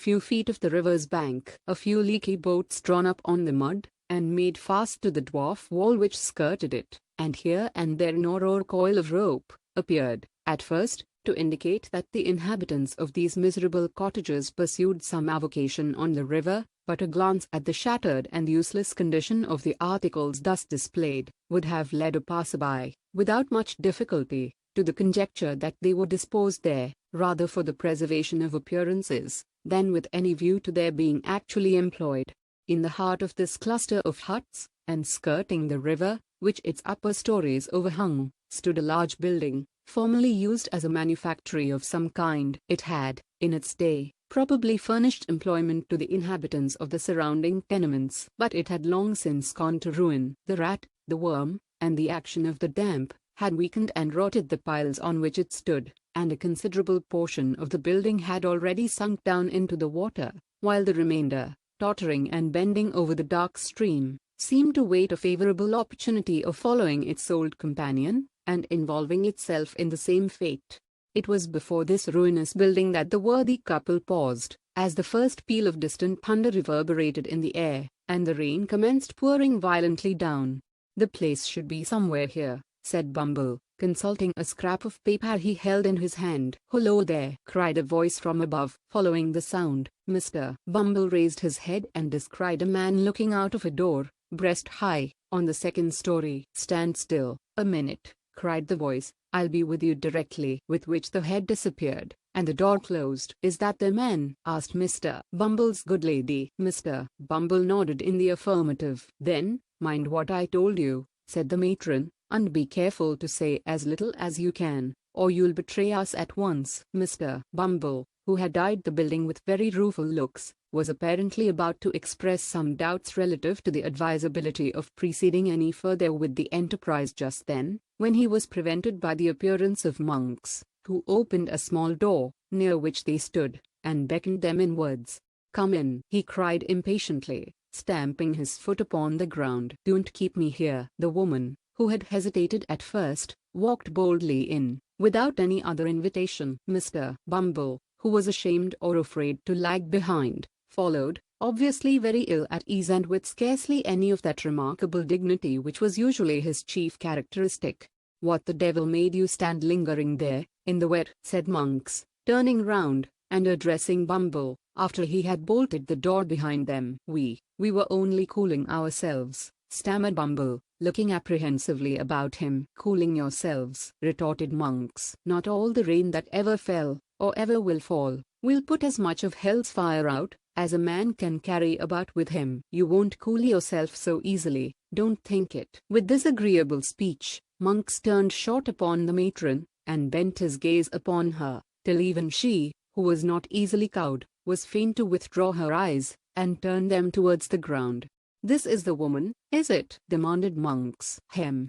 few feet of the river's bank, a few leaky boats drawn up on the mud, and made fast to the dwarf wall which skirted it, and here and there an oar or coil of rope appeared, at first, to indicate that the inhabitants of these miserable cottages pursued some avocation on the river, but a glance at the shattered and useless condition of the articles thus displayed would have led a passer-by, without much difficulty, to the conjecture that they were disposed there, rather for the preservation of appearances, than with any view to their being actually employed. In the heart of this cluster of huts, and skirting the river, which its upper stories overhung, stood a large building, formerly used as a manufactory of some kind. It had, in its day, probably furnished employment to the inhabitants of the surrounding tenements, but it had long since gone to ruin. The rat, the worm, and the action of the damp, had weakened and rotted the piles on which it stood, and a considerable portion of the building had already sunk down into the water, while the remainder, tottering and bending over the dark stream, seemed to wait a favorable opportunity of following its old companion, and involving itself in the same fate. It was before this ruinous building that the worthy couple paused, as the first peal of distant thunder reverberated in the air, and the rain commenced pouring violently down. "The place should be somewhere here," said Bumble, consulting a scrap of paper he held in his hand. "Hullo there!" cried a voice from above. Following the sound, Mr. Bumble raised his head and descried a man looking out of a door, breast high, on the second story. "Stand still a minute," cried the voice. "I'll be with you directly," with which the head disappeared, and the door closed. "Is that the man?" asked Mr. Bumble's good lady. Mr. Bumble nodded in the affirmative. "Then, mind what I told you," said the matron, "and be careful to say as little as you can, or you'll betray us at once." Mr. Bumble, who had eyed the building with very rueful looks, was apparently about to express some doubts relative to the advisability of proceeding any further with the enterprise just then, when he was prevented by the appearance of Monks, who opened a small door, near which they stood, and beckoned them inwards. "Come in," he cried impatiently, stamping his foot upon the ground. "Don't keep me here." The woman, who had hesitated at first, walked boldly in, without any other invitation. Mr. Bumble, who was ashamed or afraid to lag behind, followed, obviously very ill at ease and with scarcely any of that remarkable dignity which was usually his chief characteristic. "What the devil made you stand lingering there, in the wet?" said Monks, turning round, and addressing Bumble, after he had bolted the door behind them. We were only cooling ourselves," stammered Bumble, looking apprehensively about him. "Cooling yourselves," retorted Monks. "Not all the rain that ever fell, or ever will fall, will put as much of hell's fire out as a man can carry about with him. You won't cool yourself so easily, don't think it." With this agreeable speech, Monks turned short upon the matron, and bent his gaze upon her, till even she, who was not easily cowed, was fain to withdraw her eyes, and turn them towards the ground. "This is the woman, is it?" demanded Monks.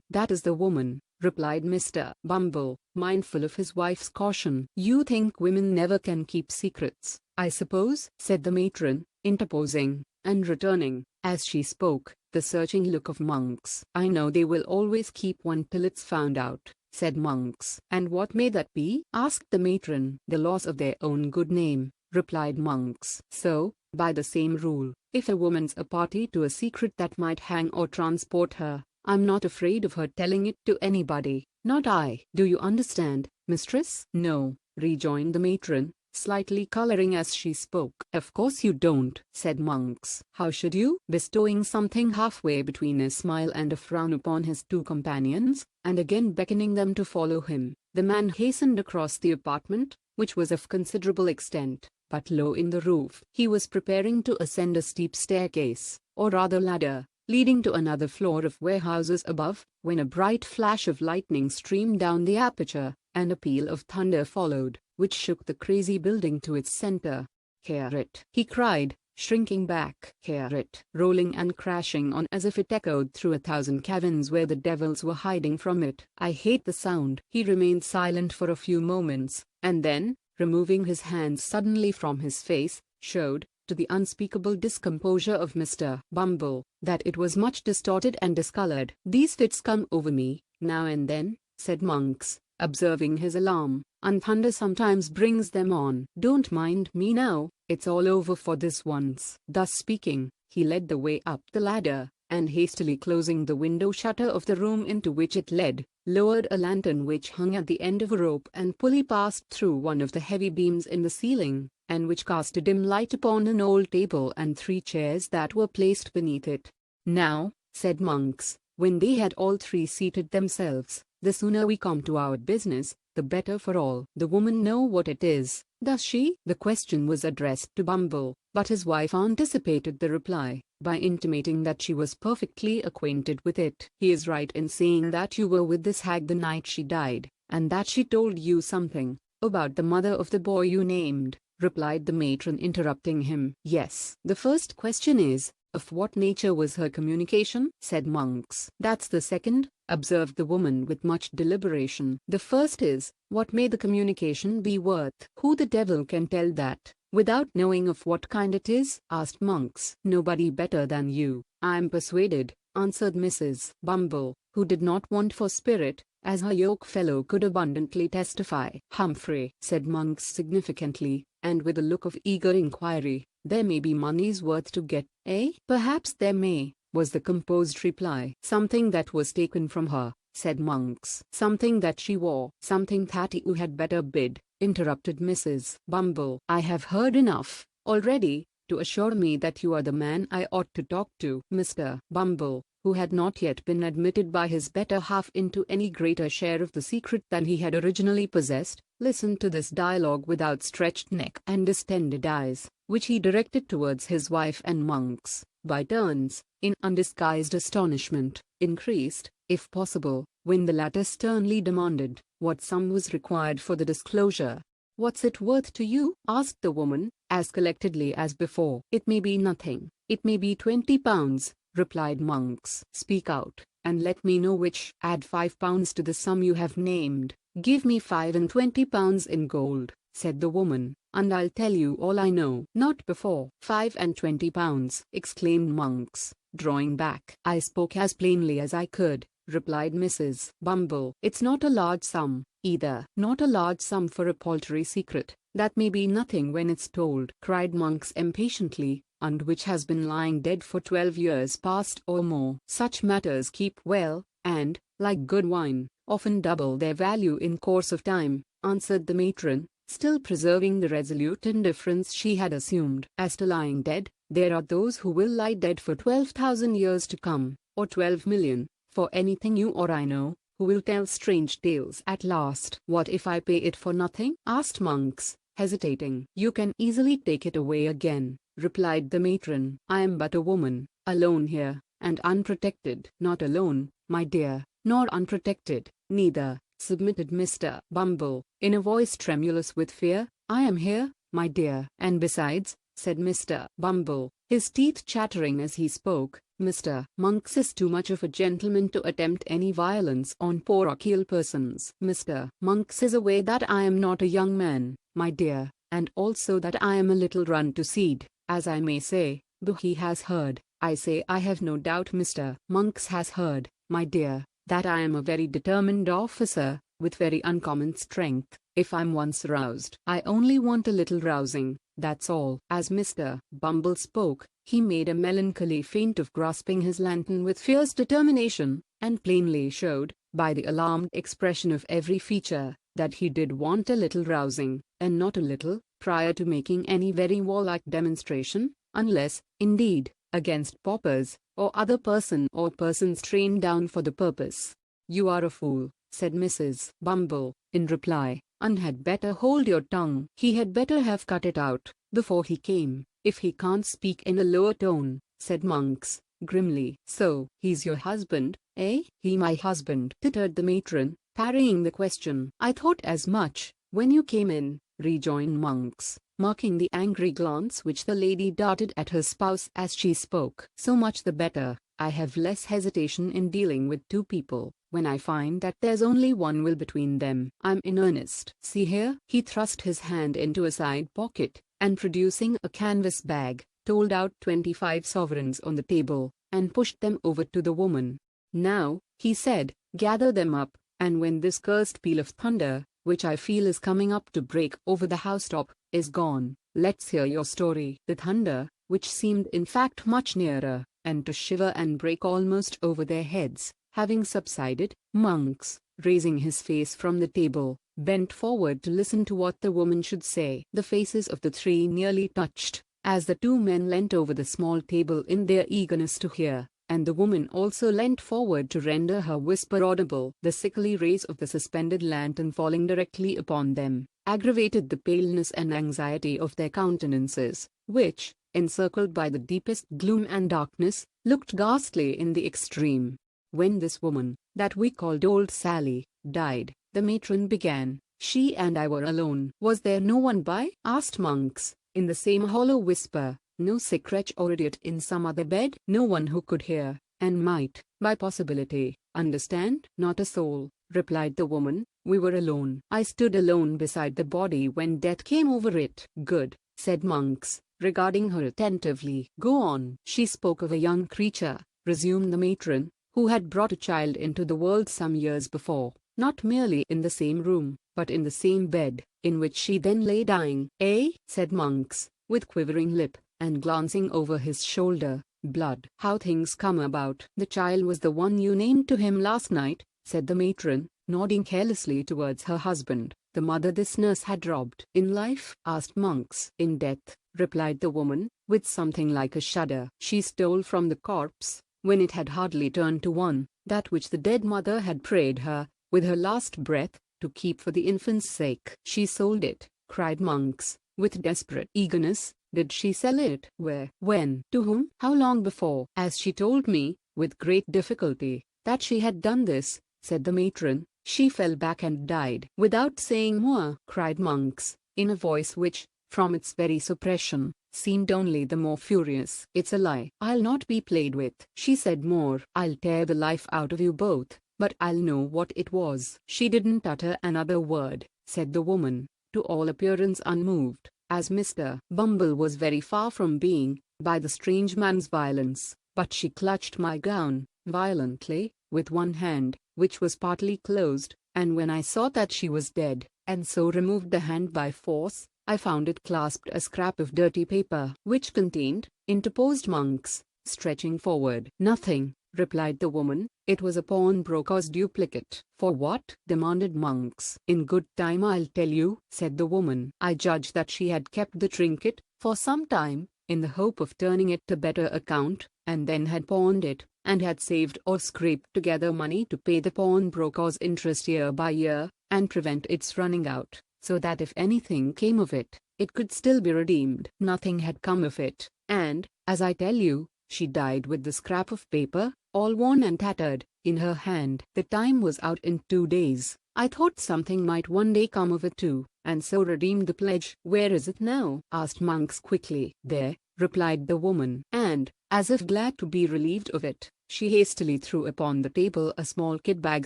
"That is the woman," replied Mr. Bumble, mindful of his wife's caution. "You think women never can keep secrets, I suppose?" said the matron, interposing, and returning, as she spoke, the searching look of Monks. "I know they will always keep one till it's found out," said Monks. "And what may that be?" asked the matron. "The loss of their own good name," replied Monks. "So, by the same rule, if a woman's a party to a secret that might hang or transport her, I'm not afraid of her telling it to anybody." "Not I. Do you understand, mistress?" "No," rejoined the matron, slightly coloring as she spoke. "Of course you don't," said Monks. "How should you?" bestowing something halfway between a smile and a frown upon his two companions, and again beckoning them to follow him. The man hastened across the apartment, which was of considerable extent, but low in the roof. He was preparing to ascend a steep staircase, or rather ladder, leading to another floor of warehouses above, when a bright flash of lightning streamed down the aperture, and a peal of thunder followed, which shook the crazy building to its center. "Hear it!" he cried, shrinking back. "Hear it, rolling and crashing on as if it echoed through 1,000 caverns where the devils were hiding from it. I hate the sound." He remained silent for a few moments, and then, removing his hands suddenly from his face, showed, to the unspeakable discomposure of Mr. Bumble, that it was much distorted and discolored. "These fits come over me, now and then," said Monks, observing his alarm, and thunder sometimes brings them on. Don't mind me now, it's all over for this once. Thus speaking, he led the way up the ladder, and hastily closing the window shutter of the room into which it led, lowered a lantern which hung at the end of a rope and pulley passed through one of the heavy beams in the ceiling, and which cast a dim light upon an old table and 3 chairs that were placed beneath it. "Now," said Monks, when they had all 3 seated themselves, "the sooner we come to our business, the better for all. The woman know what it is, does she?" The question was addressed to Bumble, but his wife anticipated the reply, by intimating that she was perfectly acquainted with it. "He is right in saying that you were with this hag the night she died, and that she told you something about the mother of the boy you named," replied the matron, interrupting him. "Yes. The first question is, of what nature was her communication?" said Monks. "That's the second," observed the woman with much deliberation. "The first is, what may the communication be worth?" "Who the devil can tell that, without knowing of what kind it is?" asked Monks. "Nobody better than you, I am persuaded," answered Mrs. Bumble, who did not want for spirit, as her yoke fellow could abundantly testify. "Humphrey," said Monks significantly, and with a look of eager inquiry, "there may be money's worth to get, eh?" "Perhaps there may," was the composed reply. "Something that was taken from her," said Monks. "Something that she wore." "Something that you had better bid," interrupted Mrs. Bumble. "I have heard enough already to assure me that you are the man I ought to talk to." Mr. Bumble, who had not yet been admitted by his better half into any greater share of the secret than he had originally possessed, listened to this dialogue with outstretched neck and distended eyes, which he directed towards his wife and Monks, by turns, in undisguised astonishment, increased, if possible, when the latter sternly demanded what sum was required for the disclosure. "What's it worth to you?" asked the woman, as collectedly as before. "It may be nothing. It may be £20, replied Monks. "Speak out, and let me know which." "Add £5 to the sum you have named." "Give me £25 in gold," said the woman, "and I'll tell you all I know." "Not before." £25, exclaimed Monks, drawing back. "I spoke as plainly as I could," replied Mrs. Bumble. "It's not a large sum, either." "Not a large sum for a paltry secret, that may be nothing when it's told," cried Monks impatiently, "and which has been lying dead for 12 years past or more." "Such matters keep well, and, like good wine, often double their value in course of time," answered the matron, still preserving the resolute indifference she had assumed. "As to lying dead, there are those who will lie dead for 12,000 years to come, or 12,000,000, for anything you or I know, who will tell strange tales at last." "What if I pay it for nothing?" asked Monks, hesitating. "You can easily take it away again," replied the matron. "I am but a woman, alone here, and unprotected." "Not alone, my dear, nor unprotected, neither," submitted Mr. Bumble, in a voice tremulous with fear. "I am here, my dear. And besides," said Mr. Bumble, his teeth chattering as he spoke, "Mr. Monks is too much of a gentleman to attempt any violence on parochial persons. Mr. Monks is aware that I am not a young man, my dear, and also that I am a little run to seed, as I may say, though he has heard, I say I have no doubt Mr. Monks has heard, my dear, that I am a very determined officer, with very uncommon strength, if I'm once roused. I only want a little rousing, that's all." As Mr. Bumble spoke, he made a melancholy feint of grasping his lantern with fierce determination, and plainly showed, by the alarmed expression of every feature, that he did want a little rousing, and not a little, prior to making any very warlike demonstration, unless, indeed, against paupers, or other person or persons trained down for the purpose. "You are a fool," said Mrs. Bumble, in reply, "and had better hold your tongue." "He had better have cut it out, before he came, if he can't speak in a lower tone," said Monks, grimly. "So, he's your husband, eh?" "He my husband," tittered the matron, parrying the question. "I thought as much, when you came in," rejoined Monks, marking the angry glance which the lady darted at her spouse as she spoke. "So much the better. I have less hesitation in dealing with two people, when I find that there's only one will between them. I'm in earnest. See here." He thrust his hand into a side pocket, and producing a canvas bag, told out 25 sovereigns on the table, and pushed them over to the woman. "Now," he said, "gather them up, and when this cursed peal of thunder, which I feel is coming up to break over the housetop, is gone, let's hear your story." The thunder, which seemed in fact much nearer, and to shiver and break almost over their heads, having subsided, Monks, raising his face from the table, bent forward to listen to what the woman should say. The faces of the three nearly touched, as the two men leant over the small table in their eagerness to hear, and the woman also leant forward to render her whisper audible. The sickly rays of the suspended lantern falling directly upon them, aggravated the paleness and anxiety of their countenances, which, encircled by the deepest gloom and darkness, looked ghastly in the extreme. "When this woman, that we called Old Sally, died," the matron began, "she and I were alone." "Was there no one by?" asked Monks, in the same hollow whisper. "No sick wretch or idiot in some other bed?" "No one who could hear, and might, by possibility, understand?" "Not a soul," replied the woman. "We were alone. I stood alone beside the body when death came over it." "Good," said Monks, regarding her attentively. "Go on." "She spoke of a young creature," resumed the matron, "who had brought a child into the world some years before, not merely in the same room, but in the same bed, in which she then lay dying." "Eh?" said Monks, with quivering lip, and glancing over his shoulder. "Blood. How things come about." "The child was the one you named to him last night," said the matron, nodding carelessly towards her husband. "The mother this nurse had robbed." "In life?" asked Monks. "In death," replied the woman, with something like a shudder. "She stole from the corpse, when it had hardly turned to one, that which the dead mother had prayed her, with her last breath, to keep for the infant's sake." "She sold it," cried Monks, with desperate eagerness. "Did she sell it? Where? When? To whom? How long before?" "As she told me, with great difficulty, that she had done this," said the matron, "she fell back and died." "Without saying more?" cried Monks, in a voice which, from its very suppression, seemed only the more furious. "It's a lie. I'll not be played with." "She said more." "I'll tear the life out of you both, but I'll know what it was." "She didn't utter another word," said the woman, to all appearance unmoved, as Mr. Bumble was very far from being, by the strange man's violence, "but she clutched my gown, violently, with one hand, which was partly closed, and when I saw that she was dead, and so removed the hand by force, I found it clasped a scrap of dirty paper." "Which contained?" interposed Monks, stretching forward. "Nothing," replied the woman. "It was a pawnbroker's duplicate." "For what?" demanded Monks. "In good time I'll tell you," said the woman. "I judge that she had kept the trinket, for some time, in the hope of turning it to better account, and then had pawned it, and had saved or scraped together money to pay the pawnbroker's interest year by year, and prevent its running out, so that if anything came of it, it could still be redeemed. Nothing had come of it, and, as I tell you, she died with the scrap of paper, all worn and tattered, in her hand. The time was out in 2 days. I thought something might one day come of it too, and so redeemed the pledge." "Where is it now?" asked Monks quickly. "There," replied the woman, and, as if glad to be relieved of it, she hastily threw upon the table a small kit bag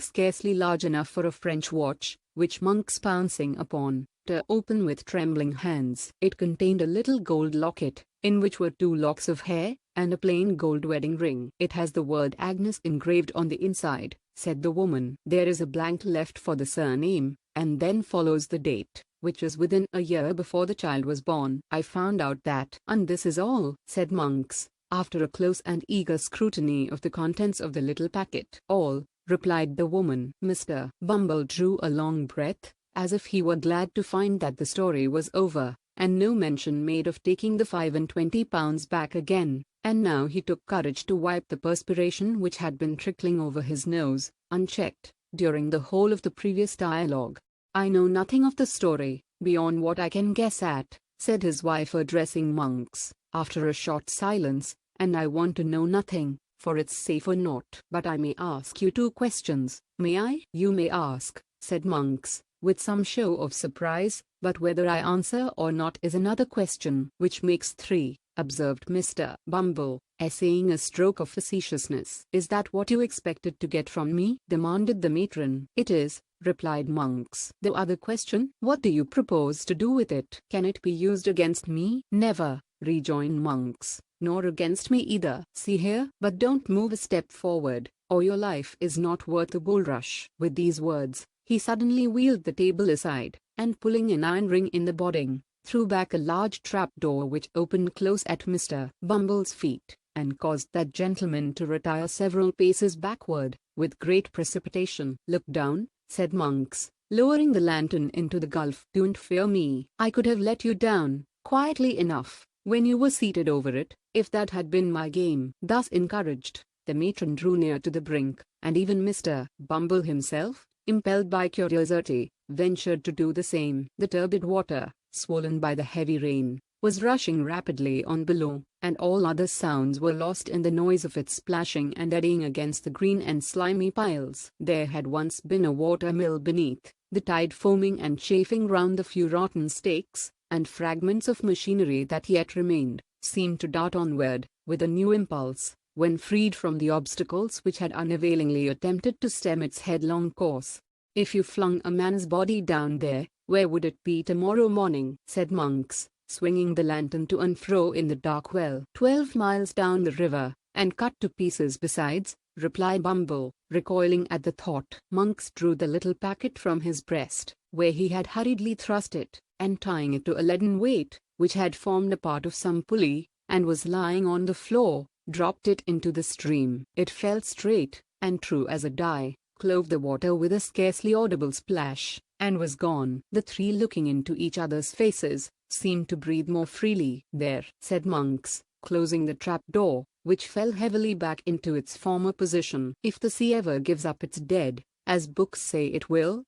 scarcely large enough for a French watch, which Monks, pouncing upon, tore open with trembling hands. It contained a little gold locket, in which were 2 locks of hair, and a plain gold wedding ring. "It has the word Agnes engraved on the inside," said the woman. "There is a blank left for the surname, and then follows the date, which is within a year before the child was born. I found out that." "And this is all?" said Monks, after a close and eager scrutiny of the contents of the little packet. "All," replied the woman. Mr. Bumble drew a long breath, as if he were glad to find that the story was over, and no mention made of taking the £25 back again, and now he took courage to wipe the perspiration which had been trickling over his nose, unchecked, during the whole of the previous dialogue. "I know nothing of the story, beyond what I can guess at," said his wife, addressing Monks, after a short silence, "and I want to know nothing, for it's safe or not. But I may ask you 2 questions, may I?" "You may ask," said Monks, with some show of surprise, "but whether I answer or not is another question." "Which makes 3, observed Mr. Bumble, essaying a stroke of facetiousness. "Is that what you expected to get from me?" demanded the matron. "It is," replied Monks. "The other question?" "What do you propose to do with it?" "Can it be used against me?" "Never," rejoined Monks. "Nor against me either. See here, but don't move a step forward. or your life is not worth a bulrush." With these words, he suddenly wheeled the table aside, and pulling an iron ring in the boarding, threw back a large trap-door which opened close at Mr. Bumble's feet, and caused that gentleman to retire several paces backward, with great precipitation. "Look down," said Monks, lowering the lantern into the gulf. "Don't fear me. I could have let you down, quietly enough, when you were seated over it, if that had been my game." Thus encouraged, the matron drew near to the brink, and even Mr. Bumble himself, impelled by curiosity, ventured to do the same. The turbid water, swollen by the heavy rain, was rushing rapidly on below, and all other sounds were lost in the noise of its splashing and eddying against the green and slimy piles. There had once been a water-mill beneath, the tide foaming and chafing round the few rotten stakes, and fragments of machinery that yet remained, seemed to dart onward, with a new impulse, when freed from the obstacles which had unavailingly attempted to stem its headlong course. "If you flung a man's body down there, where would it be tomorrow morning?" said Monks, swinging the lantern to and fro in the dark. "Well, 12 miles down the river, and cut to pieces besides," replied Bumble, recoiling at the thought. Monks drew the little packet from his breast, where he had hurriedly thrust it, and tying it to a leaden weight, which had formed a part of some pulley, and was lying on the floor, dropped it into the stream. It fell straight, and true as a die, clove the water with a scarcely audible splash, and was gone. The three, looking into each other's faces, seemed to breathe more freely. "There," said Monks, closing the trap-door, which fell heavily back into its former position. "If the sea ever gives up its dead, as books say it will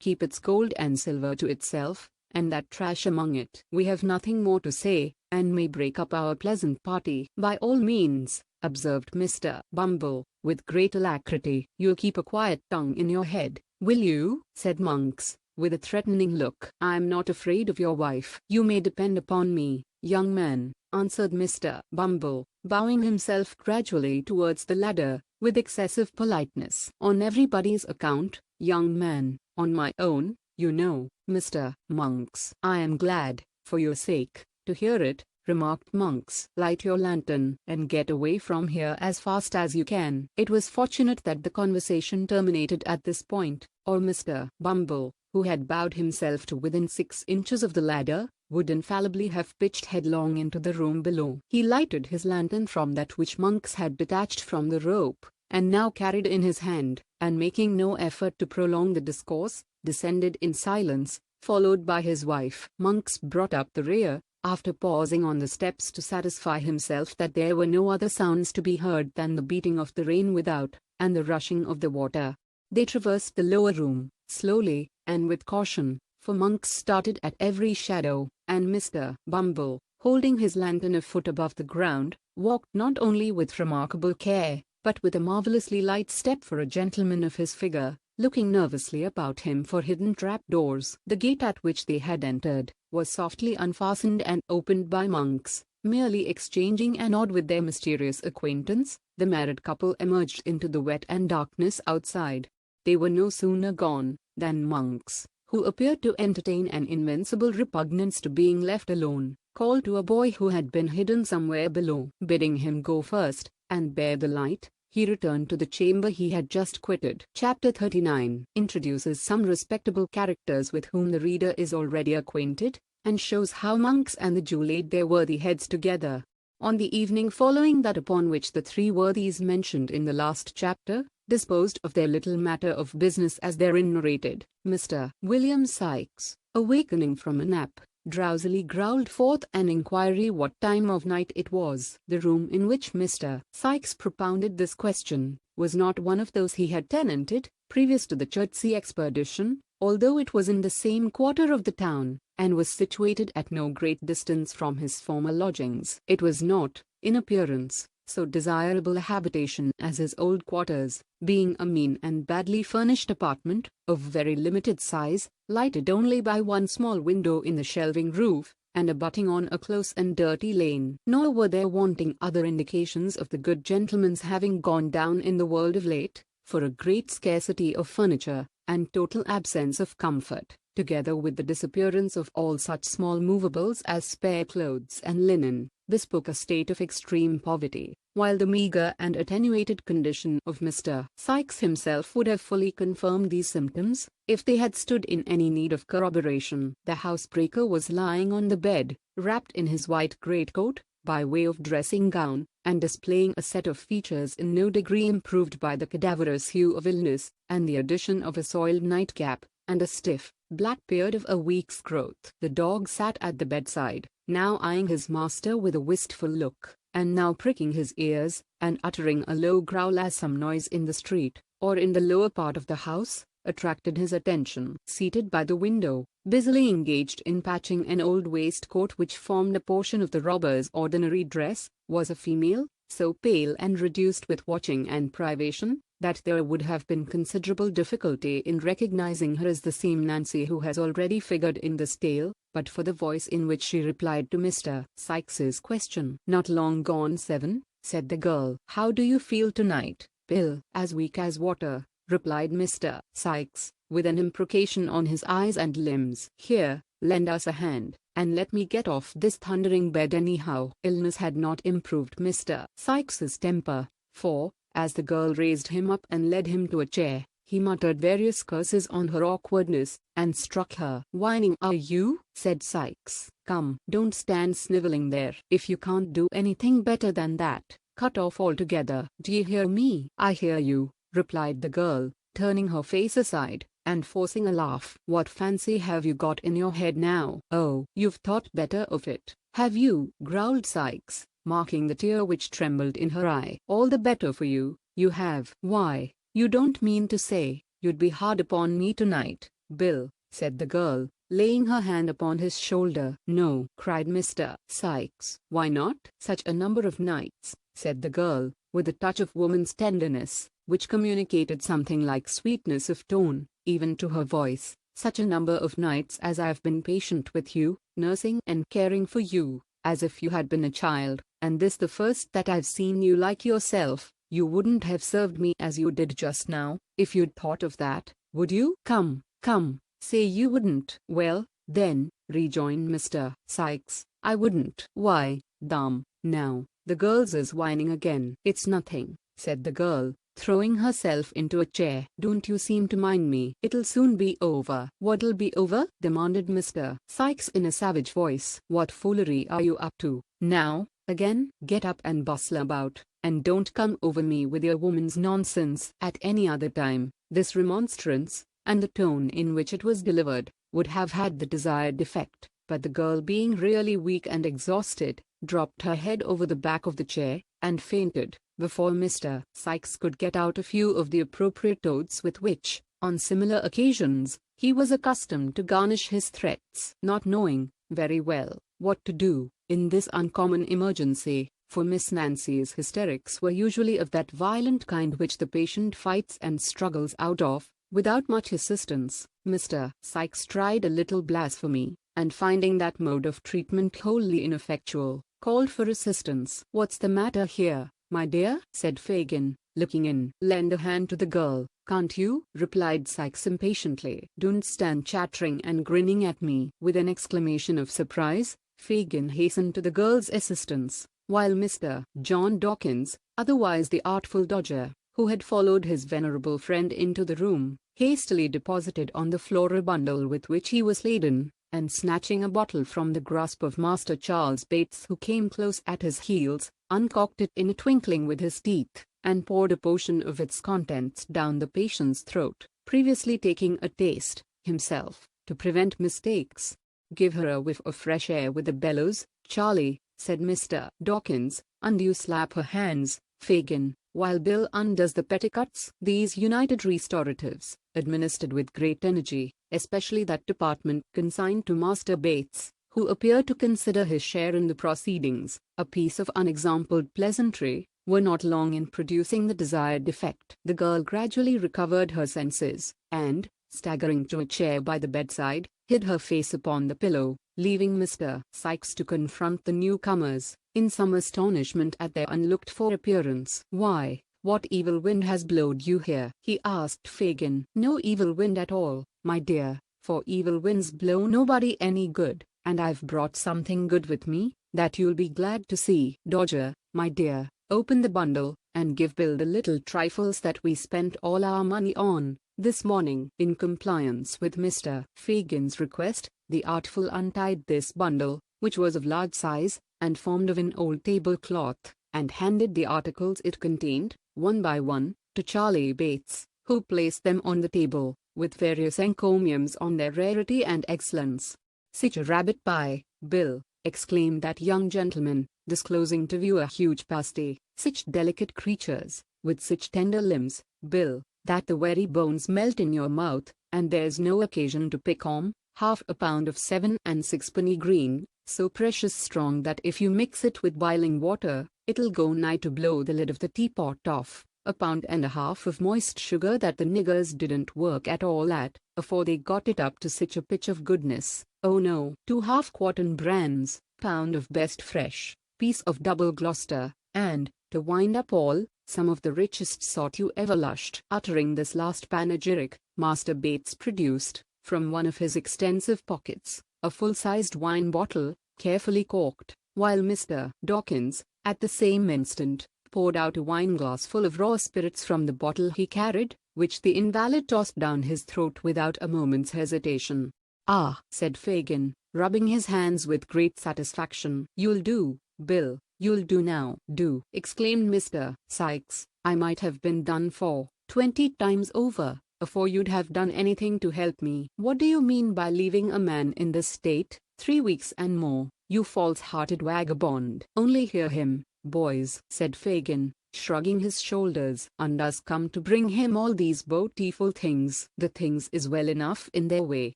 keep its gold and silver to itself, and that trash among it. We have nothing more to say, and may break up our pleasant party." "By all means," observed Mr. Bumble, with great alacrity. "You'll keep a quiet tongue in your head, will you?" said Monks, with a threatening look. "I'm not afraid of your wife." "You may depend upon me, young man," answered Mr. Bumble, bowing himself gradually towards the ladder, with excessive politeness. "On everybody's account, young man, on my own, you know, Mr. Monks." "I am glad, for your sake, to hear it," remarked Monks. "Light your lantern, and get away from here as fast as you can." It was fortunate that the conversation terminated at this point, or Mr. Bumble, who had bowed himself to within 6 inches of the ladder, would infallibly have pitched headlong into the room below. He lighted his lantern from that which Monks had detached from the rope, and now carried in his hand, and making no effort to prolong the discourse, descended in silence, followed by his wife. Monks brought up the rear, after pausing on the steps to satisfy himself that there were no other sounds to be heard than the beating of the rain without, and the rushing of the water. They traversed the lower room, slowly, and with caution, for Monks started at every shadow, and Mr. Bumble, holding his lantern a foot above the ground, walked not only with remarkable care, but with a marvellously light step for a gentleman of his figure, looking nervously about him for hidden trap-doors. The gate at which they had entered was softly unfastened and opened by Monks. Merely exchanging a nod with their mysterious acquaintance, the married couple emerged into the wet and darkness outside. They were no sooner gone, than Monks, who appeared to entertain an invincible repugnance to being left alone, called to a boy who had been hidden somewhere below. Bidding him go first, and bear the light, he returned to the chamber he had just quitted. Chapter 39 introduces some respectable characters with whom the reader is already acquainted, and shows how Monks and the Jew laid their worthy heads together. On the evening following that upon which the three worthies mentioned in the last chapter disposed of their little matter of business as therein narrated, Mr. William Sikes, awakening from a nap, drowsily growled forth an inquiry what time of night it was. The room in which Mr. Sikes propounded this question was not one of those he had tenanted previous to the Chertsey expedition, although it was in the same quarter of the town, and was situated at no great distance from his former lodgings. It was not, in appearance, so desirable a habitation as his old quarters, being a mean and badly furnished apartment, of very limited size, lighted only by one small window in the shelving roof, and abutting on a close and dirty lane. Nor were there wanting other indications of the good gentleman's having gone down in the world of late, for a great scarcity of furniture, and total absence of comfort, together with the disappearance of all such small movables as spare clothes and linen, bespoke a state of extreme poverty. while the meager and attenuated condition of Mr. Sikes himself would have fully confirmed these symptoms, if they had stood in any need of corroboration. The housebreaker was lying on the bed, wrapped in his white greatcoat, by way of dressing gown, and displaying a set of features in no degree improved by the cadaverous hue of illness, and the addition of a soiled nightcap, and a stiff, black beard of a week's growth. The dog sat at the bedside, now eyeing his master with a wistful look, and now pricking his ears, and uttering a low growl as some noise in the street, or in the lower part of the house, attracted his attention. Seated by the window, busily engaged in patching an old waistcoat which formed a portion of the robber's ordinary dress, was a female, so pale and reduced with watching and privation, that there would have been considerable difficulty in recognizing her as the same Nancy who has already figured in this tale, but for the voice in which she replied to Mr. Sikes's question. "Not long gone 7, said the girl. "How do you feel tonight, Bill?" "As weak as water," replied Mr. Sikes, with an imprecation on his eyes and limbs. "Here, lend us a hand, and let me get off this thundering bed anyhow." Illness had not improved Mr. Sikes's temper, for, as the girl raised him up and led him to a chair, he muttered various curses on her awkwardness, and struck her. "Whining are you?" said Sikes. "Come, don't stand snivelling there. If you can't do anything better than that, cut off altogether. D'ye hear me?" "I hear you," replied the girl, turning her face aside, and forcing a laugh. "What fancy have you got in your head now?" "Oh, you've thought better of it, have you?" growled Sikes, marking the tear which trembled in her eye. "All the better for you, you have." "Why, you don't mean to say you'd be hard upon me tonight, Bill?" said the girl, laying her hand upon his shoulder. "No," cried Mr. Sikes. "Why not?" "Such a number of nights," said the girl, with a touch of woman's tenderness, which communicated something like sweetness of tone, even to her voice, "such a number of nights as I've been patient with you, nursing and caring for you, as if you had been a child, and this the first that I've seen you like yourself. You wouldn't have served me as you did just now, if you'd thought of that, would you?" "Come, come, say you wouldn't." "Well, then," rejoined Mr. Sikes, "I wouldn't." "Why, damn, now, the girls is whining again." "It's nothing," said the girl, throwing herself into a chair. "Don't you seem to mind me. It'll soon be over." "What'll be over?" demanded Mr. Sikes in a savage voice. "What foolery are you up to, now, again? Get up and bustle about, and don't come over me with your woman's nonsense." At any other time, this remonstrance, and the tone in which it was delivered, would have had the desired effect, but the girl being really weak and exhausted, dropped her head over the back of the chair, and fainted, before Mr. Sikes could get out a few of the appropriate oaths with which, on similar occasions, he was accustomed to garnish his threats. Not knowing, very well, what to do, in this uncommon emergency, for Miss Nancy's hysterics were usually of that violent kind which the patient fights and struggles out of, without much assistance, Mr. Sikes tried a little blasphemy, and finding that mode of treatment wholly ineffectual, called for assistance. "What's the matter here, my dear?" said Fagin, looking in. "Lend a hand to the girl, can't you?" replied Sikes impatiently. "Don't stand chattering and grinning at me." With an exclamation of surprise, Fagin hastened to the girl's assistance, while Mr. John Dawkins, otherwise the Artful Dodger, who had followed his venerable friend into the room, hastily deposited on the floor a bundle with which he was laden, and snatching a bottle from the grasp of Master Charles Bates, who came close at his heels, uncorked it in a twinkling with his teeth, and poured a portion of its contents down the patient's throat, previously taking a taste, himself, to prevent mistakes. "Give her a whiff of fresh air with the bellows, Charlie," said Mr. Dawkins. "And you slap her hands, Fagin, while Bill undoes the petticoats." These united restoratives, administered with great energy, especially that department consigned to Master Bates, who appeared to consider his share in the proceedings a piece of unexampled pleasantry, were not long in producing the desired effect. The girl gradually recovered her senses, and, staggering to a chair by the bedside, hid her face upon the pillow, leaving Mr. Sikes to confront the newcomers, in some astonishment at their unlooked-for appearance. "Why, what evil wind has blowed you here?" he asked Fagin. "No evil wind at all, my dear, for evil winds blow nobody any good, and I've brought something good with me, that you'll be glad to see." "Dodger, my dear, open the bundle, and give Bill the little trifles that we spent all our money on this morning." In compliance with Mr. Fagin's request, the Artful untied this bundle, which was of large size, and formed of an old tablecloth, and handed the articles it contained, one by one, to Charley Bates, who placed them on the table, with various encomiums on their rarity and excellence. "Sich a rabbit pie, Bill!" exclaimed that young gentleman, disclosing to view a huge pasty. "Sich delicate creatures, with sich tender limbs, Bill, that the very bones melt in your mouth, and there's no occasion to pick 'em. Half a pound of 7 and 6 green, so precious strong that if you mix it with boiling water, it'll go nigh to blow the lid of the teapot off. A pound and a half of moist sugar that the niggers didn't work at all at, afore they got it up to sich a pitch of goodness. Oh no, 2 half-quartern brands, pound of best fresh, piece of double Gloucester, and, to wind up all, some of the richest sort you ever lushed." Uttering this last panegyric, Master Bates produced, from one of his extensive pockets, a full-sized wine bottle, carefully corked, while Mr. Dickens, at the same instant, poured out a wineglass full of raw spirits from the bottle he carried, which the invalid tossed down his throat without a moment's hesitation. "Ah," said Fagin, rubbing his hands with great satisfaction. "You'll do, Bill, you'll do now." "Do!" exclaimed Mr. Sikes. "I might have been done for 20 times over, afore you'd have done anything to help me." "What do you mean by leaving a man in this state, 3 weeks and more, you false-hearted vagabond?" "Only hear him, boys," said Fagin, shrugging his shoulders. "And us come to bring him all these beautiful things." "The things is well enough in their way,"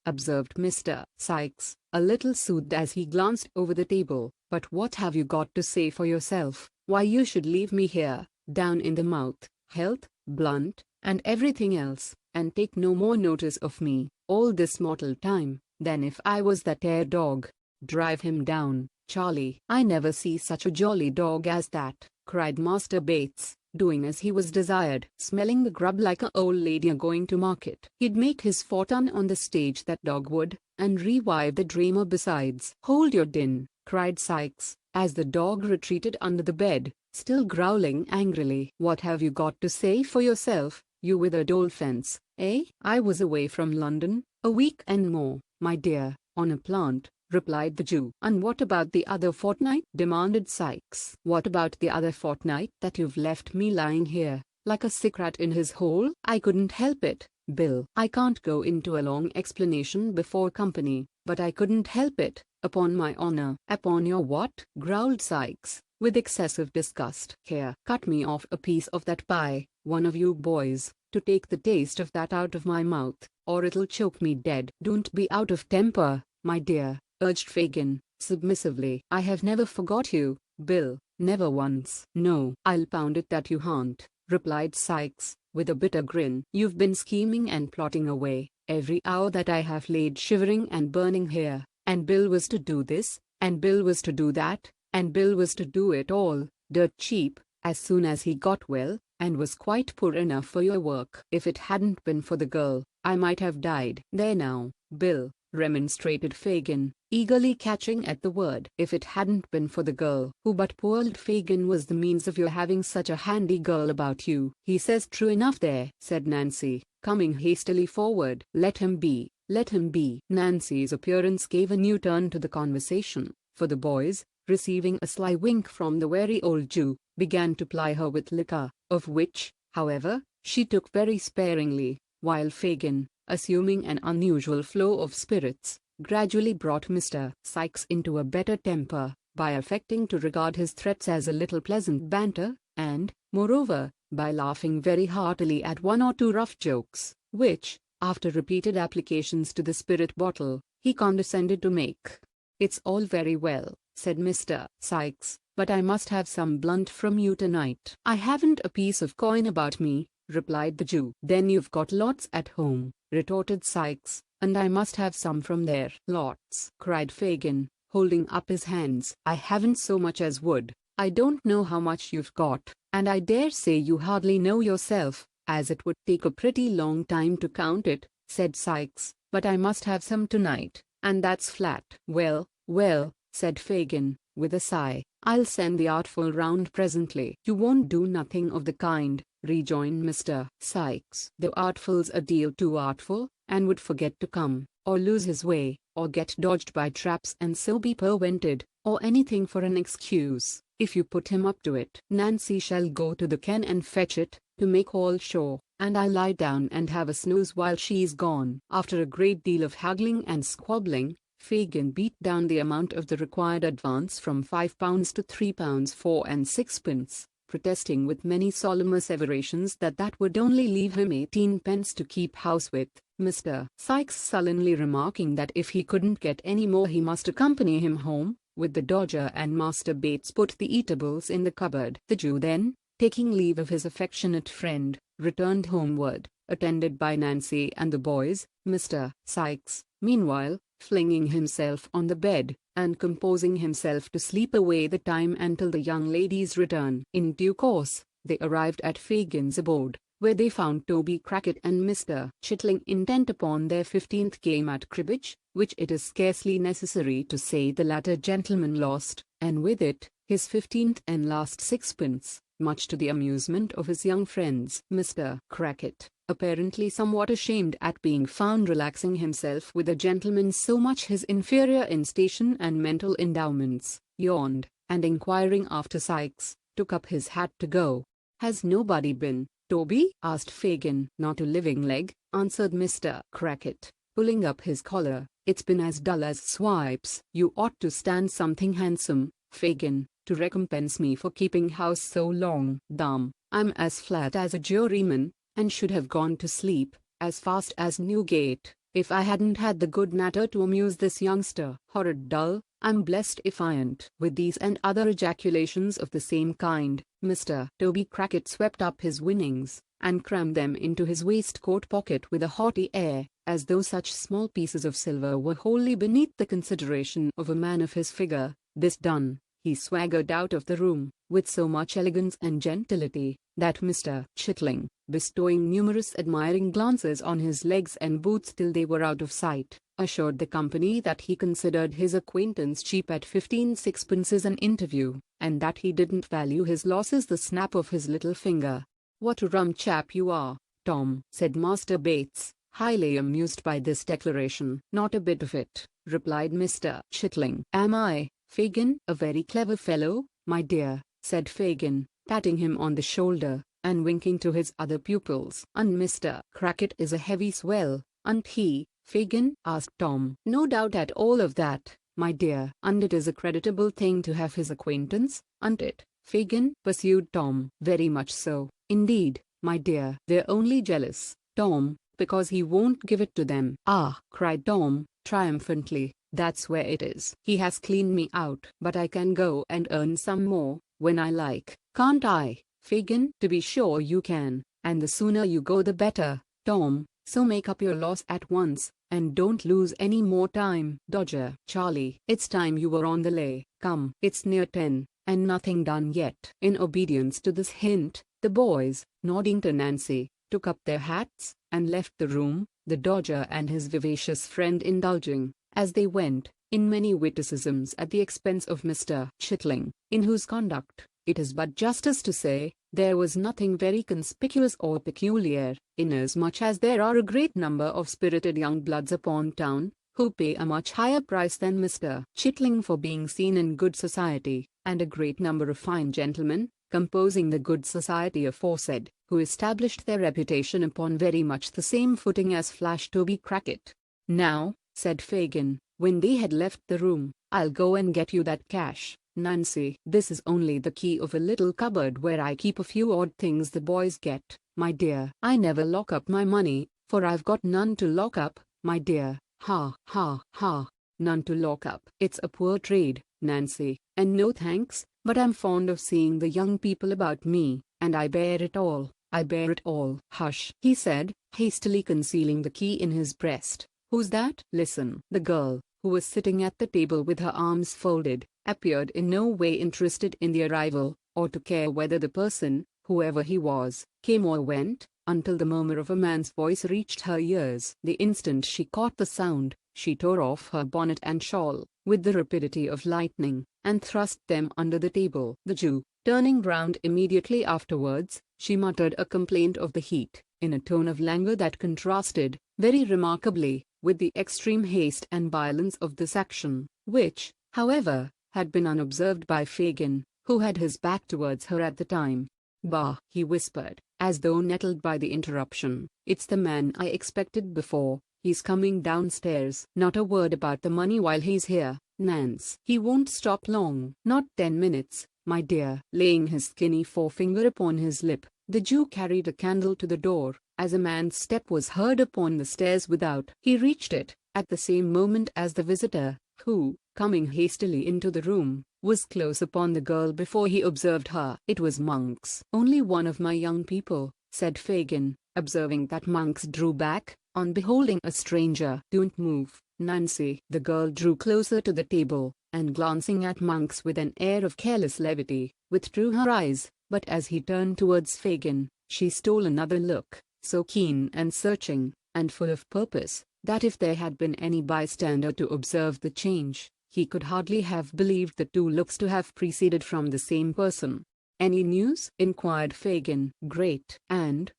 observed Mr. Sikes, a little soothed as he glanced over the table, "but what have you got to say for yourself, why you should leave me here, down in the mouth, health, blunt, and everything else, and take no more notice of me, all this mortal time, than if I was that 'ere dog? Drive him down, Charlie." "I never see such a jolly dog as that," cried Master Bates, doing as he was desired, "smelling the grub like a old lady a-going to market. He'd make his fortune on the stage, that dog would, and revive the dreamer besides." "Hold your din," cried Sikes, as the dog retreated under the bed, still growling angrily. "What have you got to say for yourself, you withered old fence, eh?" "I was away from London, a week and more, my dear, on a plant," replied the Jew. "And what about the other fortnight?" demanded Sikes. "What about the other fortnight that you've left me lying here, like a sick rat in his hole?" "I couldn't help it, Bill. I can't go into a long explanation before company, but I couldn't help it, upon my honor." "Upon your what?" growled Sikes, with excessive disgust. "Here, cut me off a piece of that pie, one of you boys, to take the taste of that out of my mouth, or it'll choke me dead." "Don't be out of temper, my dear," urged Fagin, submissively. "I have never forgot you, Bill, never once." "No, I'll pound it that you han't," replied Sikes, with a bitter grin. "You've been scheming and plotting away, every hour that I have laid shivering and burning here, and Bill was to do this, and Bill was to do that, and Bill was to do it all, dirt cheap, as soon as he got well, and was quite poor enough for your work. If it hadn't been for the girl, I might have died." "There now, Bill," remonstrated Fagin, eagerly catching at the word. "If it hadn't been for the girl, who but poor old Fagin was the means of your having such a handy girl about you." "He says true enough there," said Nancy, coming hastily forward. "Let him be, let him be." Nancy's appearance gave a new turn to the conversation, for the boys, receiving a sly wink from the wary old Jew, began to ply her with liquor, of which, however, she took very sparingly, while Fagin, assuming an unusual flow of spirits, gradually brought Mr. Sikes into a better temper, by affecting to regard his threats as a little pleasant banter, and, moreover, by laughing very heartily at one or two rough jokes, which, after repeated applications to the spirit bottle, he condescended to make. "It's all very well," said Mr. Sikes, "but I must have some blunt from you tonight." "I haven't a piece of coin about me," replied the Jew. "Then you've got lots at home," retorted Sikes, "and I must have some from there." "Lots!" cried Fagin, holding up his hands. "I haven't so much as wood. I don't know how much you've got, and I dare say you hardly know yourself, as it would take a pretty long time to count it," said Sikes, "but I must have some tonight, and that's flat." "Well, well," said Fagin, with a sigh, I'll send the Artful round presently. You won't do nothing of the kind, rejoined Mr. Sikes. The Artful's a deal too artful, and would forget to come, or lose his way, or get dodged by traps and so be prevented, or anything for an excuse. If you put him up to it, Nancy shall go to the ken and fetch it, to make all sure, and I'll lie down and have a snooze while she's gone. After a great deal of haggling and squabbling, Fagin beat down the amount of the required advance from £5 to £3 4 and 6pence, protesting with many solemn asseverations that would only leave him 18pence to keep house with, Mr. Sikes sullenly remarking that if he couldn't get any more he must accompany him home, with the Dodger, and Master Bates put the eatables in the cupboard. The Jew then, taking leave of his affectionate friend, returned homeward, attended by Nancy and the boys. Mr. Sikes, meanwhile, flinging himself on the bed, and composing himself to sleep away the time until the young lady's return. In due course, they arrived at Fagin's abode, where they found Toby Crackit and Mr. Chitling intent upon their 15th game at cribbage, which it is scarcely necessary to say the latter gentleman lost, and with it, his 15th and last 6pence, much to the amusement of his young friends. Mr. Crackit, apparently somewhat ashamed at being found relaxing himself with a gentleman so much his inferior in station and mental endowments, yawned, and inquiring after Sikes, took up his hat to go. "Has nobody been, Toby?" asked Fagin. "Not a living leg," answered Mr. Crackit, pulling up his collar. "It's been as dull as swipes. You ought to stand something handsome, Fagin, to recompense me for keeping house so long. Damn, I'm as flat as a juryman, and should have gone to sleep, as fast as Newgate, if I hadn't had the good nature to amuse this youngster. Horrid dull, I'm blessed if I ain't." With these and other ejaculations of the same kind, Mr. Toby Crackit swept up his winnings, and crammed them into his waistcoat pocket with a haughty air, as though such small pieces of silver were wholly beneath the consideration of a man of his figure. This done, he swaggered out of the room, with so much elegance and gentility, that Mr. Chitling, bestowing numerous admiring glances on his legs and boots till they were out of sight, assured the company that he considered his acquaintance cheap at 15 sixpences an interview, and that he didn't value his losses the snap of his little finger. "What a rum chap you are, Tom," said Master Bates, highly amused by this declaration. "Not a bit of it," replied Mr. Chitling. "Am I, Fagin?" "A very clever fellow, my dear," said Fagin, patting him on the shoulder, and winking to his other pupils. "And Mr. Crackit is a heavy swell, aren't he, Fagin?" asked Tom. "No doubt at all of that, my dear. And it is a creditable thing to have his acquaintance, aren't it, Fagin?" pursued Tom. "Very much so, indeed, my dear. They're only jealous, Tom, because he won't give it to them." "Ah!" cried Tom, triumphantly, "that's where it is. He has cleaned me out. But I can go and earn some more, when I like, can't I, Fagin?" "To be sure you can, and the sooner you go the better, Tom, so make up your loss at once, and don't lose any more time." "Dodger, Charlie, it's time you were on the lay. Come, it's near 10, and nothing done yet." In obedience to this hint, the boys, nodding to Nancy, took up their hats, and left the room, the Dodger and his vivacious friend indulging, as they went, in many witticisms at the expense of Mr. Chitling, in whose conduct, it is but justice to say, there was nothing very conspicuous or peculiar, inasmuch as there are a great number of spirited young bloods upon town, who pay a much higher price than Mr. Chitling for being seen in good society, and a great number of fine gentlemen, composing the good society aforesaid, who established their reputation upon very much the same footing as Flash Toby Crackit. "Now," said Fagin, when they had left the room, "I'll go and get you that cash, Nancy. This is only the key of a little cupboard where I keep a few odd things the boys get, my dear. I never lock up my money, for I've got none to lock up, my dear. Ha, ha, ha. None to lock up. It's a poor trade, Nancy, and no thanks, but I'm fond of seeing the young people about me, and I bear it all. I bear it all." "Hush," he said, hastily concealing the key in his breast. "Who's that?" "Listen." The girl, who was sitting at the table with her arms folded, appeared in no way interested in the arrival, or to care whether the person, whoever he was, came or went, until the murmur of a man's voice reached her ears. The instant she caught the sound, she tore off her bonnet and shawl, with the rapidity of lightning, and thrust them under the table. The Jew, turning round immediately afterwards, she muttered a complaint of the heat, in a tone of languor that contrasted, very remarkably, with the extreme haste and violence of this action, which, however, had been unobserved by Fagin, who had his back towards her at the time. "Bah!" he whispered, as though nettled by the interruption. "It's the man I expected before. He's coming downstairs. Not a word about the money while he's here, Nance. He won't stop long. Not 10 minutes, my dear." Laying his skinny forefinger upon his lip, the Jew carried a candle to the door, as a man's step was heard upon the stairs without. He reached it, at the same moment as the visitor, who, coming hastily into the room, was close upon the girl before he observed her. "It was Monks." "Only one of my young people," said Fagin, observing that Monks drew back, on beholding a stranger. "Don't move, Nancy." The girl drew closer to the table, and glancing at Monks with an air of careless levity, withdrew her eyes, but as he turned towards Fagin, she stole another look, so keen and searching, and full of purpose, that if there had been any bystander to observe the change, he could hardly have believed the two looks to have proceeded from the same person. "Any news?" inquired Fagin. "Great." And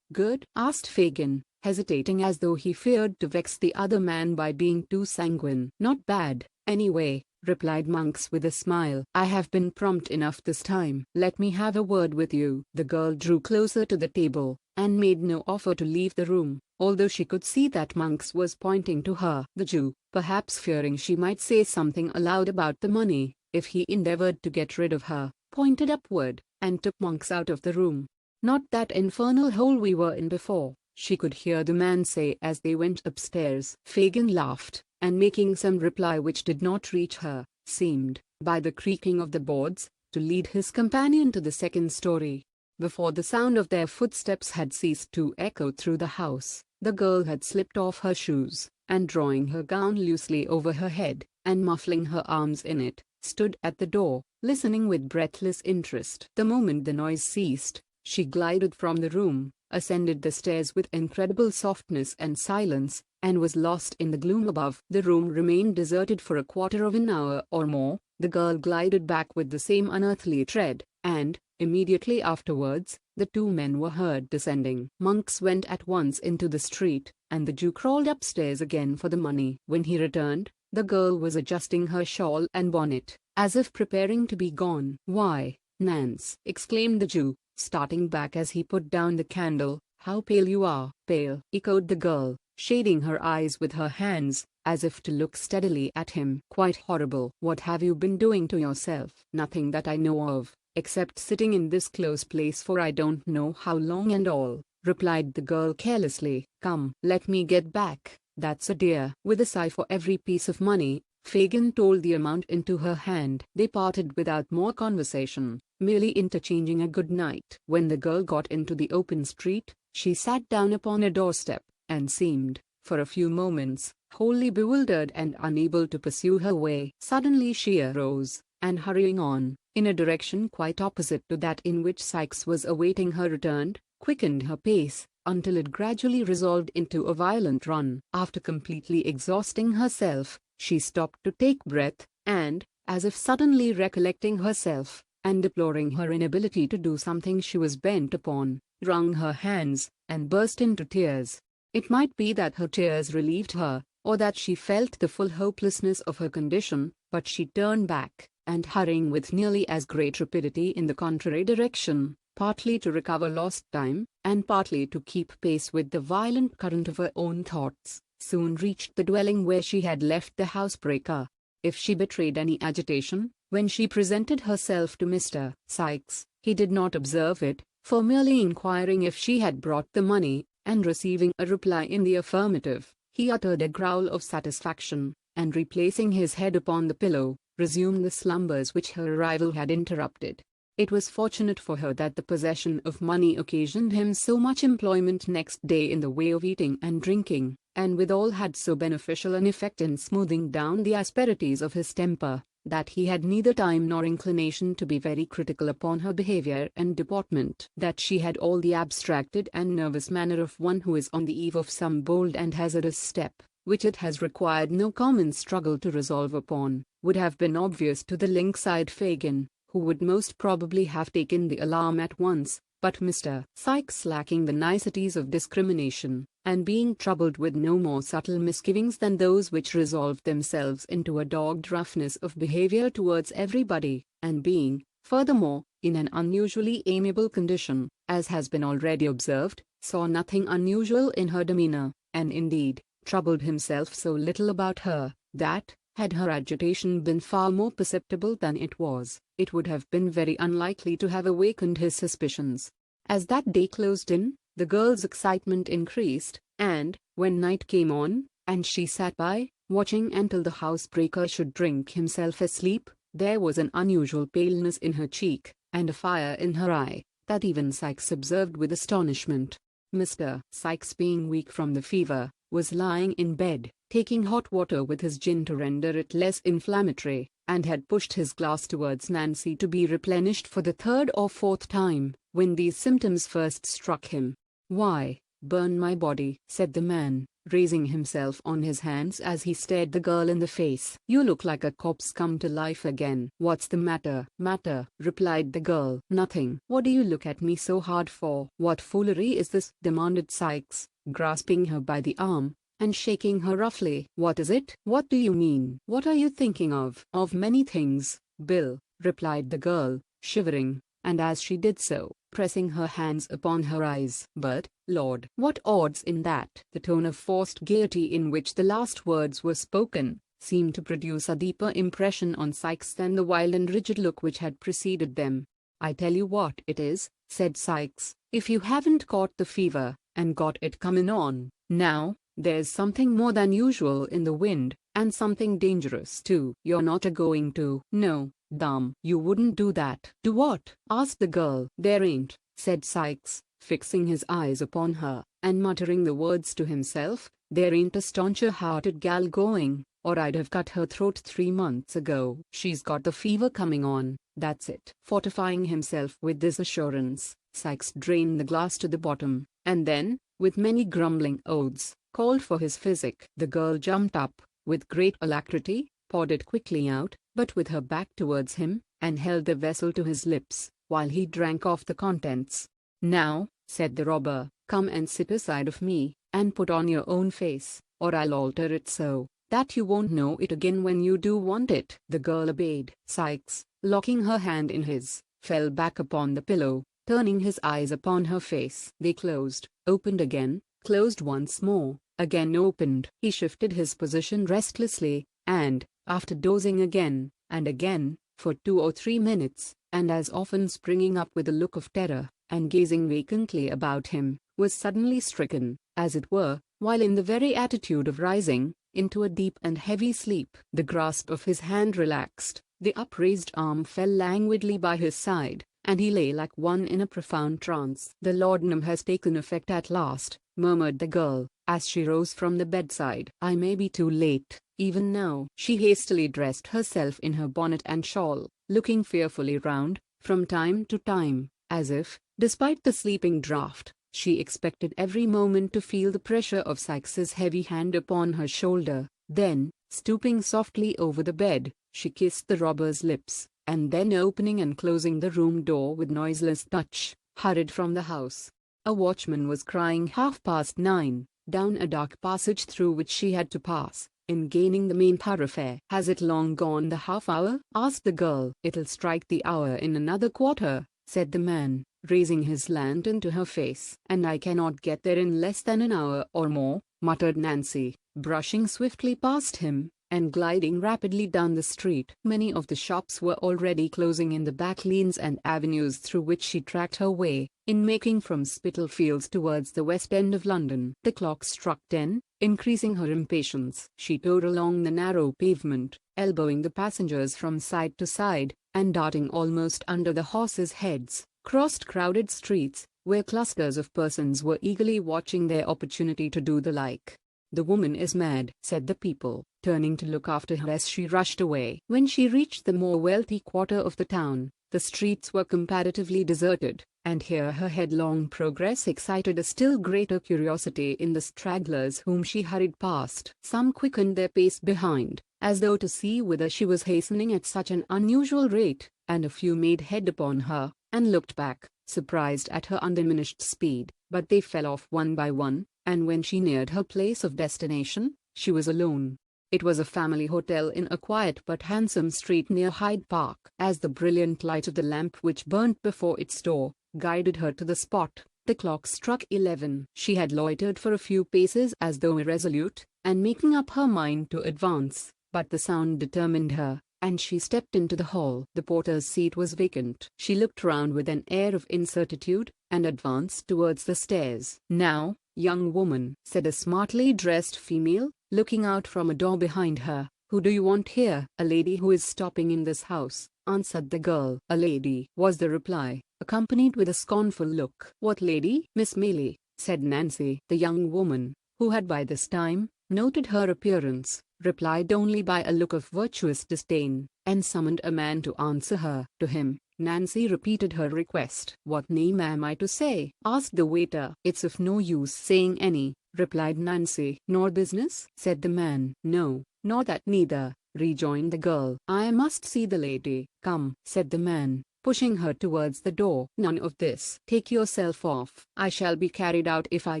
good?" asked Fagin, hesitating as though he feared to vex the other man by being too sanguine. "Not bad, anyway," replied Monks with a smile. "I have been prompt enough this time. Let me have a word with you." The girl drew closer to the table, and made no offer to leave the room, although she could see that Monks was pointing to her. The Jew, perhaps fearing she might say something aloud about the money, if he endeavored to get rid of her, pointed upward, and took Monks out of the room. "Not that infernal hole we were in before," she could hear the man say as they went upstairs. Fagin laughed, and making some reply which did not reach her, seemed, by the creaking of the boards, to lead his companion to the second story. Before the sound of their footsteps had ceased to echo through the house, the girl had slipped off her shoes, and drawing her gown loosely over her head, and muffling her arms in it, stood at the door, listening with breathless interest. The moment the noise ceased, she glided from the room, ascended the stairs with incredible softness and silence, and was lost in the gloom above. The room remained deserted for a quarter of an hour or more. The girl glided back with the same unearthly tread, and, immediately afterwards, the two men were heard descending. Monks went at once into the street, and the Jew crawled upstairs again for the money. When he returned, the girl was adjusting her shawl and bonnet, as if preparing to be gone. "Why, Nance!" exclaimed the Jew, starting back as he put down the candle. "How pale you are!" "Pale!" echoed the girl, shading her eyes with her hands, as if to look steadily at him. "Quite horrible." "What have you been doing to yourself?" "Nothing that I know of, except sitting in this close place for I don't know how long and all," replied the girl carelessly. "Come, let me get back, that's a dear." With a sigh for every piece of money, Fagin told the amount into her hand. They parted without more conversation, merely interchanging a good night. When the girl got into the open street, she sat down upon a doorstep, and seemed, for a few moments, wholly bewildered and unable to pursue her way. Suddenly she arose, and hurrying on, in a direction quite opposite to that in which Sikes was awaiting her return, quickened her pace, until it gradually resolved into a violent run. After completely exhausting herself, she stopped to take breath, and, as if suddenly recollecting herself, and deploring her inability to do something she was bent upon, wrung her hands, and burst into tears. It might be that her tears relieved her, or that she felt the full hopelessness of her condition, but she turned back, and hurrying with nearly as great rapidity in the contrary direction, partly to recover lost time, and partly to keep pace with the violent current of her own thoughts, soon reached the dwelling where she had left the housebreaker. If she betrayed any agitation, when she presented herself to Mr. Sikes, he did not observe it, for merely inquiring if she had brought the money, and receiving a reply in the affirmative, he uttered a growl of satisfaction, and replacing his head upon the pillow, resumed the slumbers which her arrival had interrupted. It was fortunate for her that the possession of money occasioned him so much employment next day in the way of eating and drinking, and withal had so beneficial an effect in smoothing down the asperities of his temper, that he had neither time nor inclination to be very critical upon her behavior and deportment. That she had all the abstracted and nervous manner of one who is on the eve of some bold and hazardous step, which it has required no common struggle to resolve upon, would have been obvious to the lynx-eyed Fagin, who would most probably have taken the alarm at once, but Mr. Sikes, lacking the niceties of discrimination, and being troubled with no more subtle misgivings than those which resolved themselves into a dogged roughness of behavior towards everybody, and being, furthermore, in an unusually amiable condition, as has been already observed, saw nothing unusual in her demeanor, and indeed, troubled himself so little about her, that, had her agitation been far more perceptible than it was, it would have been very unlikely to have awakened his suspicions. As that day closed in, the girl's excitement increased, and, when night came on, and she sat by, watching until the housebreaker should drink himself asleep, there was an unusual paleness in her cheek, and a fire in her eye, that even Sikes observed with astonishment. Mr. Sikes, being weak from the fever, was lying in bed, taking hot water with his gin to render it less inflammatory, and had pushed his glass towards Nancy to be replenished for the third or fourth time, when these symptoms first struck him. "Why, burn my body," said the man, raising himself on his hands as he stared the girl in the face. "You look like a corpse come to life again." "What's the matter?" "Matter," replied the girl. "Nothing." "What do you look at me so hard for?" "What foolery is this?" demanded Sikes, grasping her by the arm, and shaking her roughly. "What is it? What do you mean? What are you thinking of?" "Of many things, Bill," replied the girl, shivering, and as she did so, pressing her hands upon her eyes. "But, Lord, what odds in that?" The tone of forced gaiety in which the last words were spoken seemed to produce a deeper impression on Sikes than the wild and rigid look which had preceded them. "I tell you what it is," said Sikes, "if you haven't caught the fever, and got it comin' on, now, there's something more than usual in the wind, and something dangerous too. You're not a-going to—" "No, Dom, you wouldn't do that." "Do what?" asked the girl. "There ain't," said Sikes, fixing his eyes upon her, and muttering the words to himself, "there ain't a stauncher-hearted gal going, or I'd have cut her throat 3 months ago. She's got the fever coming on, that's it." Fortifying himself with this assurance, Sikes drained the glass to the bottom, and then, with many grumbling oaths, called for his physic. The girl jumped up, with great alacrity, poured it quickly out, but with her back towards him, and held the vessel to his lips, while he drank off the contents. "Now," said the robber, "come and sit aside of me, and put on your own face, or I'll alter it so that you won't know it again when you do want it." The girl obeyed. Sikes, locking her hand in his, fell back upon the pillow, turning his eyes upon her face. They closed, opened again, closed once more, again opened. He shifted his position restlessly, and, after dozing again, and again, for 2 or 3 minutes, and as often springing up with a look of terror, and gazing vacantly about him, was suddenly stricken, as it were, while in the very attitude of rising, into a deep and heavy sleep. The grasp of his hand relaxed, the upraised arm fell languidly by his side, and he lay like one in a profound trance. "The laudanum has taken effect at last," murmured the girl, as she rose from the bedside. "I may be too late, even now." She hastily dressed herself in her bonnet and shawl, looking fearfully round, from time to time, as if, despite the sleeping draught, she expected every moment to feel the pressure of Sikes's heavy hand upon her shoulder. Then, stooping softly over the bed, she kissed the robber's lips, and then opening and closing the room door with noiseless touch, hurried from the house. A watchman was crying 9:30, down a dark passage through which she had to pass, in gaining the main thoroughfare. "Has it long gone the half hour?" asked the girl. "It'll strike the hour in another quarter," said the man, raising his lantern to her face. "And I cannot get there in less than an hour or more," muttered Nancy, brushing swiftly past him, and gliding rapidly down the street. Many of the shops were already closing in the back lanes and avenues through which she tracked her way, in making from Spitalfields towards the West End of London. The clock struck 10, increasing her impatience. She tore along the narrow pavement, elbowing the passengers from side to side, and darting almost under the horses' heads, crossed crowded streets, where clusters of persons were eagerly watching their opportunity to do the like. "The woman is mad," said the people, turning to look after her as she rushed away. When she reached the more wealthy quarter of the town, the streets were comparatively deserted, and here her headlong progress excited a still greater curiosity in the stragglers whom she hurried past. Some quickened their pace behind, as though to see whither she was hastening at such an unusual rate, and a few made head upon her, and looked back, surprised at her undiminished speed, but they fell off one by one, and when she neared her place of destination, she was alone. It was a family hotel in a quiet but handsome street near Hyde Park. As the brilliant light of the lamp which burnt before its door guided her to the spot, the clock struck 11. She had loitered for a few paces as though irresolute, and making up her mind to advance, but the sound determined her, and she stepped into the hall. The porter's seat was vacant. She looked round with an air of incertitude, and advanced towards the stairs. "Now, young woman," said a smartly dressed female, looking out from a door behind her, "who do you want here?" "A lady who is stopping in this house," answered the girl. "A lady," was the reply, accompanied with a scornful look. "What lady?" "Miss Maylie," said Nancy. The young woman, who had by this time noted her appearance, replied only by a look of virtuous disdain, and summoned a man to answer her. To him, Nancy repeated her request. "What name am I to say?" asked the waiter. "It's of no use saying any," replied Nancy. "Nor business?" said the man. "No, nor that neither," rejoined the girl. "I must see the lady." "Come," said the man, pushing her towards the door. "None of this. Take yourself off." "I shall be carried out if I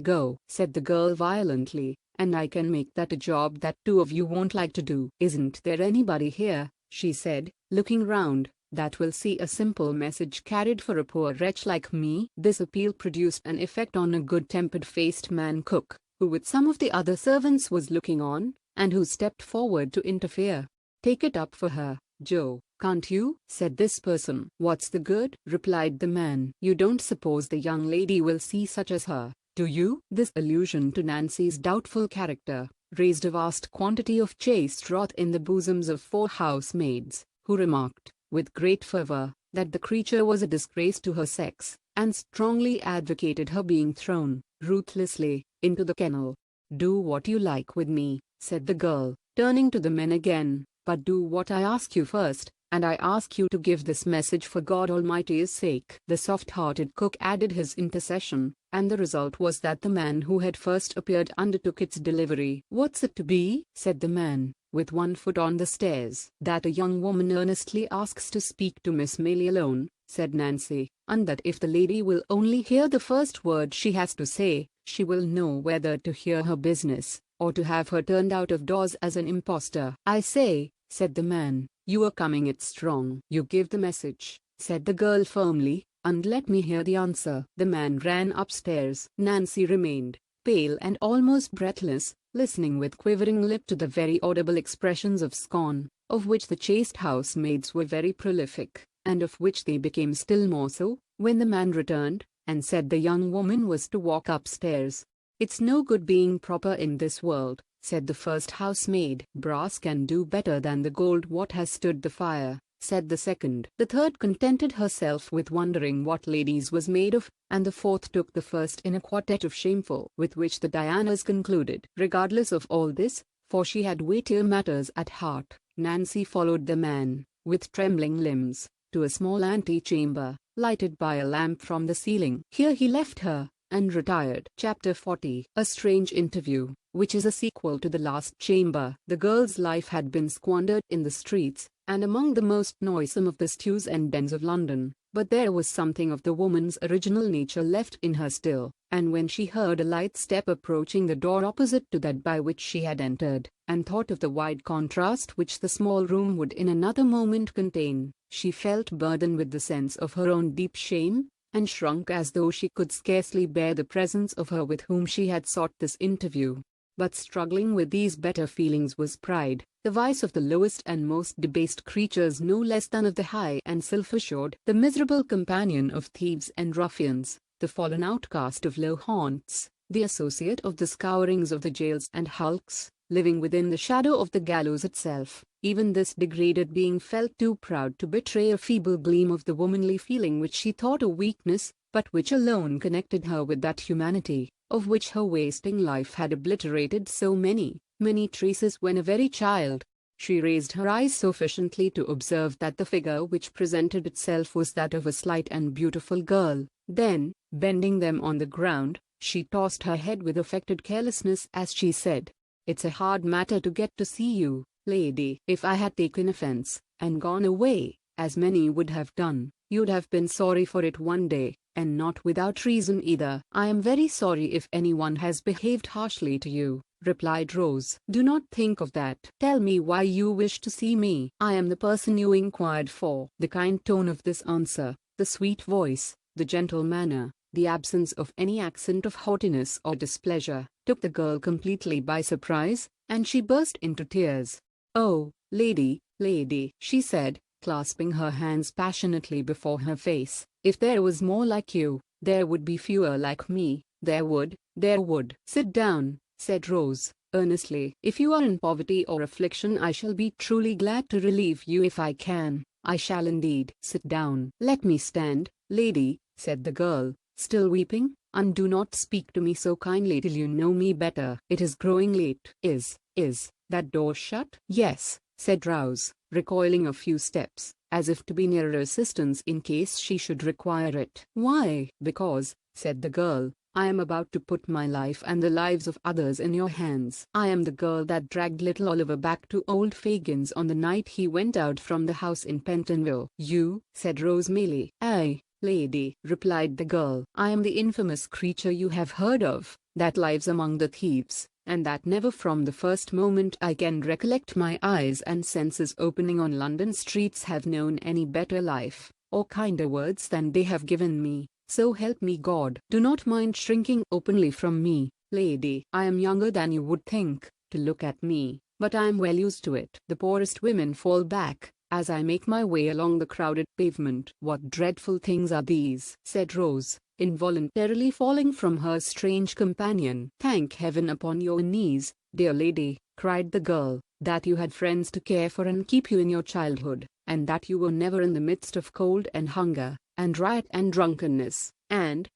go," said the girl violently, "and I can make that a job that two of you won't like to do." "Isn't there anybody here," she said, looking round, "that will see a simple message carried for a poor wretch like me?" This appeal produced an effect on a good-tempered faced man cook, who with some of the other servants was looking on, and who stepped forward to interfere. "Take it up for her, Joe, can't you?" said this person. "What's the good?" replied the man. "You don't suppose the young lady will see such as her, do you?" This allusion to Nancy's doubtful character raised a vast quantity of chaste wrath in the bosoms of 4 housemaids, who remarked, with great fervor, that the creature was a disgrace to her sex, and strongly advocated her being thrown, ruthlessly, into the kennel. "Do what you like with me," said the girl, turning to the men again, "but do what I ask you first, and I ask you to give this message for God Almighty's sake." The soft-hearted cook added his intercession, and the result was that the man who had first appeared undertook its delivery. "What's it to be?" said the man, with one foot on the stairs. "That a young woman earnestly asks to speak to Miss Maylie alone," said Nancy, "and that if the lady will only hear the first word she has to say, she will know whether to hear her business, or to have her turned out of doors as an impostor." "I say," said the man, "you are coming it strong." "You give the message," said the girl firmly, "and let me hear the answer." The man ran upstairs. Nancy remained, pale and almost breathless, listening with quivering lip to the very audible expressions of scorn, of which the chaste housemaids were very prolific, and of which they became still more so, when the man returned, and said the young woman was to walk upstairs. "It's no good being proper in this world," said the first housemaid. "Brass can do better than the gold what has stood the fire," said the second. The third contented herself with wondering what ladies was made of, and the fourth took the first in a quartet of shameful, with which the Dianas concluded. Regardless of all this, for she had weightier matters at heart, Nancy followed the man, with trembling limbs, to a small ante-chamber, lighted by a lamp from the ceiling. Here he left her, and retired. Chapter 40. A strange interview, which is a sequel to the last chamber. The girl's life had been squandered in the streets, and among the most noisome of the stews and dens of London, but there was something of the woman's original nature left in her still, and when she heard a light step approaching the door opposite to that by which she had entered, and thought of the wide contrast which the small room would in another moment contain, she felt burdened with the sense of her own deep shame, and shrunk as though she could scarcely bear the presence of her with whom she had sought this interview. But struggling with these better feelings was pride, the vice of the lowest and most debased creatures no less than of the high and self-assured, the miserable companion of thieves and ruffians, the fallen outcast of low haunts, the associate of the scourings of the jails and hulks, living within the shadow of the gallows itself. Even this degraded being felt too proud to betray a feeble gleam of the womanly feeling which she thought a weakness, but which alone connected her with that humanity, of which her wasting life had obliterated so many traces when a very child. She raised her eyes sufficiently to observe that the figure which presented itself was that of a slight and beautiful girl, Then, bending them on the ground, she tossed her head with affected carelessness as she said, "It's a hard matter to get to see you, lady. If I had taken offense, and gone away, as many would have done, you'd have been sorry for it one day, and not without reason either." "I am very sorry if anyone has behaved harshly to you," replied Rose. "Do not think of that. Tell me why you wish to see me." "I am the person you inquired for." The kind tone of this answer, the sweet voice, the gentle manner, the absence of any accent of haughtiness or displeasure, took the girl completely by surprise, and she burst into tears. "Oh, lady, lady," she said, clasping her hands passionately before her face, "if there was more like you, there would be fewer like me. There would. "Sit down," said Rose, earnestly. "If you are in poverty or affliction, I shall be truly glad to relieve you if I can. I shall indeed." "Sit down." "Let me stand, lady," said the girl, still weeping, "and do not speak to me so kindly till you know me better. It is growing late." Is that door shut?" "Yes," said Rose, recoiling a few steps, as if to be nearer assistance in case she should require it. "Why?" "Because," said the girl, "I am about to put my life and the lives of others in your hands. I am the girl that dragged little Oliver back to old Fagin's on the night he went out from the house in Pentonville." "You?" said Rose meekly. "Aye, lady," replied the girl. "I am the infamous creature you have heard of, that lives among the thieves, and that never from the first moment I can recollect my eyes and senses opening on London streets have known any better life, or kinder words than they have given me. So help me God. Do not mind shrinking openly from me, lady. I am younger than you would think, to look at me, but I am well used to it. The poorest women fall back, as I make my way along the crowded pavement." "What dreadful things are these?" said Rose, involuntarily falling from her strange companion. "Thank heaven upon your knees, dear lady," cried the girl, "that you had friends to care for and keep you in your childhood, and that you were never in the midst of cold and hunger, and riot and drunkenness, and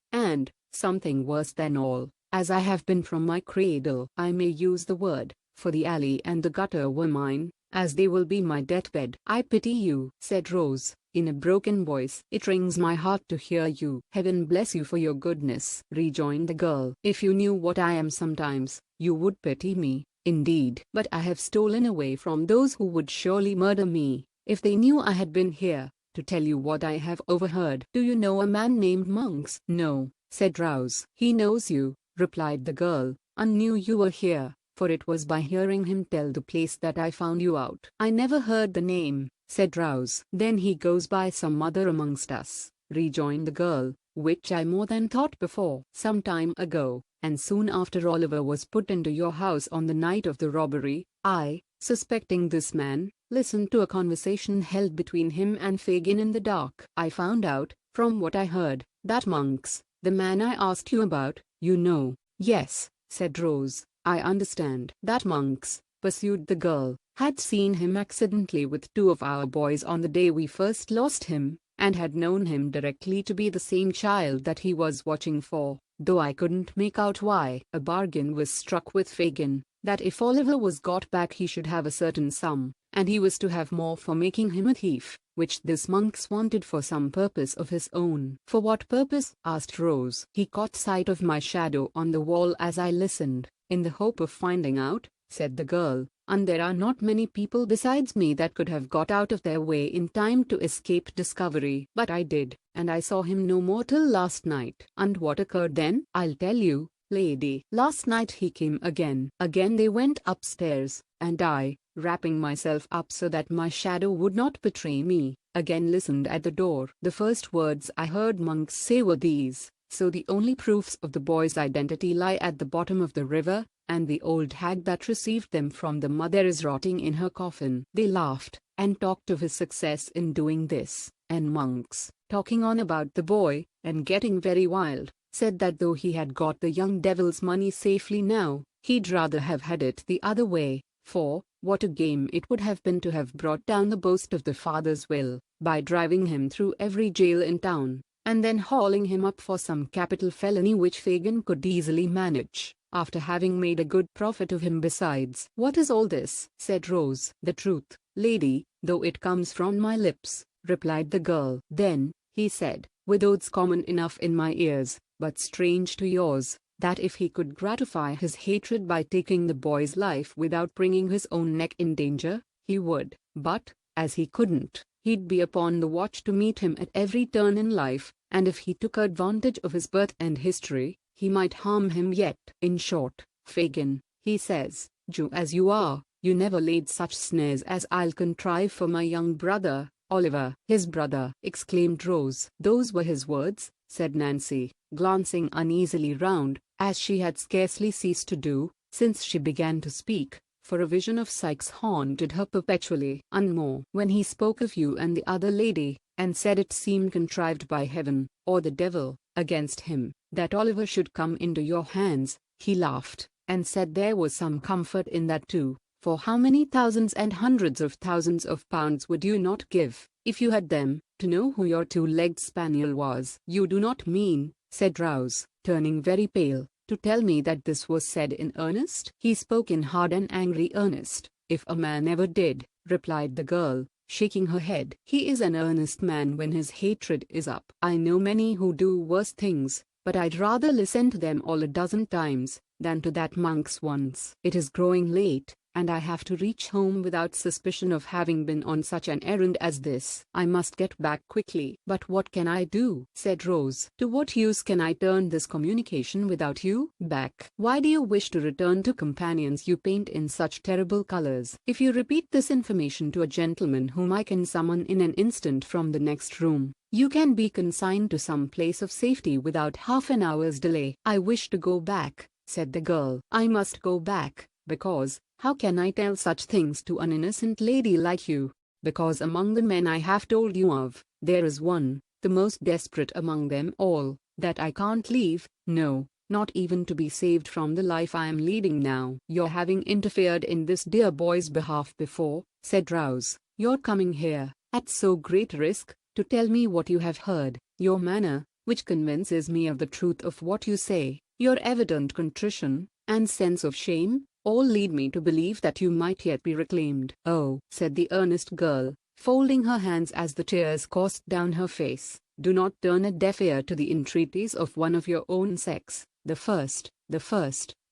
something worse than all, as I have been from my cradle. I may use the word, for the alley and the gutter were mine, as they will be my deathbed." "I pity you," said Rose, in a broken voice. "It wrings my heart to hear you." "Heaven bless you for your goodness," rejoined the girl. "If you knew what I am sometimes, you would pity me, indeed. But I have stolen away from those who would surely murder me, if they knew I had been here, to tell you what I have overheard." "Do you know a man named Monks?" "No," said Rose. "He knows you," replied the girl, "and knew you were here, for it was by hearing him tell the place that I found you out." "I never heard the name," said Rose. "Then he goes by some mother amongst us," rejoined the girl, "which I more than thought before. Some time ago, and soon after Oliver was put into your house on the night of the robbery, I, suspecting this man, listened to a conversation held between him and Fagin in the dark. I found out, from what I heard, that Monks, the man I asked you about, you know." "Yes," said Rose, "I understand." "That Monks," pursued the girl, "had seen him accidentally with two of our boys on the day we first lost him, and had known him directly to be the same child that he was watching for, though I couldn't make out why. A bargain was struck with Fagin, that if Oliver was got back he should have a certain sum, and he was to have more for making him a thief, which this Monks wanted for some purpose of his own." "For what purpose?" asked Rose. "He caught sight of my shadow on the wall as I listened, in the hope of finding out," said the girl, "and there are not many people besides me that could have got out of their way in time to escape discovery. But I did, and I saw him no more till last night." "And what occurred then?" "I'll tell you, lady. Last night he came again. Again they went upstairs, and I, wrapping myself up so that my shadow would not betray me, again listened at the door. The first words I heard Monks say were these: 'So the only proofs of the boy's identity lie at the bottom of the river, and the old hag that received them from the mother is rotting in her coffin.' They laughed, and talked of his success in doing this, and Monks, talking on about the boy, and getting very wild, said that though he had got the young devil's money safely now, he'd rather have had it the other way, for, what a game it would have been to have brought down the boast of the father's will, by driving him through every jail in town, and then hauling him up for some capital felony which Fagin could easily manage, after having made a good profit of him besides." "What is all this?" said Rose. "The truth, lady, though it comes from my lips," replied the girl. "Then," he said, with oaths common enough in my ears, but strange to yours, that if he could gratify his hatred by taking the boy's life without bringing his own neck in danger, he would, but, as he couldn't, he'd be upon the watch to meet him at every turn in life, and if he took advantage of his birth and history, he might harm him yet. In short, Fagin, he says, Jew as you are, you never laid such snares as I'll contrive for my young brother, Oliver. His brother, exclaimed Rose. Those were his words, said Nancy, glancing uneasily round, as she had scarcely ceased to do, since she began to speak, for a vision of Sikes haunted her perpetually. And more, when he spoke of you and the other lady, and said it seemed contrived by heaven, or the devil, against him, that Oliver should come into your hands, he laughed, and said there was some comfort in that too, for how many thousands and hundreds of thousands of pounds would you not give, if you had them, to know who your two-legged spaniel was? You do not mean, said Rouse, turning very pale, to tell me that this was said in earnest? He spoke in hard and angry earnest, if a man ever did, replied the girl, shaking her head. He is an earnest man when his hatred is up. I know many who do worse things, but I'd rather listen to them all a dozen times, than to that monk's once. It is growing late, and I have to reach home without suspicion of having been on such an errand as this. I must get back quickly. But what can I do? Said Rose. To what use can I turn this communication without you? Back. Why do you wish to return to companions you paint in such terrible colors? If you repeat this information to a gentleman whom I can summon in an instant from the next room, you can be consigned to some place of safety without half an hour's delay. I wish to go back, said the girl. I must go back, because, how can I tell such things to an innocent lady like you? Because among the men I have told you of, there is one, the most desperate among them all, that I can't leave, no, not even to be saved from the life I am leading now. Your having interfered in this dear boy's behalf before, said Rouse, your coming here, at so great risk, to tell me what you have heard, your manner, which convinces me of the truth of what you say, your evident contrition, and sense of shame, all lead me to believe that you might yet be reclaimed. Oh, said the earnest girl, folding her hands as the tears coursed down her face, do not turn a deaf ear to the entreaties of one of your own sex. The first,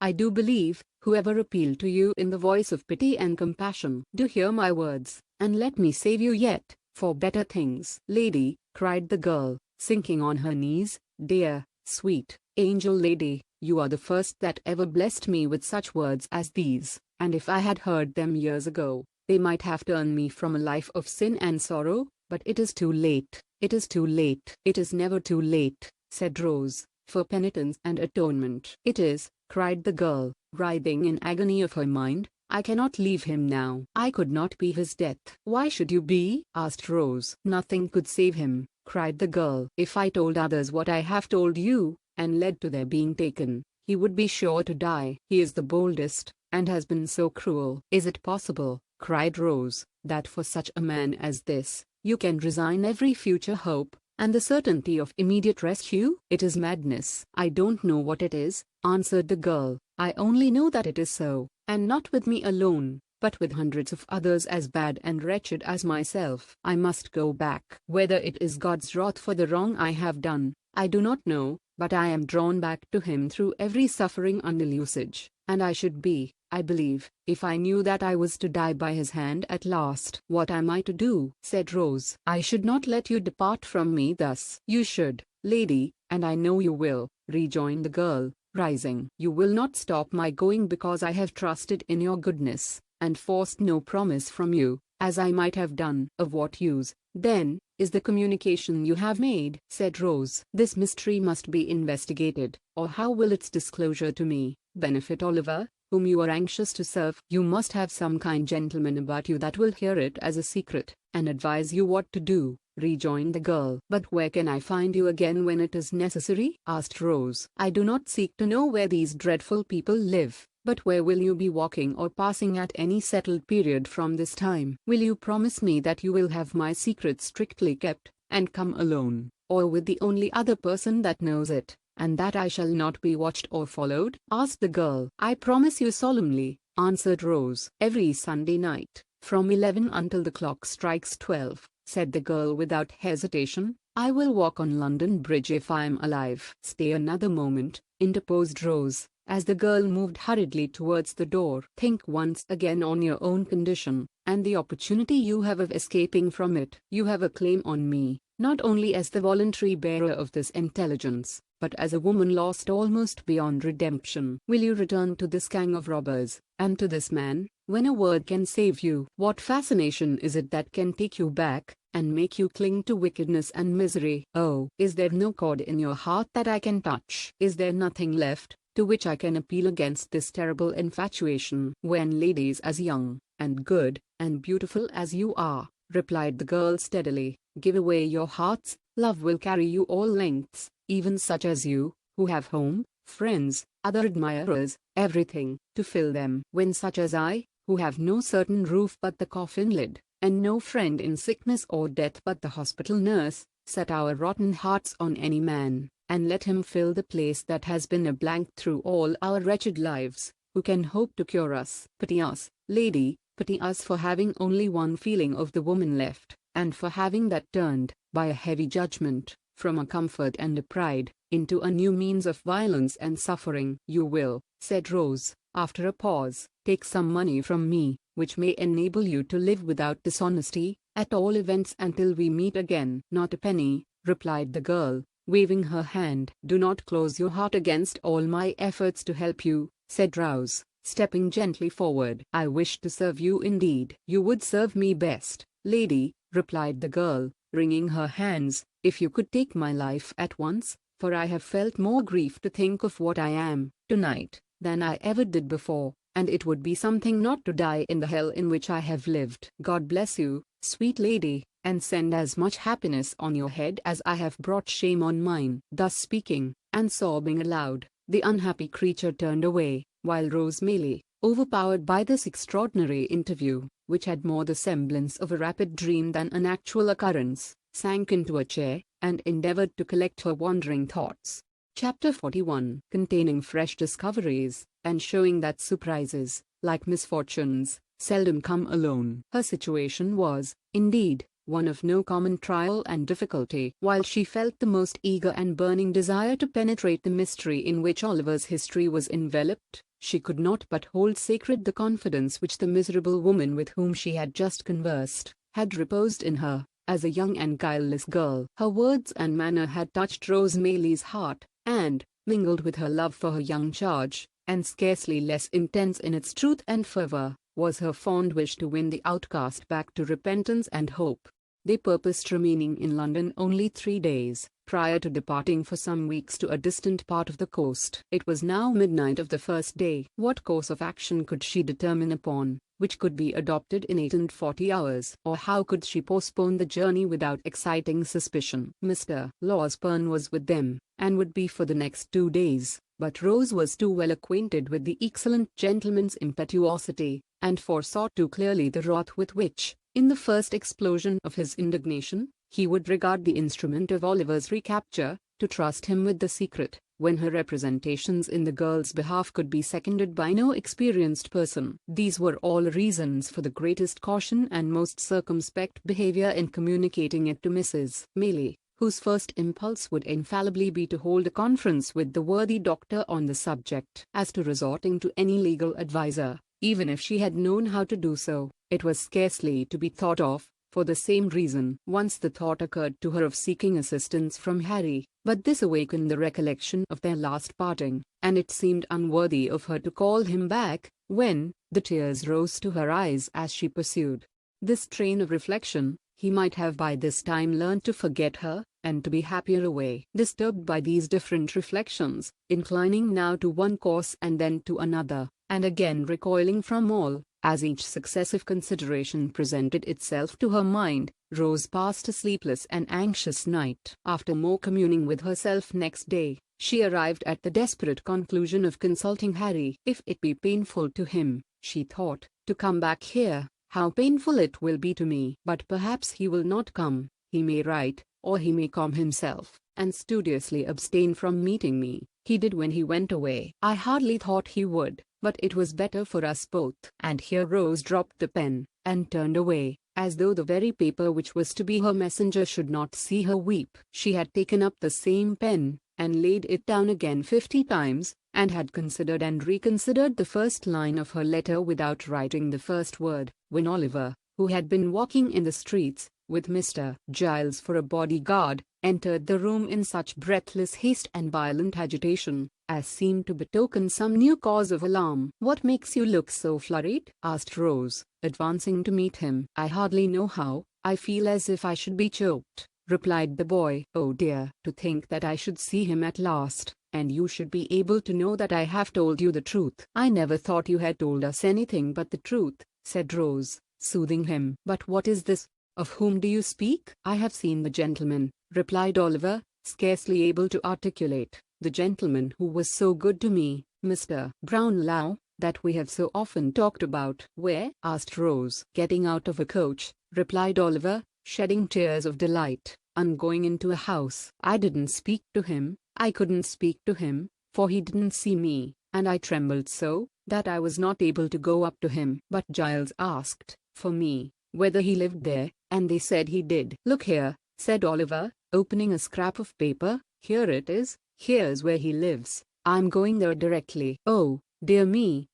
I do believe, whoever appealed to you in the voice of pity and compassion. Do hear my words, and let me save you yet, for better things. Lady, cried the girl, sinking on her knees, dear, sweet, angel lady, you are the first that ever blessed me with such words as these, and if I had heard them years ago, they might have turned me from a life of sin and sorrow, but it is too late, it is too late. It is never too late, said Rose, for penitence and atonement. It is, cried the girl, writhing in agony of her mind, I cannot leave him now. I could not be his death. Why should you be? Asked Rose. Nothing could save him, cried the girl. If I told others what I have told you, and led to their being taken, he would be sure to die. He is the boldest, and has been so cruel. Is it possible, cried Rose, that for such a man as this, you can resign every future hope, and the certainty of immediate rescue? It is madness. I don't know what it is, answered the girl. I only know that it is so, and not with me alone, but with hundreds of others as bad and wretched as myself. I must go back. Whether it is God's wrath for the wrong I have done, I do not know, but I am drawn back to him through every suffering and ill usage, and I should be, I believe, if I knew that I was to die by his hand at last. What am I to do? Said Rose. I should not let you depart from me thus. You should, lady, and I know you will, rejoined the girl, rising. You will not stop my going because I have trusted in your goodness, and forced no promise from you, as I might have done. Of what use, then, is the communication you have made? Said Rose. This mystery must be investigated, or how will its disclosure to me benefit Oliver, whom you are anxious to serve? You must have some kind gentleman about you that will hear it as a secret, and advise you what to do, rejoined the girl. But where can I find you again when it is necessary? Asked Rose. I do not seek to know where these dreadful people live, but where will you be walking or passing at any settled period from this time? Will you promise me that you will have my secret strictly kept, and come alone, or with the only other person that knows it, and that I shall not be watched or followed? Asked the girl. I promise you solemnly, answered Rose. Every Sunday night, from 11 until the clock strikes 12, said the girl without hesitation, I will walk on London Bridge if I am alive. Stay another moment, interposed Rose, as the girl moved hurriedly towards the door. Think once again on your own condition, and the opportunity you have of escaping from it. You have a claim on me, not only as the voluntary bearer of this intelligence, but as a woman lost almost beyond redemption. Will you return to this gang of robbers, and to this man, when a word can save you? What fascination is it that can take you back, and make you cling to wickedness and misery? Oh, is there no chord in your heart that I can touch? Is there nothing left, to which I can appeal against this terrible infatuation? When ladies as young, and good, and beautiful as you are, replied the girl steadily, give away your hearts, love will carry you all lengths, even such as you, who have home, friends, other admirers, everything, to fill them. When such as I, who have no certain roof but the coffin lid, and no friend in sickness or death but the hospital nurse, set our rotten hearts on any man, and let him fill the place that has been a blank through all our wretched lives, who can hope to cure us? Pity us, lady, pity us for having only one feeling of the woman left, and for having that turned, by a heavy judgment, from a comfort and a pride, into a new means of violence and suffering. You will, said Rose, after a pause, take some money from me, which may enable you to live without dishonesty, at all events until we meet again. Not a penny, replied the girl, waving her hand. Do not close your heart against all my efforts to help you, said Rose, stepping gently forward. I wish to serve you indeed. You would serve me best, lady, replied the girl, wringing her hands, if you could take my life at once, for I have felt more grief to think of what I am, tonight, than I ever did before, and it would be something not to die in the hell in which I have lived. God bless you, sweet lady, and send as much happiness on your head as I have brought shame on mine. Thus speaking, and sobbing aloud, the unhappy creature turned away, while Rose Maylie, overpowered by this extraordinary interview, which had more the semblance of a rapid dream than an actual occurrence, sank into a chair, and endeavored to collect her wandering thoughts. Chapter 41, containing fresh discoveries, and showing that surprises, like misfortunes, seldom come alone. Her situation was, indeed, one of no common trial and difficulty. While she felt the most eager and burning desire to penetrate the mystery in which Oliver's history was enveloped, she could not but hold sacred the confidence which the miserable woman with whom she had just conversed, had reposed in her, as a young and guileless girl. Her words and manner had touched Rose Maylie's heart, and, mingled with her love for her young charge, and scarcely less intense in its truth and fervor, was her fond wish to win the outcast back to repentance and hope. They purposed remaining in London only 3 days, prior to departing for some weeks to a distant part of the coast. It was now midnight of the first day. What course of action could she determine upon, which could be adopted in 48 hours? Or how could she postpone the journey without exciting suspicion? Mr. Losberne was with them, and would be for the next 2 days, but Rose was too well acquainted with the excellent gentleman's impetuosity, and foresaw too clearly the wrath with which, in the first explosion of his indignation, he would regard the instrument of Oliver's recapture, to trust him with the secret, when her representations in the girl's behalf could be seconded by no experienced person. These were all reasons for the greatest caution and most circumspect behavior in communicating it to Mrs. Maylie, whose first impulse would infallibly be to hold a conference with the worthy doctor on the subject. As to resorting to any legal adviser, even if she had known how to do so, it was scarcely to be thought of, for the same reason. Once the thought occurred to her of seeking assistance from Harry, but this awakened the recollection of their last parting, and it seemed unworthy of her to call him back, when, the tears rose to her eyes as she pursued this train of reflection, he might have by this time learned to forget her, and to be happier away. Disturbed by these different reflections, inclining now to one course and then to another, and again recoiling from all, as each successive consideration presented itself to her mind, Rose passed a sleepless and anxious night. After more communing with herself next day, she arrived at the desperate conclusion of consulting Harry. If it be painful to him, she thought, to come back here, how painful it will be to me. But perhaps he will not come. He may write, or he may come himself, and studiously abstain from meeting me. He did when he went away. I hardly thought he would, but it was better for us both. And here Rose dropped the pen, and turned away, as though the very paper which was to be her messenger should not see her weep. She had taken up the same pen, and laid it down again 50 times, and had considered and reconsidered the first line of her letter without writing the first word, when Oliver, who had been walking in the streets, with Mr. Giles for a bodyguard, entered the room in such breathless haste and violent agitation, as seemed to betoken some new cause of alarm. "What makes you look so flurried?" asked Rose, advancing to meet him. "I hardly know how, I feel as if I should be choked," replied the boy. "Oh dear, to think that I should see him at last, and you should be able to know that I have told you the truth." "I never thought you had told us anything but the truth," said Rose, soothing him. "But what is this? Of whom do you speak?" "I have seen the gentleman," replied Oliver, scarcely able to articulate. "The gentleman who was so good to me, Mr. Brownlow, that we have so often talked about." "Where?" asked Rose. "Getting out of a coach," replied Oliver, shedding tears of delight, "and going into a house. I didn't speak to him, I couldn't speak to him, for he didn't see me, and I trembled so, that I was not able to go up to him. But Giles asked, for me, whether he lived there, and they said he did." "Look here," said Oliver, opening a scrap of paper, "here it is, here's where he lives. I'm going there directly." "Oh, dear me,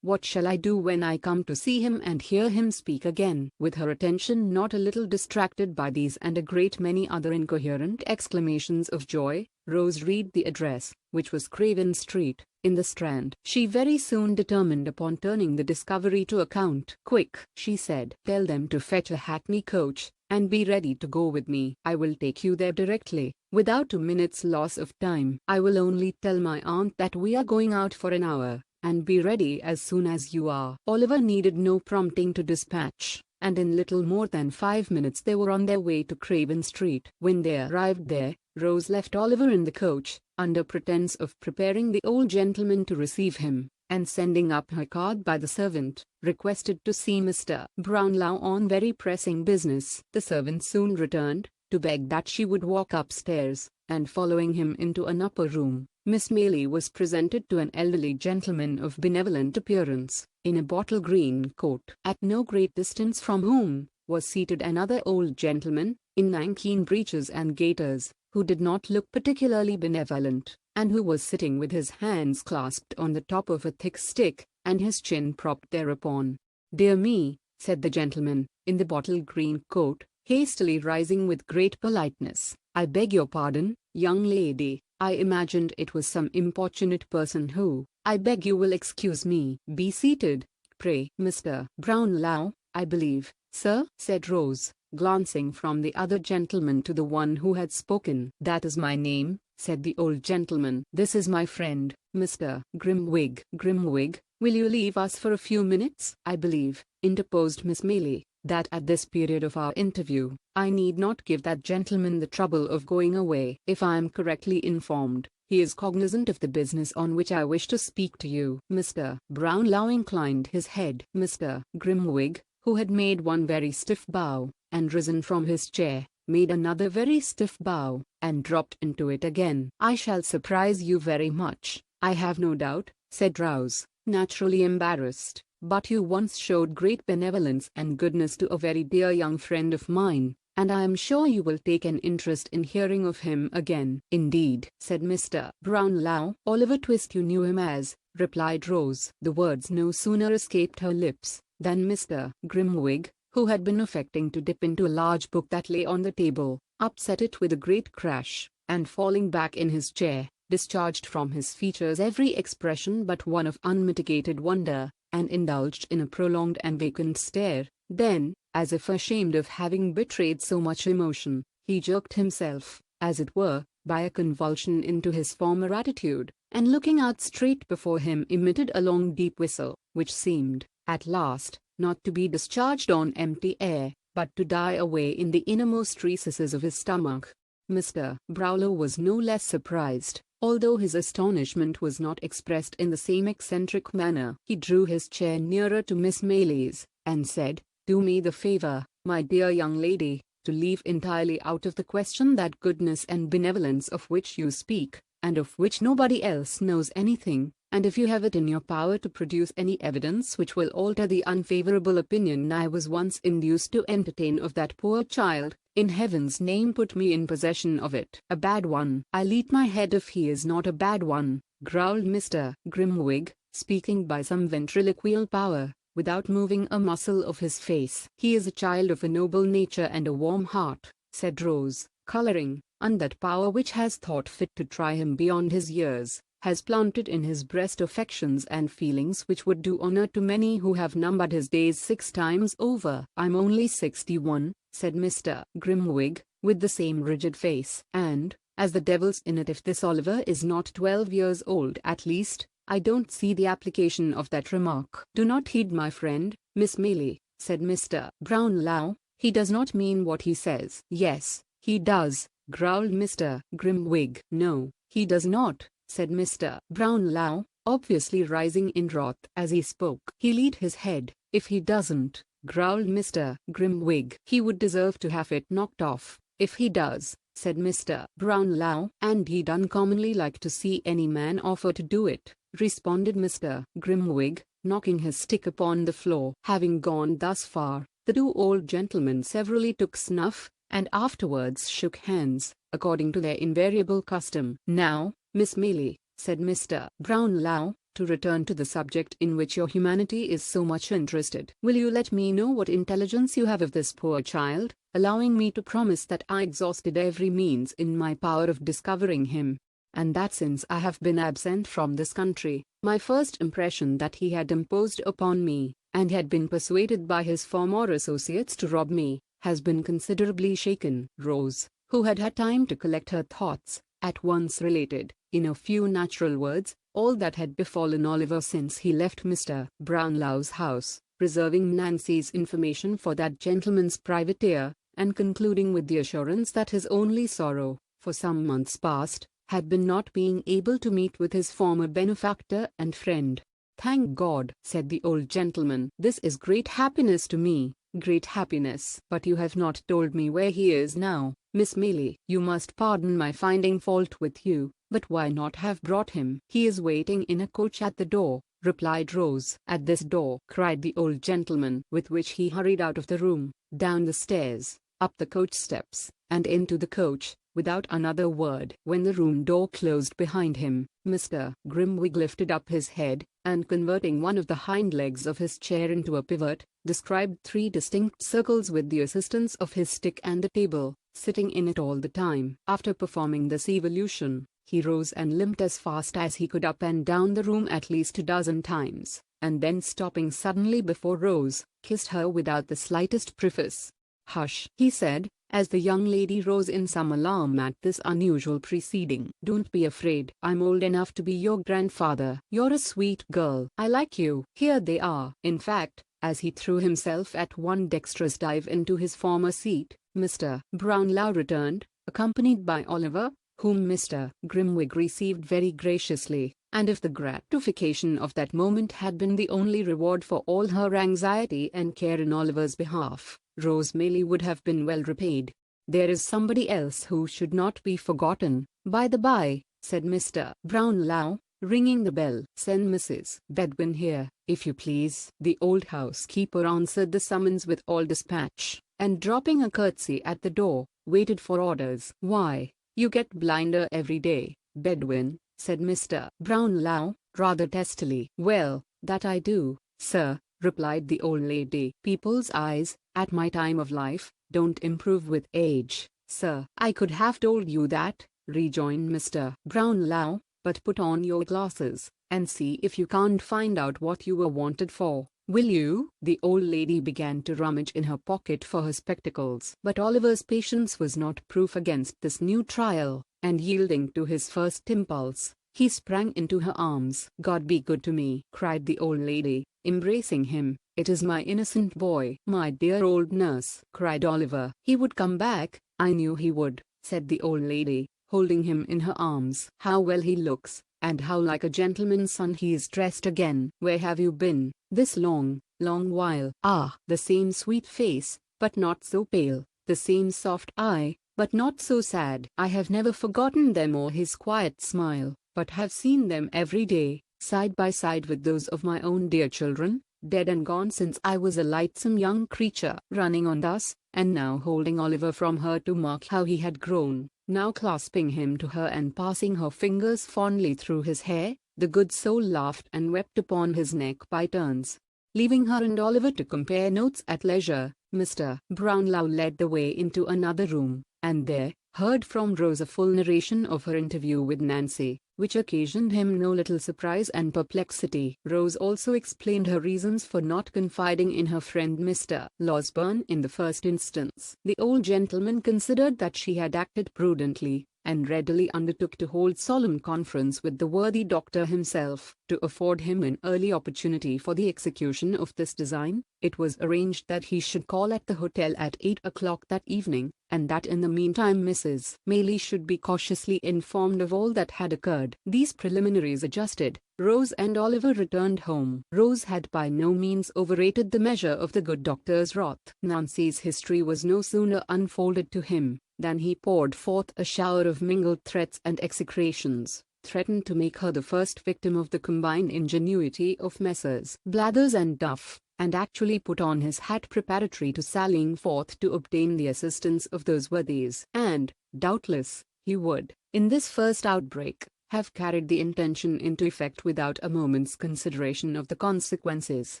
what shall I do when I come to see him and hear him speak again?" With her attention not a little distracted by these and a great many other incoherent exclamations of joy, Rose read the address, which was Craven Street, in the Strand. She very soon determined upon turning the discovery to account. "Quick," she said, "tell them to fetch a hackney coach, and be ready to go with me. I will take you there directly, without a minute's loss of time. I will only tell my aunt that we are going out for an hour, and be ready as soon as you are." Oliver needed no prompting to dispatch, and in little more than 5 minutes they were on their way to Craven Street. When they arrived there, Rose left Oliver in the coach, under pretence of preparing the old gentleman to receive him, and sending up her card by the servant, requested to see Mr. Brownlow on very pressing business. The servant soon returned, to beg that she would walk upstairs, and following him into an upper room, Miss Maylie was presented to an elderly gentleman of benevolent appearance, in a bottle green coat. At no great distance from whom, was seated another old gentleman, in nankeen breeches and gaiters, who did not look particularly benevolent, and who was sitting with his hands clasped on the top of a thick stick, and his chin propped thereupon. "Dear me," said the gentleman, in the bottle green coat, hastily rising with great politeness, "I beg your pardon, young lady, I imagined it was some importunate person who, I beg you will excuse me." "Be seated, pray." "Mr. Brownlow, I believe, sir," said Rose, glancing from the other gentleman to the one who had spoken. "That is my name," said the old gentleman. "This is my friend, Mr. Grimwig." "Grimwig, will you leave us for a few minutes?" "I believe," interposed Miss Maylie, "that at this period of our interview, I need not give that gentleman the trouble of going away. If I am correctly informed, he is cognizant of the business on which I wish to speak to you." Mr. Brownlow inclined his head. Mr. Grimwig, who had made one very stiff bow, and risen from his chair, made another very stiff bow, and dropped into it again. "I shall surprise you very much, I have no doubt," said Rose, naturally embarrassed, "but you once showed great benevolence and goodness to a very dear young friend of mine, and I am sure you will take an interest in hearing of him again." "Indeed," said Mr. Brownlow. "Oliver Twist you knew him as," replied Rose. The words no sooner escaped her lips, than Mr. Grimwig, who had been affecting to dip into a large book that lay on the table, upset it with a great crash, and falling back in his chair, discharged from his features every expression but one of unmitigated wonder, and indulged in a prolonged and vacant stare. Then, as if ashamed of having betrayed so much emotion, he jerked himself, as it were, by a convulsion into his former attitude, and looking out straight before him emitted a long deep whistle, which seemed, at last, not to be discharged on empty air, but to die away in the innermost recesses of his stomach. Mr. Brownlow was no less surprised, although his astonishment was not expressed in the same eccentric manner. He drew his chair nearer to Miss Maylie's, and said, "Do me the favor, my dear young lady, to leave entirely out of the question that goodness and benevolence of which you speak, and of which nobody else knows anything, and if you have it in your power to produce any evidence which will alter the unfavorable opinion I was once induced to entertain of that poor child, in heaven's name put me in possession of it. A bad one. I'll eat my head if he is not a bad one, growled Mr. Grimwig, speaking by some ventriloquial power, without moving a muscle of his face. He is a child of a noble nature and a warm heart, said Rose, coloring, and that power which has thought fit to try him beyond his years, has planted in his breast affections and feelings which would do honor to many who have numbered his days 6 times over. I'm only 61, said Mr. Grimwig, with the same rigid face. And, as the devil's in it if this Oliver is not 12 years old at least, I don't see the application of that remark. Do not heed my friend, Miss Maylie, said Mr. Brownlow. He does not mean what he says. Yes, he does, growled Mr. Grimwig. No, he does not, said Mr. Brownlow, obviously rising in wrath as he spoke. He'll eat his head, if he doesn't, growled Mr. Grimwig. He would deserve to have it knocked off, if he does, said Mr. Brownlow. And he'd uncommonly like to see any man offer to do it, responded Mr. Grimwig, knocking his stick upon the floor. Having gone thus far, the 2 old gentlemen severally took snuff, and afterwards shook hands, according to their invariable custom. Now, Miss Maylie, said Mr. Brownlow, to return to the subject in which your humanity is so much interested, will you let me know what intelligence you have of this poor child, allowing me to promise that I exhausted every means in my power of discovering him, and that since I have been absent from this country, my first impression that he had imposed upon me, and had been persuaded by his former associates to rob me, has been considerably shaken. Rose, who had had time to collect her thoughts, at once related, in a few natural words, all that had befallen Oliver since he left Mr. Brownlow's house, reserving Nancy's information for that gentleman's private ear, and concluding with the assurance that his only sorrow, for some months past, had been not being able to meet with his former benefactor and friend. Thank God, said the old gentleman. This is great happiness to me, great happiness. But you have not told me where he is now, Miss Maylie. You must pardon my finding fault with you, but why not have brought him? He is waiting in a coach at the door, replied Rose. At this door, cried the old gentleman, with which he hurried out of the room, down the stairs, up the coach steps, and into the coach, without another word. When the room door closed behind him, Mr. Grimwig lifted up his head, and converting one of the hind legs of his chair into a pivot, described 3 distinct circles with the assistance of his stick and the table, sitting in it all the time. After performing this evolution, he rose and limped as fast as he could up and down the room at least 12 times, and then stopping suddenly before Rose, kissed her without the slightest preface. Hush, he said, as the young lady rose in some alarm at this unusual proceeding. Don't be afraid. I'm old enough to be your grandfather. You're a sweet girl. I like you. Here they are. In fact, as he threw himself at one dexterous dive into his former seat, Mr. Brownlow returned, accompanied by Oliver, whom Mr. Grimwig received very graciously, and if the gratification of that moment had been the only reward for all her anxiety and care in Oliver's behalf, Rose Maylie would have been well repaid. There is somebody else who should not be forgotten, by the by, said Mr. Brownlow, ringing the bell. Send Mrs. Bedwin here, if you please. The old housekeeper answered the summons with all dispatch, and dropping a curtsy at the door, waited for orders. Why, you get blinder every day, Bedwin, said Mr. Brownlow, rather testily. Well, that I do, sir, replied the old lady. People's eyes, at my time of life, don't improve with age, sir. I could have told you that, rejoined Mr. Brownlow, but put on your glasses, and see if you can't find out what you were wanted for. Will you? The old lady began to rummage in her pocket for her spectacles. But Oliver's patience was not proof against this new trial, and yielding to his first impulse, he sprang into her arms. God be good to me, cried the old lady, embracing him. It is my innocent boy. My dear old nurse, cried Oliver. He would come back, I knew he would, said the old lady, holding him in her arms. How well he looks, and how like a gentleman's son he is dressed again. Where have you been, this long while? Ah, the same sweet face, but not so pale, the same soft eye, but not so sad. I have never forgotten them or his quiet smile, but have seen them every day, side by side with those of my own dear children, dead and gone since I was a lightsome young creature, running on thus, and now holding Oliver from her to mark how he had grown, now clasping him to her and passing her fingers fondly through his hair. The good soul laughed and wept upon his neck by turns. Leaving her and Oliver to compare notes at leisure, Mr. Brownlow led the way into another room, and there heard from Rose a full narration of her interview with Nancy, which occasioned him no little surprise and perplexity. Rose also explained her reasons for not confiding in her friend Mr. Losberne in the first instance. The old gentleman considered that she had acted prudently, and readily undertook to hold solemn conference with the worthy doctor himself, to afford him an early opportunity for the execution of this design. It was arranged that he should call at the hotel at 8 o'clock that evening, and that in the meantime Mrs. Maylie should be cautiously informed of all that had occurred. These preliminaries adjusted, Rose and Oliver returned home. Rose had by no means overrated the measure of the good doctor's wrath. Nancy's history was no sooner unfolded to him than he poured forth a shower of mingled threats and execrations, threatened to make her the first victim of the combined ingenuity of Messrs. Blathers and Duff, and actually put on his hat preparatory to sallying forth to obtain the assistance of those worthies. And, doubtless, he would, in this first outbreak, have carried the intention into effect without a moment's consideration of the consequences,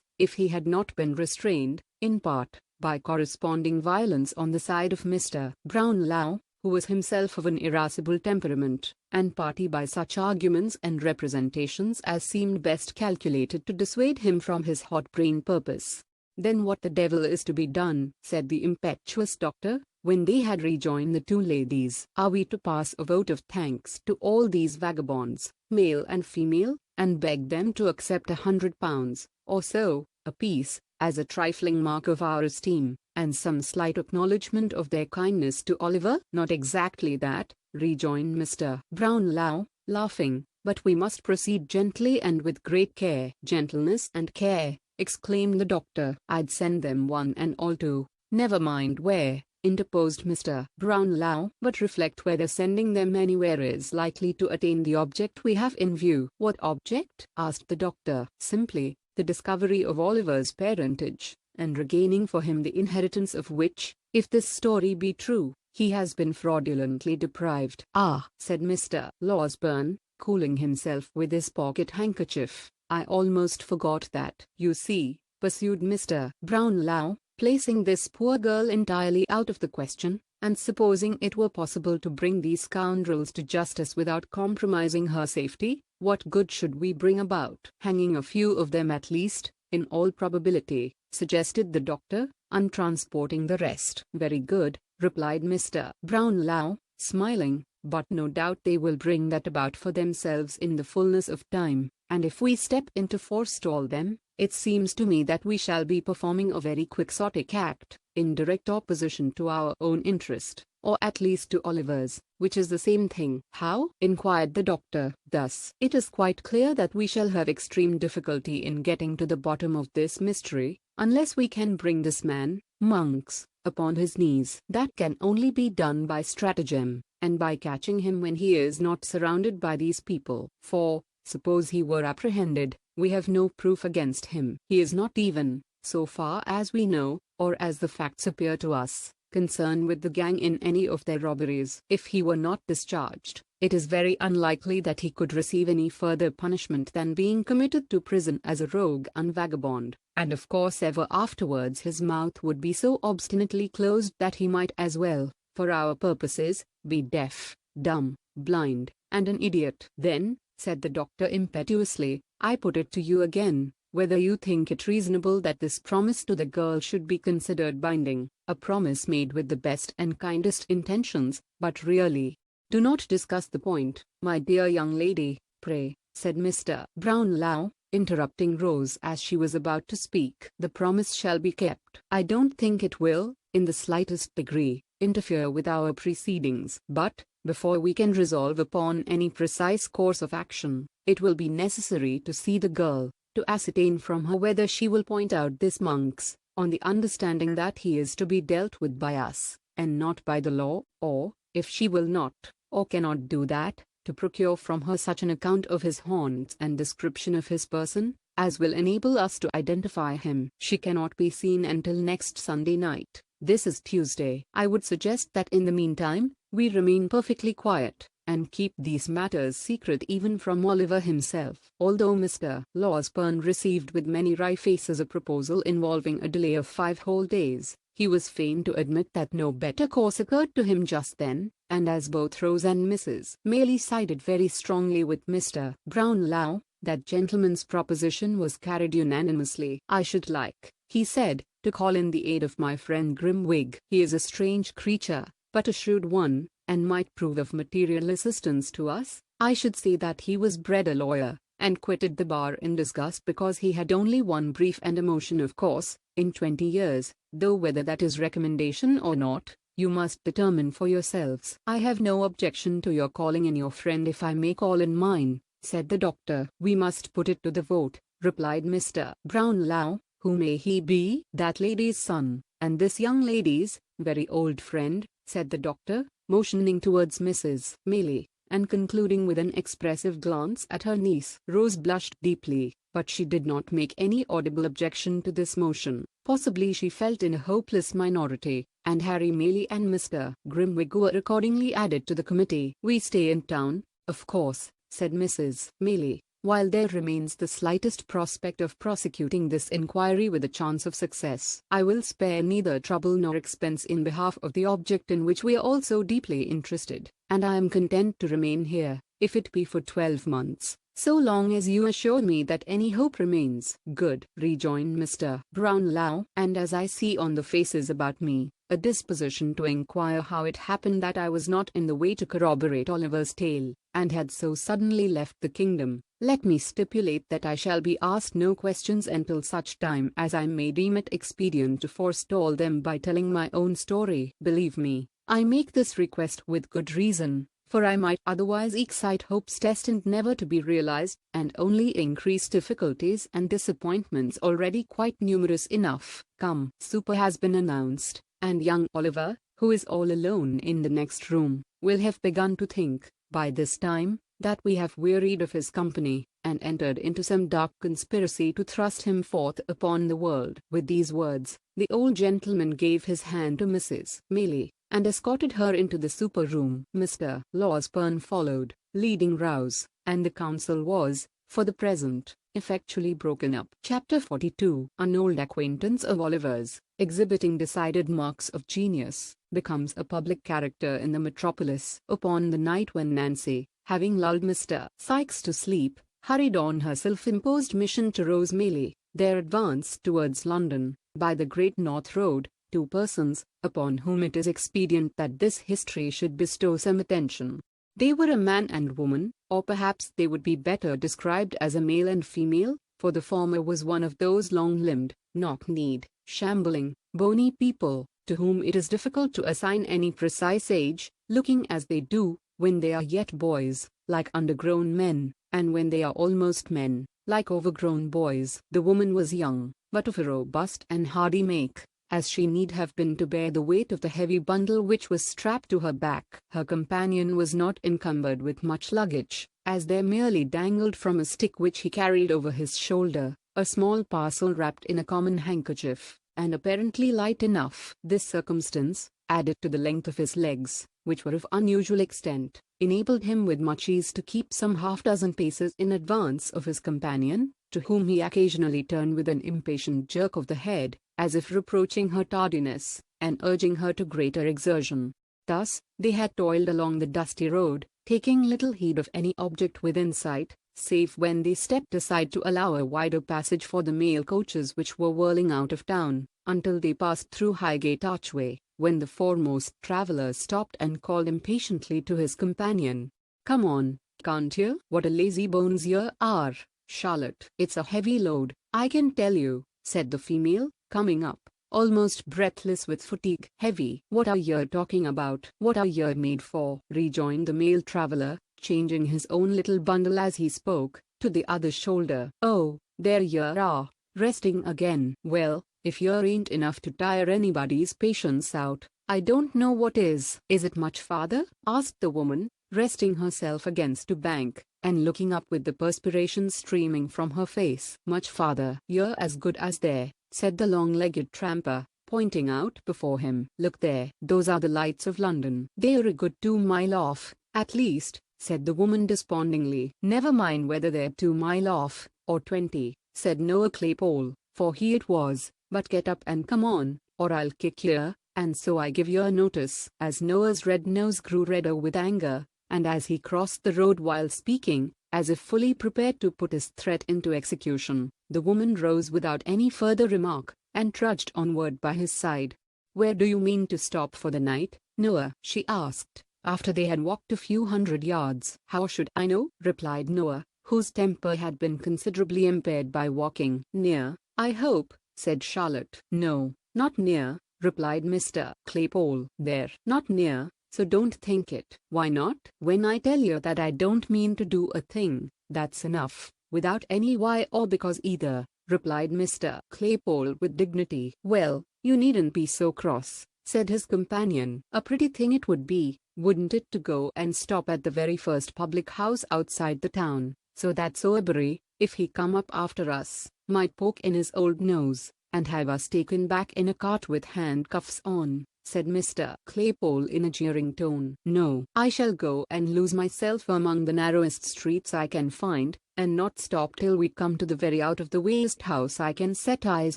if he had not been restrained, in part, by corresponding violence on the side of Mr. Brownlow, who was himself of an irascible temperament, and partly by such arguments and representations as seemed best calculated to dissuade him from his hot-brained purpose. "Then what the devil is to be done?" said the impetuous doctor, when they had rejoined the two ladies. "Are we to pass a vote of thanks to all these vagabonds, male and female, and beg them to accept £100, or so, apiece, as a trifling mark of our esteem, and some slight acknowledgment of their kindness to Oliver?" "Not exactly that," rejoined Mr. Brownlow, laughing, "but we must proceed gently and with great care." "Gentleness and care!" exclaimed the doctor. "I'd send them one and all to—" "Never mind where," interposed Mr. Brownlow, "but reflect whether sending them anywhere is likely to attain the object we have in view." "What object?" asked the doctor. "Simply the discovery of Oliver's parentage, and regaining for him the inheritance of which, if this story be true, he has been fraudulently deprived." "Ah," said Mr. Losberne, cooling himself with his pocket-handkerchief, "I almost forgot that." "You see," pursued Mr. Brownlow, placing this poor girl entirely out of the question, "and supposing it were possible to bring these scoundrels to justice without compromising her safety, what good should we bring about?" "Hanging a few of them at least, in all probability," suggested the doctor, untransporting the rest. "Very good," replied Mr. Brownlow, smiling, "but no doubt they will bring that about for themselves in the fullness of time, and if we step in to forestall them, it seems to me that we shall be performing a very quixotic act, in direct opposition to our own interest, or at least to Oliver's, which is the same thing." "How?" inquired the doctor. "Thus, it is quite clear that we shall have extreme difficulty in getting to the bottom of this mystery, unless we can bring this man, Monks, upon his knees. That can only be done by stratagem, and by catching him when he is not surrounded by these people. For, suppose he were apprehended, we have no proof against him. He is not even, so far as we know, or as the facts appear to us, concerned with the gang in any of their robberies. If he were not discharged, it is very unlikely that he could receive any further punishment than being committed to prison as a rogue and vagabond, and of course ever afterwards his mouth would be so obstinately closed that he might as well, for our purposes, be deaf, dumb, blind, and an idiot." "Then," said the doctor impetuously, "I put it to you again, whether you think it reasonable that this promise to the girl should be considered binding, a promise made with the best and kindest intentions, but really—" "Do not discuss the point, my dear young lady, pray," said Mr. Brownlow, interrupting Rose as she was about to speak. "The promise shall be kept." "I don't think it will, in the slightest degree, interfere with our proceedings. But, before we can resolve upon any precise course of action, it will be necessary to see the girl, to ascertain from her whether she will point out this Monks, on the understanding that he is to be dealt with by us, and not by the law, or, if she will not, or cannot do that, to procure from her such an account of his haunts and description of his person as will enable us to identify him. She cannot be seen until next Sunday night. This is Tuesday. I would suggest that in the meantime, we remain perfectly quiet and keep these matters secret even from Oliver himself. Although Mr. Losberne received with many wry faces a proposal involving a delay of 5 whole days, he was fain to admit that no better course occurred to him just then, and as both Rose and Mrs. Maylie sided very strongly with Mr. Brownlow, that gentleman's proposition was carried unanimously. "I should like," he said, "to call in the aid of my friend Grimwig. He is a strange creature, but a shrewd one, and might prove of material assistance to us. I should say that he was bred a lawyer, and quitted the bar in disgust because he had only one brief and emotion of course, in 20 years, though whether that is recommendation or not, you must determine for yourselves." "I have no objection to your calling in your friend if I may call in mine," said the doctor. "We must put it to the vote," replied Mr. Brownlow. "Who may he be?" "That lady's son, and this young lady's very old friend," said the doctor, motioning towards Mrs. Maylie, and concluding with an expressive glance at her niece. Rose blushed deeply, but she did not make any audible objection to this motion. Possibly she felt in a hopeless minority, and Harry Maylie and Mr. Grimwig were accordingly added to the committee. "We stay in town, of course," said Mrs. Maylie, "while there remains the slightest prospect of prosecuting this inquiry with a chance of success. I will spare neither trouble nor expense in behalf of the object in which we are all so deeply interested, and I am content to remain here, if it be for 12 months, so long as you assure me that any hope remains." "Good," rejoined Mr. Brownlow, "and as I see on the faces about me a disposition to inquire how it happened that I was not in the way to corroborate Oliver's tale, and had so suddenly left the kingdom, let me stipulate that I shall be asked no questions until such time as I may deem it expedient to forestall them by telling my own story. Believe me, I make this request with good reason, for I might otherwise excite hopes destined never to be realized, and only increase difficulties and disappointments already quite numerous enough. Come, supper has been announced, and young Oliver, who is all alone in the next room, will have begun to think, by this time, that we have wearied of his company, and entered into some dark conspiracy to thrust him forth upon the world." With these words, the old gentleman gave his hand to Mrs. Maylie, and escorted her into the supper room. Mr. Losberne followed, leading Rouse, and the council was, for the present, effectually broken up. Chapter 42. An old acquaintance of Oliver's, exhibiting decided marks of genius, becomes a public character in the metropolis. Upon the night when Nancy, having lulled Mr. Sikes to sleep, hurried on her self-imposed mission to Rose Maylie, there advanced towards London, by the Great North Road, 2 persons, upon whom it is expedient that this history should bestow some attention. They were a man and woman, or perhaps they would be better described as a male and female, for the former was one of those long-limbed, knock-kneed, shambling, bony people, to whom it is difficult to assign any precise age, looking as they do, when they are yet boys, like undergrown men, and when they are almost men, like overgrown boys. The woman was young, but of a robust and hardy make, as she need have been to bear the weight of the heavy bundle which was strapped to her back. Her companion was not encumbered with much luggage, as there merely dangled from a stick which he carried over his shoulder, a small parcel wrapped in a common handkerchief, and apparently light enough. This circumstance, added to the length of his legs, which were of unusual extent, enabled him with much ease to keep some half-dozen paces in advance of his companion, to whom he occasionally turned with an impatient jerk of the head, as if reproaching her tardiness, and urging her to greater exertion. Thus, they had toiled along the dusty road, taking little heed of any object within sight, save when they stepped aside to allow a wider passage for the mail coaches which were whirling out of town, until they passed through Highgate Archway, when the foremost traveller stopped and called impatiently to his companion. "Come on, can't you? What a lazy bones you are, Charlotte." "It's a heavy load, I can tell you," said the female, coming up, almost breathless with fatigue. "Heavy? What are you talking about? What are you made for?" rejoined the male traveller, changing his own little bundle as he spoke, to the other shoulder. "Oh, there you are, resting again. Well, if you ain't enough to tire anybody's patience out, I don't know what is." "Is it much farther?" asked the woman, resting herself against a bank, and looking up with the perspiration streaming from her face. "Much farther." "You're as good as there," said the long-legged tramper, pointing out before him. "Look there, those are the lights of London." "They're a good 2 mile off, at least," said the woman despondingly. "Never mind whether they're 2 mile off, or 20, said Noah Claypole, for he it was, "but get up and come on, or I'll kick yer, and so I give yer notice." As Noah's red nose grew redder with anger, and as he crossed the road while speaking, as if fully prepared to put his threat into execution, the woman rose without any further remark, and trudged onward by his side. "Where do you mean to stop for the night, Noah?" she asked, after they had walked a few hundred yards. "How should I know?" replied Noah, whose temper had been considerably impaired by walking. "Near, I hope," said Charlotte. "No, not near," replied Mr. Claypole. "There, not near, so don't think it." "Why not?" "When I tell you that I don't mean to do a thing, that's enough, without any why or because either," replied Mr. Claypole with dignity. "Well, you needn't be so cross," said his companion. "A pretty thing it would be, wouldn't it, to go and stop at the very first public house outside the town, so that Sowerberry, if he come up after us, might poke in his old nose, and have us taken back in a cart with handcuffs on," said Mr. Claypole in a jeering tone. "No, I shall go and lose myself among the narrowest streets I can find, and not stop till we come to the very out-of-the-wayest house I can set eyes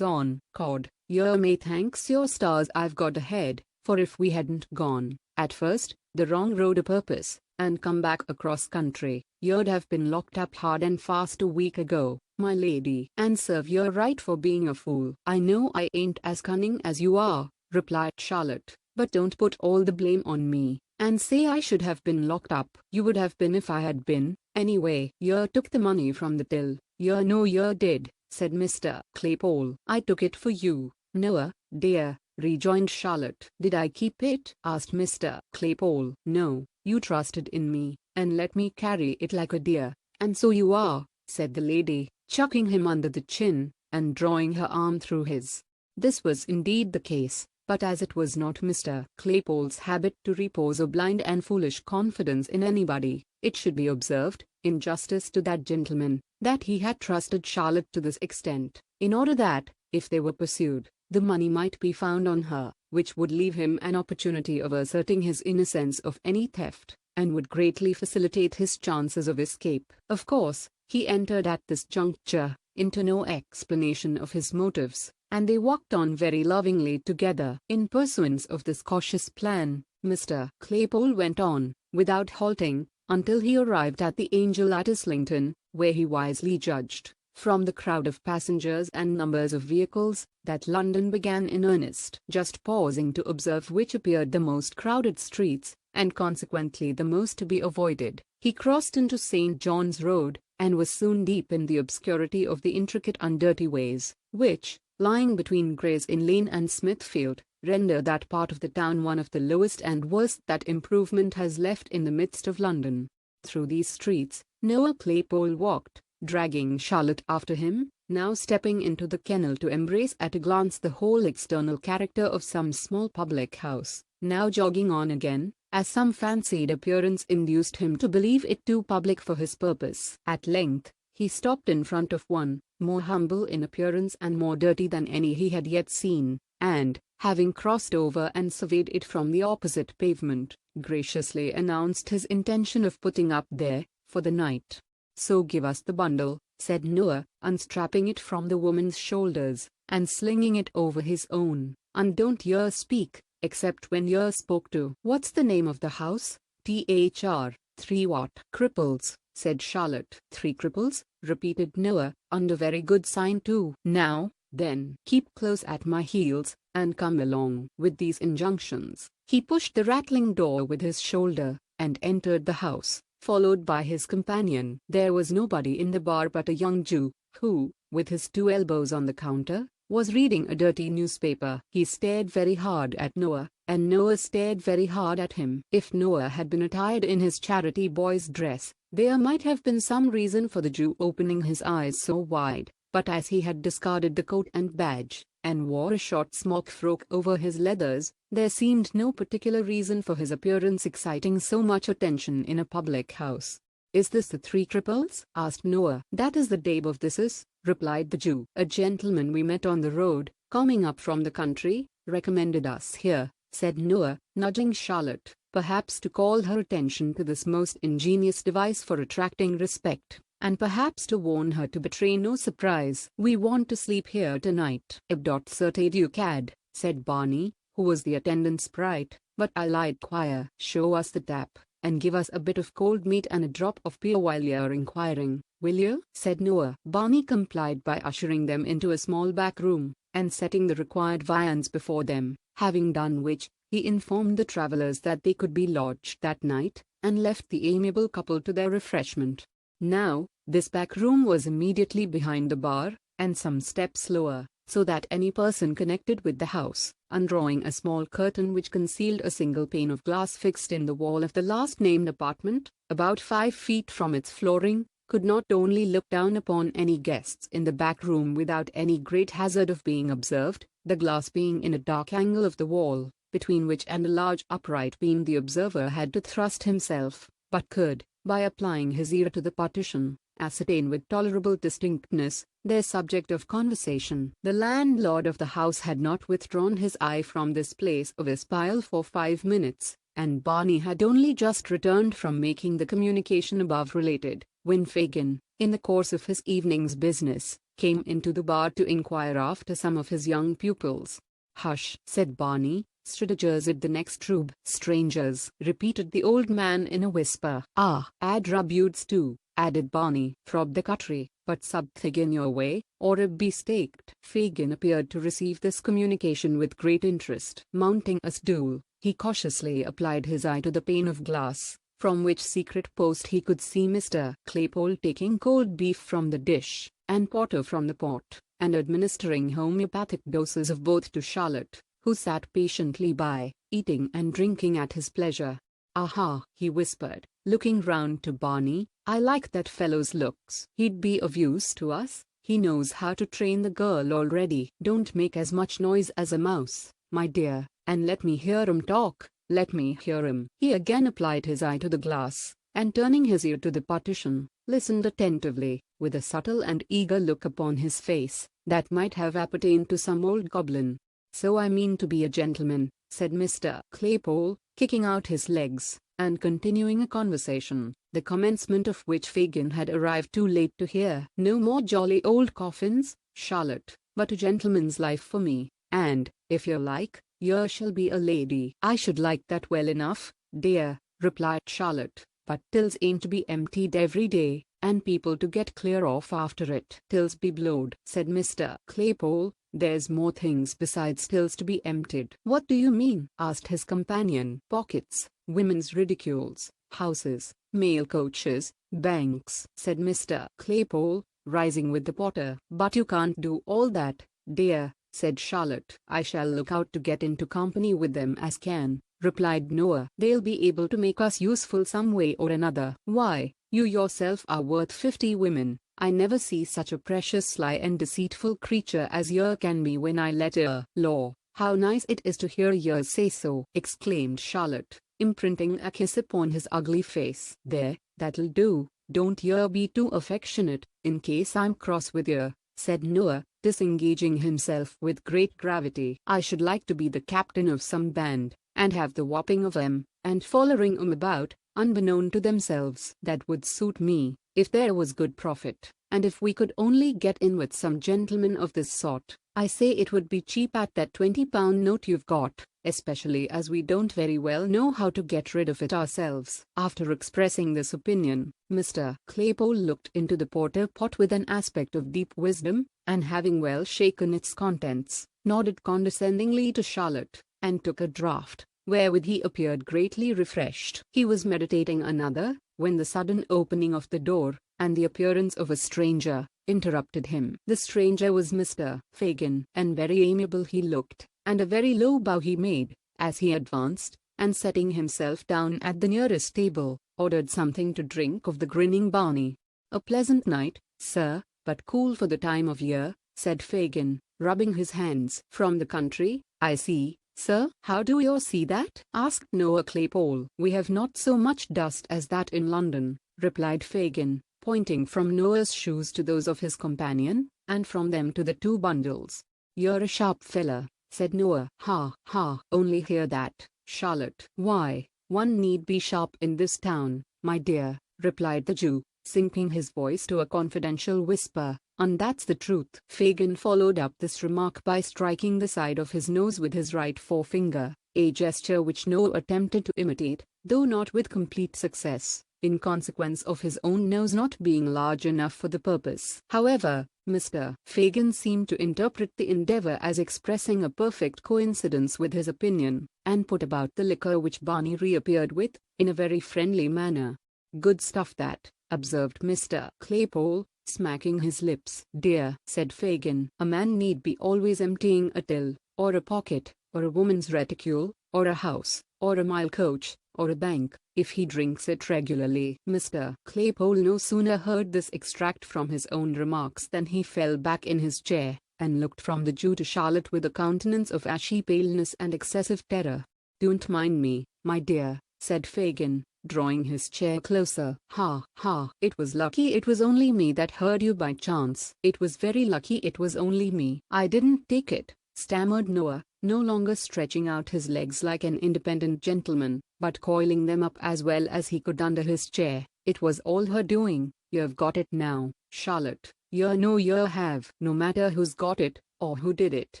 on. Cod, yer may thanks your stars I've got ahead, for if we hadn't gone, at first, the wrong road a purpose, and come back across country, yer'd have been locked up hard and fast a week ago, my lady, and serve yer right for being a fool." "I know I ain't as cunning as you are," replied Charlotte, "but don't put all the blame on me, and say I should have been locked up. You would have been if I had been. Anyway, yer took the money from the till." "Yer know yer did," said Mr. Claypole. "I took it for you, Noah, dear," rejoined Charlotte. "Did I keep it?" asked Mr. Claypole. "No, you trusted in me, and let me carry it like a dear, and so you are," said the lady, chucking him under the chin, and drawing her arm through his. This was indeed the case, but as it was not Mr. Claypole's habit to repose a blind and foolish confidence in anybody, it should be observed, in justice to that gentleman, that he had trusted Charlotte to this extent, in order that, if they were pursued, the money might be found on her, which would leave him an opportunity of asserting his innocence of any theft, and would greatly facilitate his chances of escape. Of course, he entered at this juncture into no explanation of his motives, and they walked on very lovingly together. In pursuance of this cautious plan, Mr. Claypole went on, without halting, until he arrived at the Angel at Islington, where he wisely judged, from the crowd of passengers and numbers of vehicles, that London began in earnest. Just pausing to observe which appeared the most crowded streets, and consequently the most to be avoided, he crossed into St. John's Road, and was soon deep in the obscurity of the intricate and dirty ways, which, lying between Gray's Inn Lane and Smithfield, render that part of the town one of the lowest and worst that improvement has left in the midst of London. Through these streets, Noah Claypole walked, dragging Charlotte after him, now stepping into the kennel to embrace at a glance the whole external character of some small public house, now jogging on again, as some fancied appearance induced him to believe it too public for his purpose. At length, he stopped in front of one, more humble in appearance and more dirty than any he had yet seen, and, having crossed over and surveyed it from the opposite pavement, graciously announced his intention of putting up there, for the night. "So give us the bundle," said Noah, unstrapping it from the woman's shoulders, and slinging it over his own, "and don't yer speak, except when yer spoke to." "What's the name of the house?" "Thr. 3 what?" "Cripples," said Charlotte. "3 Cripples," repeated Noah, "under very good sign too. Now, then, keep close at my heels, and come along." With these injunctions, he pushed the rattling door with his shoulder, and entered the house, followed by his companion. There was nobody in the bar but a young Jew, who, with his 2 elbows on the counter, was reading a dirty newspaper. He stared very hard at Noah, and Noah stared very hard at him. If Noah had been attired in his charity boy's dress, there might have been some reason for the Jew opening his eyes so wide, but as he had discarded the coat and badge, and wore a short smock frock over his leathers. There seemed no particular reason for his appearance exciting so much attention in a public house. "Is this the Three Cripples?" asked Noah. "That is the name of this is," replied the Jew. "A gentleman we met on the road, coming up from the country, recommended us here," said Noah, nudging Charlotte, perhaps to call her attention to this most ingenious device for attracting respect, and perhaps to warn her to betray no surprise. "We want to sleep here tonight." "Certes you cad," said Barney, who was the attendant sprite, "but I lied quire. Show us the tap, and give us a bit of cold meat and a drop of beer while you're inquiring, will you?" said Noah. Barney complied by ushering them into a small back room, and setting the required viands before them, having done which, he informed the travellers that they could be lodged that night, and left the amiable couple to their refreshment. Now, this back room was immediately behind the bar, and some steps lower, so that any person connected with the house, undrawing a small curtain which concealed a single pane of glass fixed in the wall of the last named apartment, about 5 feet from its flooring, could not only look down upon any guests in the back room without any great hazard of being observed, the glass being in a dark angle of the wall, between which and a large upright beam the observer had to thrust himself, but could, by applying his ear to the partition, ascertain with tolerable distinctness their subject of conversation. The landlord of the house had not withdrawn his eye from this place of espial for 5 minutes, and Barney had only just returned from making the communication above related, when Fagin, in the course of his evening's business, came into the bar to inquire after some of his young pupils. "Hush," said Barney, "strangers at the next roob." "Strangers," repeated the old man in a whisper. "Ah, ad rabudes too," added Barney. "Frob the country, but something in your way, or a be staked." Fagin appeared to receive this communication with great interest. Mounting a stool, he cautiously applied his eye to the pane of glass, from which secret post he could see Mr. Claypole taking cold beef from the dish, and porter from the pot, and administering homeopathic doses of both to Charlotte, who sat patiently by, eating and drinking at his pleasure. "Aha," he whispered, looking round to Barney, "I like that fellow's looks. He'd be of use to us. He knows how to train the girl already. Don't make as much noise as a mouse, my dear, and let me hear him talk. Let me hear him." He again applied his eye to the glass, and turning his ear to the partition, listened attentively, with a subtle and eager look upon his face, that might have appertained to some old goblin. "So I mean to be a gentleman," said Mr. Claypole, kicking out his legs, and continuing a conversation, the commencement of which Fagin had arrived too late to hear. "No more jolly old coffins, Charlotte, but a gentleman's life for me, and, if you like, you shall be a lady." "I should like that well enough, dear," replied Charlotte, "but tills ain't to be emptied every day, and people to get clear off after it." "Tills be blowed," said Mr. Claypole, "there's more things besides tills to be emptied." "What do you mean?" asked his companion. "Pockets, women's ridicules, houses, mail coaches, banks," said Mr. Claypole, rising with the porter. "But you can't do all that, dear," said Charlotte. "I shall look out to get into company with them as can," replied Noah. "They'll be able to make us useful some way or another." "Why, you yourself are worth 50 women. I never see such a precious sly and deceitful creature as yer can be when I let yer." "Law, how nice it is to hear yer say so," exclaimed Charlotte, imprinting a kiss upon his ugly face. "There, that'll do, don't yer be too affectionate, in case I'm cross with yer," said Noah, disengaging himself with great gravity. "I should like to be the captain of some band, and have the whopping of 'em, and follering 'em about, unbeknown to themselves. That would suit me, if there was good profit, and if we could only get in with some gentlemen of this sort. I say it would be cheap at that £20 note you've got, especially as we don't very well know how to get rid of it ourselves." After expressing this opinion, Mr. Claypole looked into the porter pot with an aspect of deep wisdom, and having well shaken its contents, nodded condescendingly to Charlotte, and took a draught, wherewith he appeared greatly refreshed. He was meditating another, when the sudden opening of the door, and the appearance of a stranger, interrupted him. The stranger was Mr. Fagin, and very amiable he looked, and a very low bow he made, as he advanced, and setting himself down at the nearest table, ordered something to drink of the grinning Barney. "A pleasant night, sir, but cool for the time of year," said Fagin, rubbing his hands. From the country, I see. Sir, how do you see that? Asked Noah Claypole. We have not so much dust as that in London, replied Fagin, pointing from Noah's shoes to those of his companion, and from them to the two bundles. You're a sharp fella, said Noah. Ha, ha, only hear that, Charlotte. Why, one need be sharp in this town, my dear, replied the Jew, sinking his voice to a confidential whisper. And that's the truth. Fagin followed up this remark by striking the side of his nose with his right forefinger, a gesture which Noah attempted to imitate, though not with complete success, in consequence of his own nose not being large enough for the purpose. However, Mr. Fagin seemed to interpret the endeavor as expressing a perfect coincidence with his opinion, and put about the liquor which Barney reappeared with, in a very friendly manner. Good stuff that, observed Mr. Claypole, smacking his lips. Dear, said Fagin, a man need be always emptying a till, or a pocket, or a woman's reticule, or a house, or a mail coach, or a bank, if he drinks it regularly. Mr. Claypole no sooner heard this extract from his own remarks than he fell back in his chair, and looked from the Jew to Charlotte with a countenance of ashy paleness and excessive terror. Don't mind me, my dear, said Fagin, drawing his chair closer. Ha, ha, it was lucky it was only me that heard you by chance. It was very lucky it was only me. I didn't take it, stammered Noah, no longer stretching out his legs like an independent gentleman, but coiling them up as well as he could under his chair. It was all her doing. You've got it now, Charlotte. You know you have. No matter who's got it, or who did it,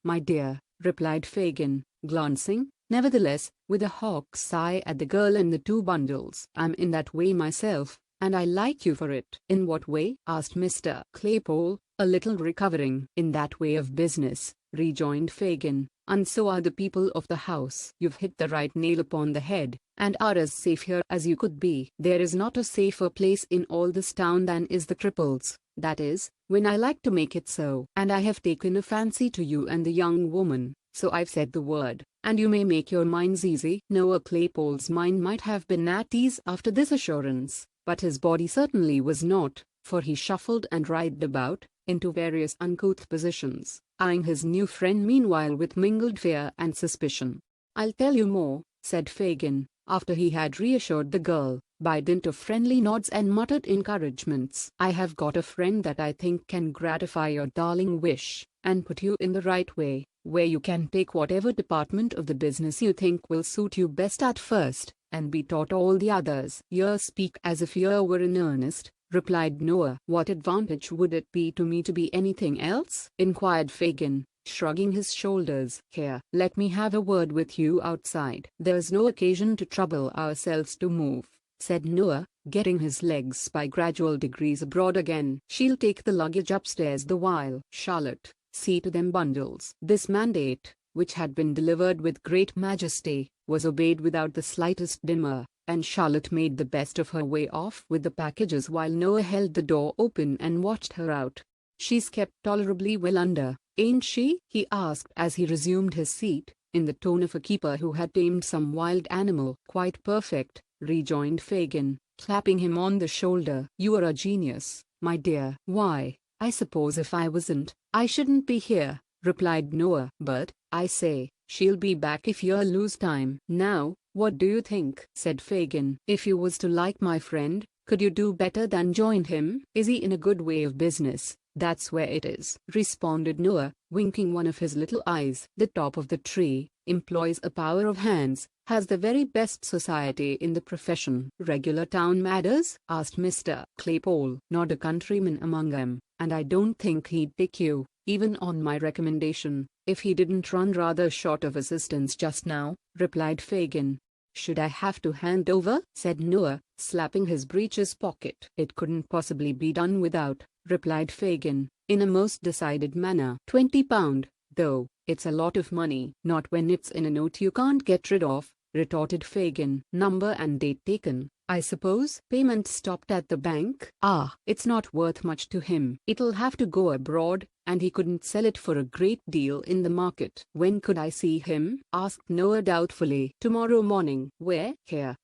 my dear, replied Fagin, glancing, nevertheless, with a hawk's eye at the girl and the two bundles. I'm in that way myself, and I like you for it. In what way? Asked Mr. Claypole, a little recovering. In that way of business, rejoined Fagin, and so are the people of the house. You've hit the right nail upon the head, and are as safe here as you could be. There is not a safer place in all this town than is the Cripples, that is, when I like to make it so. And I have taken a fancy to you and the young woman, so I've said the word, and you may make your minds easy. Noah Claypole's mind might have been at ease after this assurance, but his body certainly was not, for he shuffled and writhed about, into various uncouth positions, eyeing his new friend meanwhile with mingled fear and suspicion. I'll tell you more, said Fagin, after he had reassured the girl, by dint of friendly nods and muttered encouragements. I have got a friend that I think can gratify your darling wish, and put you in the right way, where you can take whatever department of the business you think will suit you best at first, and be taught all the others. You speak as if you were in earnest, replied Noah. What advantage would it be to me to be anything else? Inquired Fagin, shrugging his shoulders. Here, let me have a word with you outside. There's no occasion to trouble ourselves to move, said Noah, getting his legs by gradual degrees abroad again. She'll take the luggage upstairs the while. Charlotte, see to them bundles. This mandate, which had been delivered with great majesty, was obeyed without the slightest demur, and Charlotte made the best of her way off with the packages while Noah held the door open and watched her out. She's kept tolerably well under, ain't she? He asked as he resumed his seat, in the tone of a keeper who had tamed some wild animal. Quite perfect, rejoined Fagin, clapping him on the shoulder. You are a genius, my dear. Why, I suppose if I wasn't, I shouldn't be here, replied Noah. But, I say, she'll be back if you lose time. Now, what do you think? Said Fagin. If you was to like my friend, could you do better than join him? Is he in a good way of business? That's where it is, responded Noah, winking one of his little eyes. The top of the tree, employs a power of hands, has the very best society in the profession. Regular town matters? Asked Mr. Claypole. Not a countryman among them, and I don't think he'd take you, even on my recommendation, if he didn't run rather short of assistance just now, replied Fagin. Should I have to hand over? Said Noah, slapping his breeches pocket. It couldn't possibly be done without, replied Fagin, in a most decided manner. £20, though, it's a lot of money. Not when it's in a note you can't get rid of, retorted Fagin. Number and date taken, I suppose? Payment stopped at the bank? Ah, it's not worth much to him. It'll have to go abroad, and he couldn't sell it for a great deal in the market. When could I see him? Asked Noah doubtfully. Tomorrow morning. Where? Here.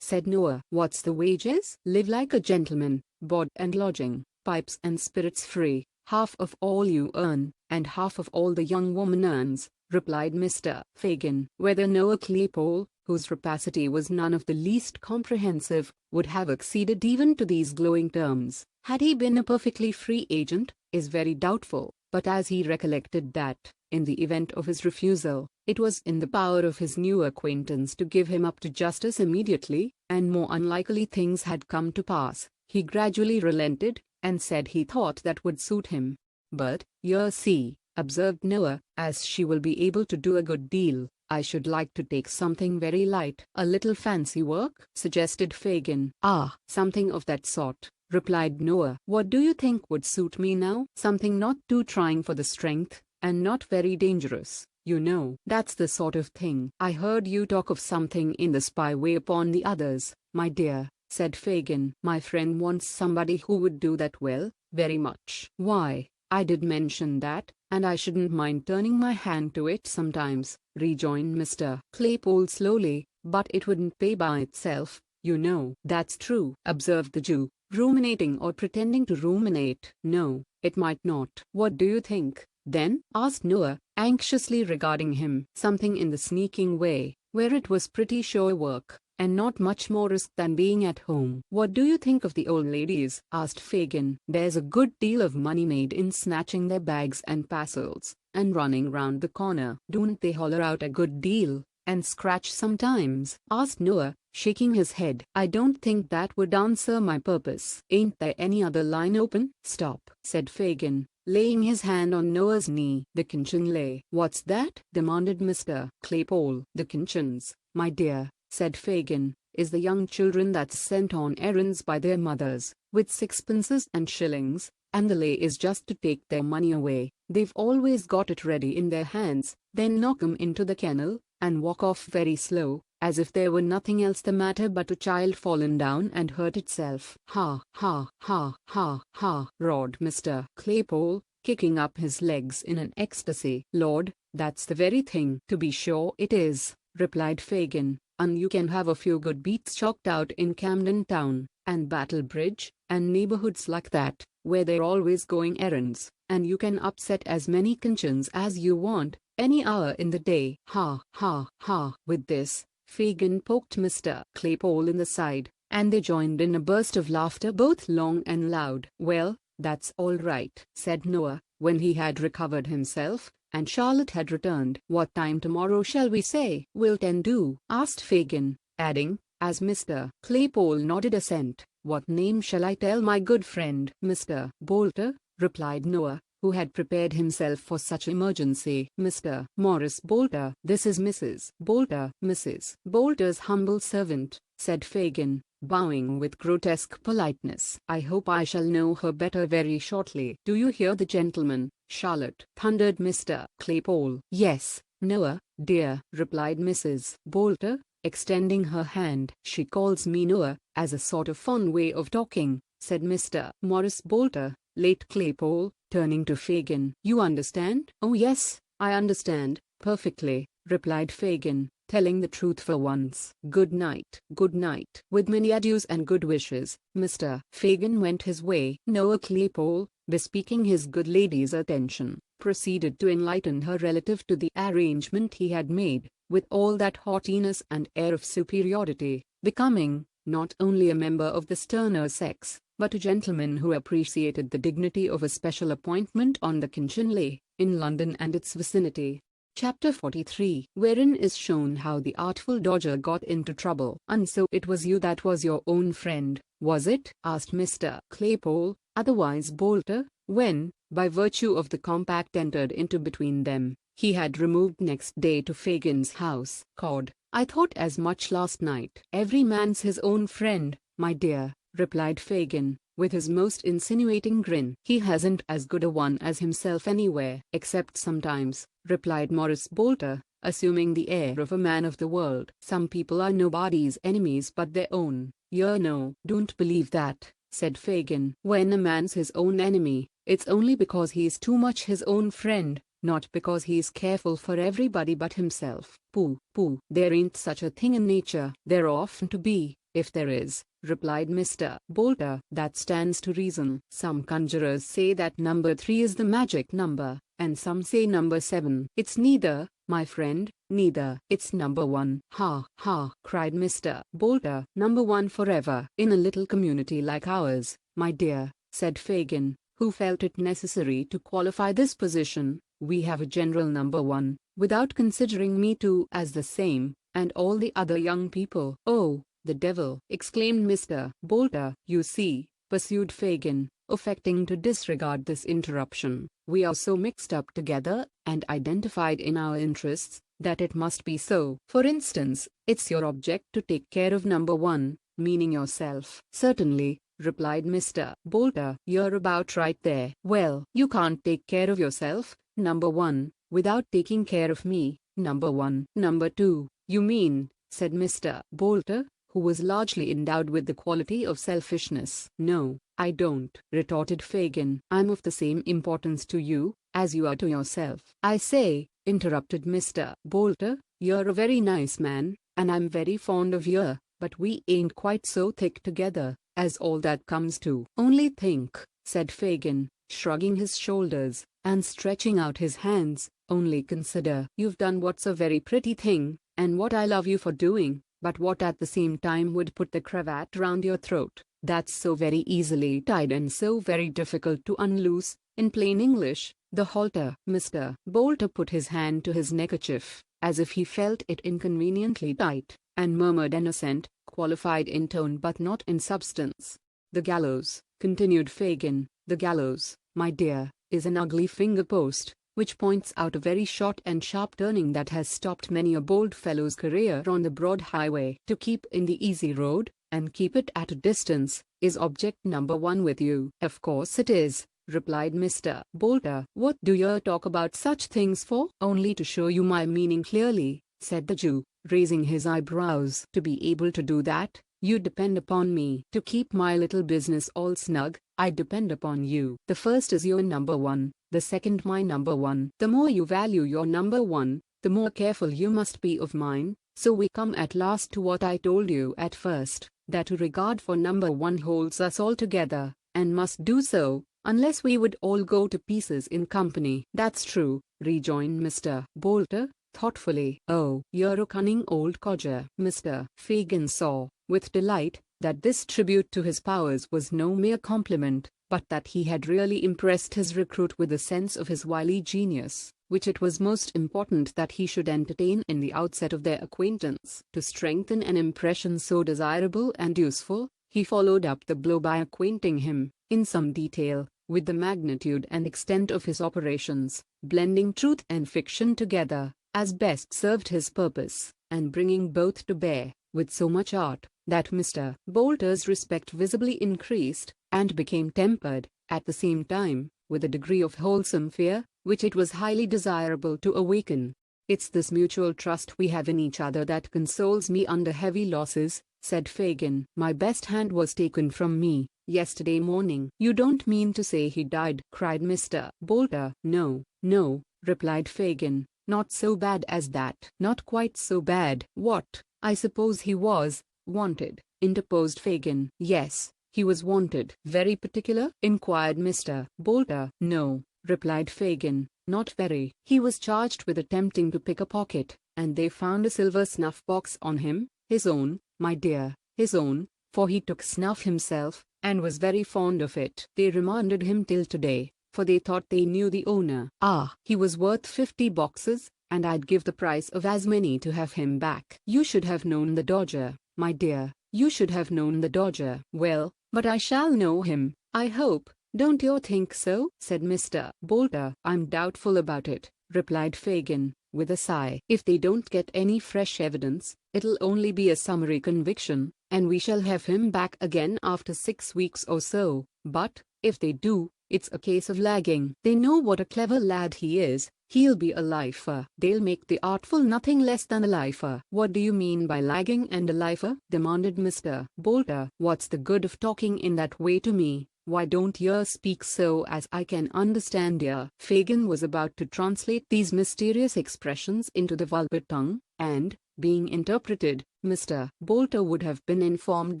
Said Noah. What's the wages? Live like a gentleman, board and lodging, pipes and spirits free, half of all you earn, and half of all the young woman earns," replied Mr. Fagin. Whether Noah Claypole, whose rapacity was none of the least comprehensive, would have acceded even to these glowing terms, had he been a perfectly free agent, is very doubtful, but as he recollected that, in the event of his refusal, it was in the power of his new acquaintance to give him up to justice immediately, and more unlikely things had come to pass, he gradually relented, and said he thought that would suit him. "But, you see," observed Noah, "as she will be able to do a good deal, I should like to take something very light." "A little fancy work?" suggested Fagin. "Ah, something of that sort," replied Noah. "What do you think would suit me now?" "Something not too trying for the strength, and not very dangerous, you know." "That's the sort of thing. I heard you talk of something in the spyway upon the others, my dear," said Fagin. "My friend wants somebody who would do that well, very much." "Why, I did mention that, and I shouldn't mind turning my hand to it sometimes," rejoined Mr. Claypole slowly, "but it wouldn't pay by itself, you know." "That's true," observed the Jew, ruminating or pretending to ruminate. "No, it might not." "What do you think, then?" asked Noah, anxiously regarding him. "Something in the sneaking way, where it was pretty sure work, and not much more risk than being at home." "What do you think of the old ladies?" asked Fagin. "There's a good deal of money made in snatching their bags and parcels, and running round the corner." "Don't they holler out a good deal, and scratch sometimes?" asked Noah, shaking his head. "I don't think that would answer my purpose." "Ain't there any other line open?" "Stop," said Fagin, laying his hand on Noah's knee. "The Kinchin lay." "What's that?" demanded Mr. Claypole. "The Kinchins, my dear," said Fagin, "is the young children that's sent on errands by their mothers, with sixpences and shillings, and the lay is just to take their money away. They've always got it ready in their hands, then knock 'em into the kennel, and walk off very slow, as if there were nothing else the matter but a child fallen down and hurt itself." "Ha, ha, ha, ha, ha," roared Mr. Claypole, kicking up his legs in an ecstasy. "Lord, that's the very thing." "To be sure it is," replied Fagin, "and you can have a few good beats chalked out in Camden Town, and Battle Bridge, and neighborhoods like that, where they're always going errands, and you can upset as many Kinchins as you want, any hour in the day." "Ha, ha, ha." With this, Fagin poked Mr. Claypole in the side, and they joined in a burst of laughter both long and loud. "Well, that's all right," said Noah, when he had recovered himself, and Charlotte had returned. "What time tomorrow shall we say?" "Will 10 do?" asked Fagin, adding, as Mr. Claypole nodded assent, "What name shall I tell my good friend?" "Mr. Bolter," replied Noah, who had prepared himself for such emergency. "Mr. Morris Bolter." "This is Mrs. Bolter." "Mrs. Bolter's humble servant," said Fagin, bowing with grotesque politeness. "I hope I shall know her better very shortly." "Do you hear the gentleman, Charlotte?" thundered Mr. Claypole. "Yes, Noah, dear," replied Mrs. Bolter, extending her hand. "She calls me Noah, as a sort of fond way of talking," said Mr. Morris Bolter, late Claypole, turning to Fagin. "You understand?" "Oh yes, I understand, perfectly," replied Fagin, telling the truth for once. "Good night." "Good night." With many adieus and good wishes, Mr. Fagin went his way. Noah Claypole, bespeaking his good lady's attention, proceeded to enlighten her relative to the arrangement he had made, with all that haughtiness and air of superiority, becoming, not only a member of the sterner sex, but a gentleman who appreciated the dignity of a special appointment on the Kinchin lay, in London and its vicinity. Chapter 43, wherein is shown how the artful dodger got into trouble. "And so it was you that was your own friend, was it?" asked Mr. Claypole, otherwise Bolter, when, by virtue of the compact entered into between them, he had removed next day to Fagin's house. "Cod, I thought as much last night." "Every man's his own friend, my dear," replied Fagin, with his most insinuating grin. "He hasn't as good a one as himself anywhere." "Except sometimes," replied Morris Bolter, assuming the air of a man of the world. "Some people are nobody's enemies but their own, you know." "Don't believe that," said Fagin. "When a man's his own enemy, it's only because he's too much his own friend, not because he's careful for everybody but himself." "Pooh, pooh, there ain't such a thing in nature." "There often to be, if there is, replied Mr. Bolter. That stands to reason. Some conjurers say that number 3 is the magic number, and some say number 7. It's neither, my friend, neither. It's number 1. Ha, ha, cried Mr. Bolter. Number 1 forever. In a little community like ours, my dear, said Fagin, who felt it necessary to qualify this position, we have a general number 1, without considering me too as the same, and all the other young people. Oh, the devil! Exclaimed Mr. Bolter. You see, pursued Fagin, affecting to disregard this interruption, we are so mixed up together, and identified in our interests, that it must be so. For instance, it's your object to take care of number 1, meaning yourself. Certainly, replied Mr. Bolter. You're about right there. Well, you can't take care of yourself, number 1, without taking care of me, number 1. Number 2, you mean, said Mr. Bolter, who was largely endowed with the quality of selfishness. No, I don't, retorted Fagin. I'm of the same importance to you, as you are to yourself. I say, interrupted Mr. Bolter, you're a very nice man, and I'm very fond of you, but we ain't quite so thick together, as all that comes to. Only think, said Fagin, shrugging his shoulders, and stretching out his hands, only consider. You've done what's a very pretty thing, and what I love you for doing, but what at the same time would put the cravat round your throat. That's so very easily tied and so very difficult to unloose. In plain English, the halter. Mr. Bolter put his hand to his neckerchief, as if he felt it inconveniently tight, and murmured an assent, qualified in tone but not in substance. The gallows, continued Fagin, the gallows, my dear, is an ugly finger-post, which points out a very short and sharp turning that has stopped many a bold fellow's career on the broad highway. To keep in the easy road, and keep it at a distance, is object number 1 with you. Of course it is, replied Mr. Bolter. What do you talk about such things for? Only to show you my meaning clearly, said the Jew, raising his eyebrows. To be able to do that, you depend upon me. To keep my little business all snug, I depend upon you. The first is your number 1, the second my number 1. The more you value your number 1, the more careful you must be of mine. So we come at last to what I told you at first, that a regard for number 1 holds us all together, and must do so, unless we would all go to pieces in company. That's true, rejoined Mr. Bolter, thoughtfully. Oh, you're a cunning old codger. Mr. Fagin saw, with delight, that this tribute to his powers was no mere compliment, but that he had really impressed his recruit with a sense of his wily genius, which it was most important that he should entertain in the outset of their acquaintance. To strengthen an impression so desirable and useful, he followed up the blow by acquainting him, in some detail, with the magnitude and extent of his operations, blending truth and fiction together, as best served his purpose, and bringing both to bear, with so much art, that Mr. Bolter's respect visibly increased, and became tempered, at the same time, with a degree of wholesome fear, which it was highly desirable to awaken. It's this mutual trust we have in each other that consoles me under heavy losses, said Fagin. My best hand was taken from me yesterday morning. You don't mean to say he died? Cried Mr. Bolter. No, no, replied Fagin, not so bad as that. Not quite so bad. What? I suppose he was wanted, interposed Fagin. Yes, he was wanted. Very particular? Inquired Mr. Bolter. No, replied Fagin, not very. He was charged with attempting to pick a pocket, and they found a silver snuff box on him, his own, my dear, his own, for he took snuff himself, and was very fond of it. They remanded him till today, for they thought they knew the owner. Ah, he was worth 50 boxes, and I'd give the price of as many to have him back. You should have known the dodger, my dear, you should have known the dodger. Well, but I shall know him, I hope. Don't you think so? Said Mr. Bolter. I'm doubtful about it, replied Fagin, with a sigh. If they don't get any fresh evidence, it'll only be a summary conviction, and we shall have him back again after 6 weeks or so. But, if they do, it's a case of lagging. They know what a clever lad he is. He'll be a lifer. They'll make the artful nothing less than a lifer. What do you mean by lagging and a lifer? Demanded Mr. Bolter. What's the good of talking in that way to me? Why don't you speak so as I can understand you? Fagin was about to translate these mysterious expressions into the vulgar tongue, and, being interpreted, Mr. Bolter would have been informed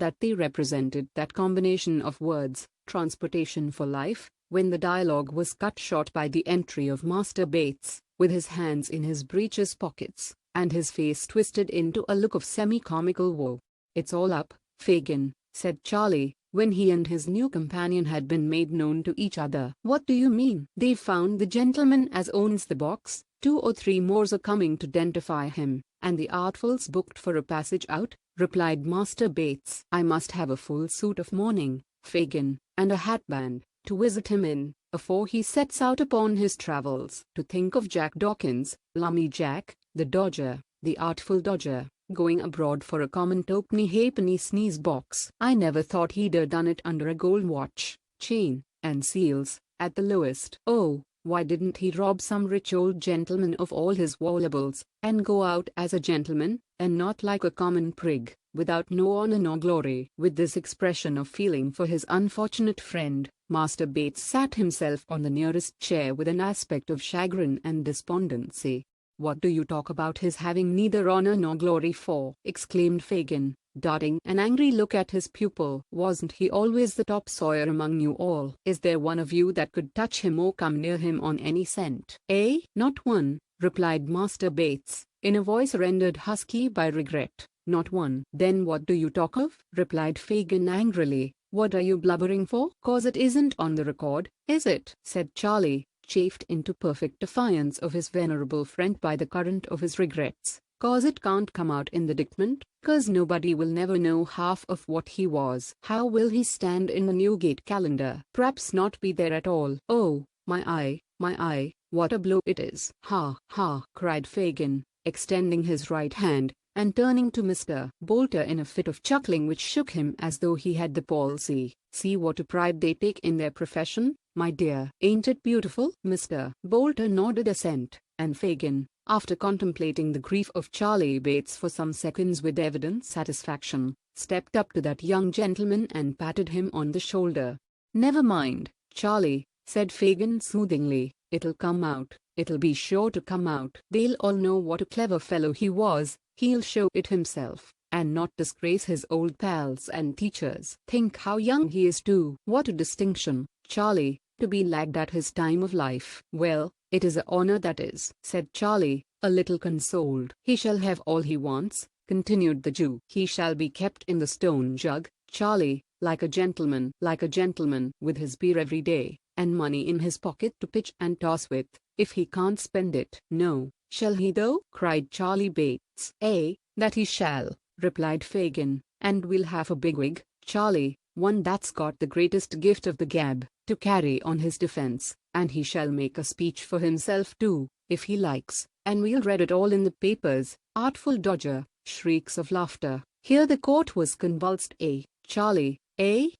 that they represented that combination of words, transportation for life, when the dialogue was cut short by the entry of Master Bates, with his hands in his breeches pockets, and his face twisted into a look of semi-comical woe. "It's all up, Fagin," said Charlie, when he and his new companion had been made known to each other. "What do you mean?" "They've found the gentleman as owns the box, 2 or 3 more are coming to identify him, and the Artful's booked for a passage out," replied Master Bates. "I must have a full suit of mourning, Fagin, and a hatband, to visit him in, afore he sets out upon his travels. To think of Jack Dawkins, Lummy Jack, the Dodger, the Artful Dodger, going abroad for a common twopenny halfpenny sneeze box. I never thought he'd done it under a gold watch, chain, and seals, at the lowest. Oh, why didn't he rob some rich old gentleman of all his valuables, and go out as a gentleman, and not like a common prig, without no honor nor glory?" With this expression of feeling for his unfortunate friend, Master Bates sat himself on the nearest chair with an aspect of chagrin and despondency. "What do you talk about his having neither honor nor glory for?" exclaimed Fagin, darting an angry look at his pupil. "Wasn't he always the top sawyer among you all? Is there one of you that could touch him or come near him on any scent?" "Eh? Not one," replied Master Bates, in a voice rendered husky by regret. "Not one." "Then what do you talk of?" replied Fagin angrily. "What are you blubbering for?" "'Cause it isn't on the record, is it?" said Charlie, chafed into perfect defiance of his venerable friend by the current of his regrets. "'Cause it can't come out in the Dictment, 'cause nobody will never know half of what he was. How will he stand in the Newgate calendar? P'raps not be there at all. Oh, my eye, what a blow it is!" "Ha, ha!" cried Fagin, extending his right hand, and turning to Mr. Bolter in a fit of chuckling which shook him as though he had the palsy. "See what a pride they take in their profession, my dear. Ain't it beautiful?" Mr. Bolter nodded assent, and Fagin, after contemplating the grief of Charlie Bates for some seconds with evident satisfaction, stepped up to that young gentleman and patted him on the shoulder. "Never mind, Charlie," said Fagin soothingly, "it'll come out, it'll be sure to come out. They'll all know what a clever fellow he was. He'll show it himself, and not disgrace his old pals and teachers. Think how young he is too. What a distinction, Charlie, to be lagged at his time of life." "Well, it is a honor that is," said Charlie, a little consoled. "He shall have all he wants," continued the Jew. "He shall be kept in the stone jug, Charlie, like a gentleman, with his beer every day, and money in his pocket to pitch and toss with, if he can't spend it." "No, shall he though?" cried Charlie Bates. "That he shall," replied Fagin, "and we'll have a bigwig, Charlie, one that's got the greatest gift of the gab, to carry on his defense, and he shall make a speech for himself too, if he likes, and we'll read it all in the papers." "Artful Dodger!" Shrieks of laughter. Here the court was convulsed. Charlie,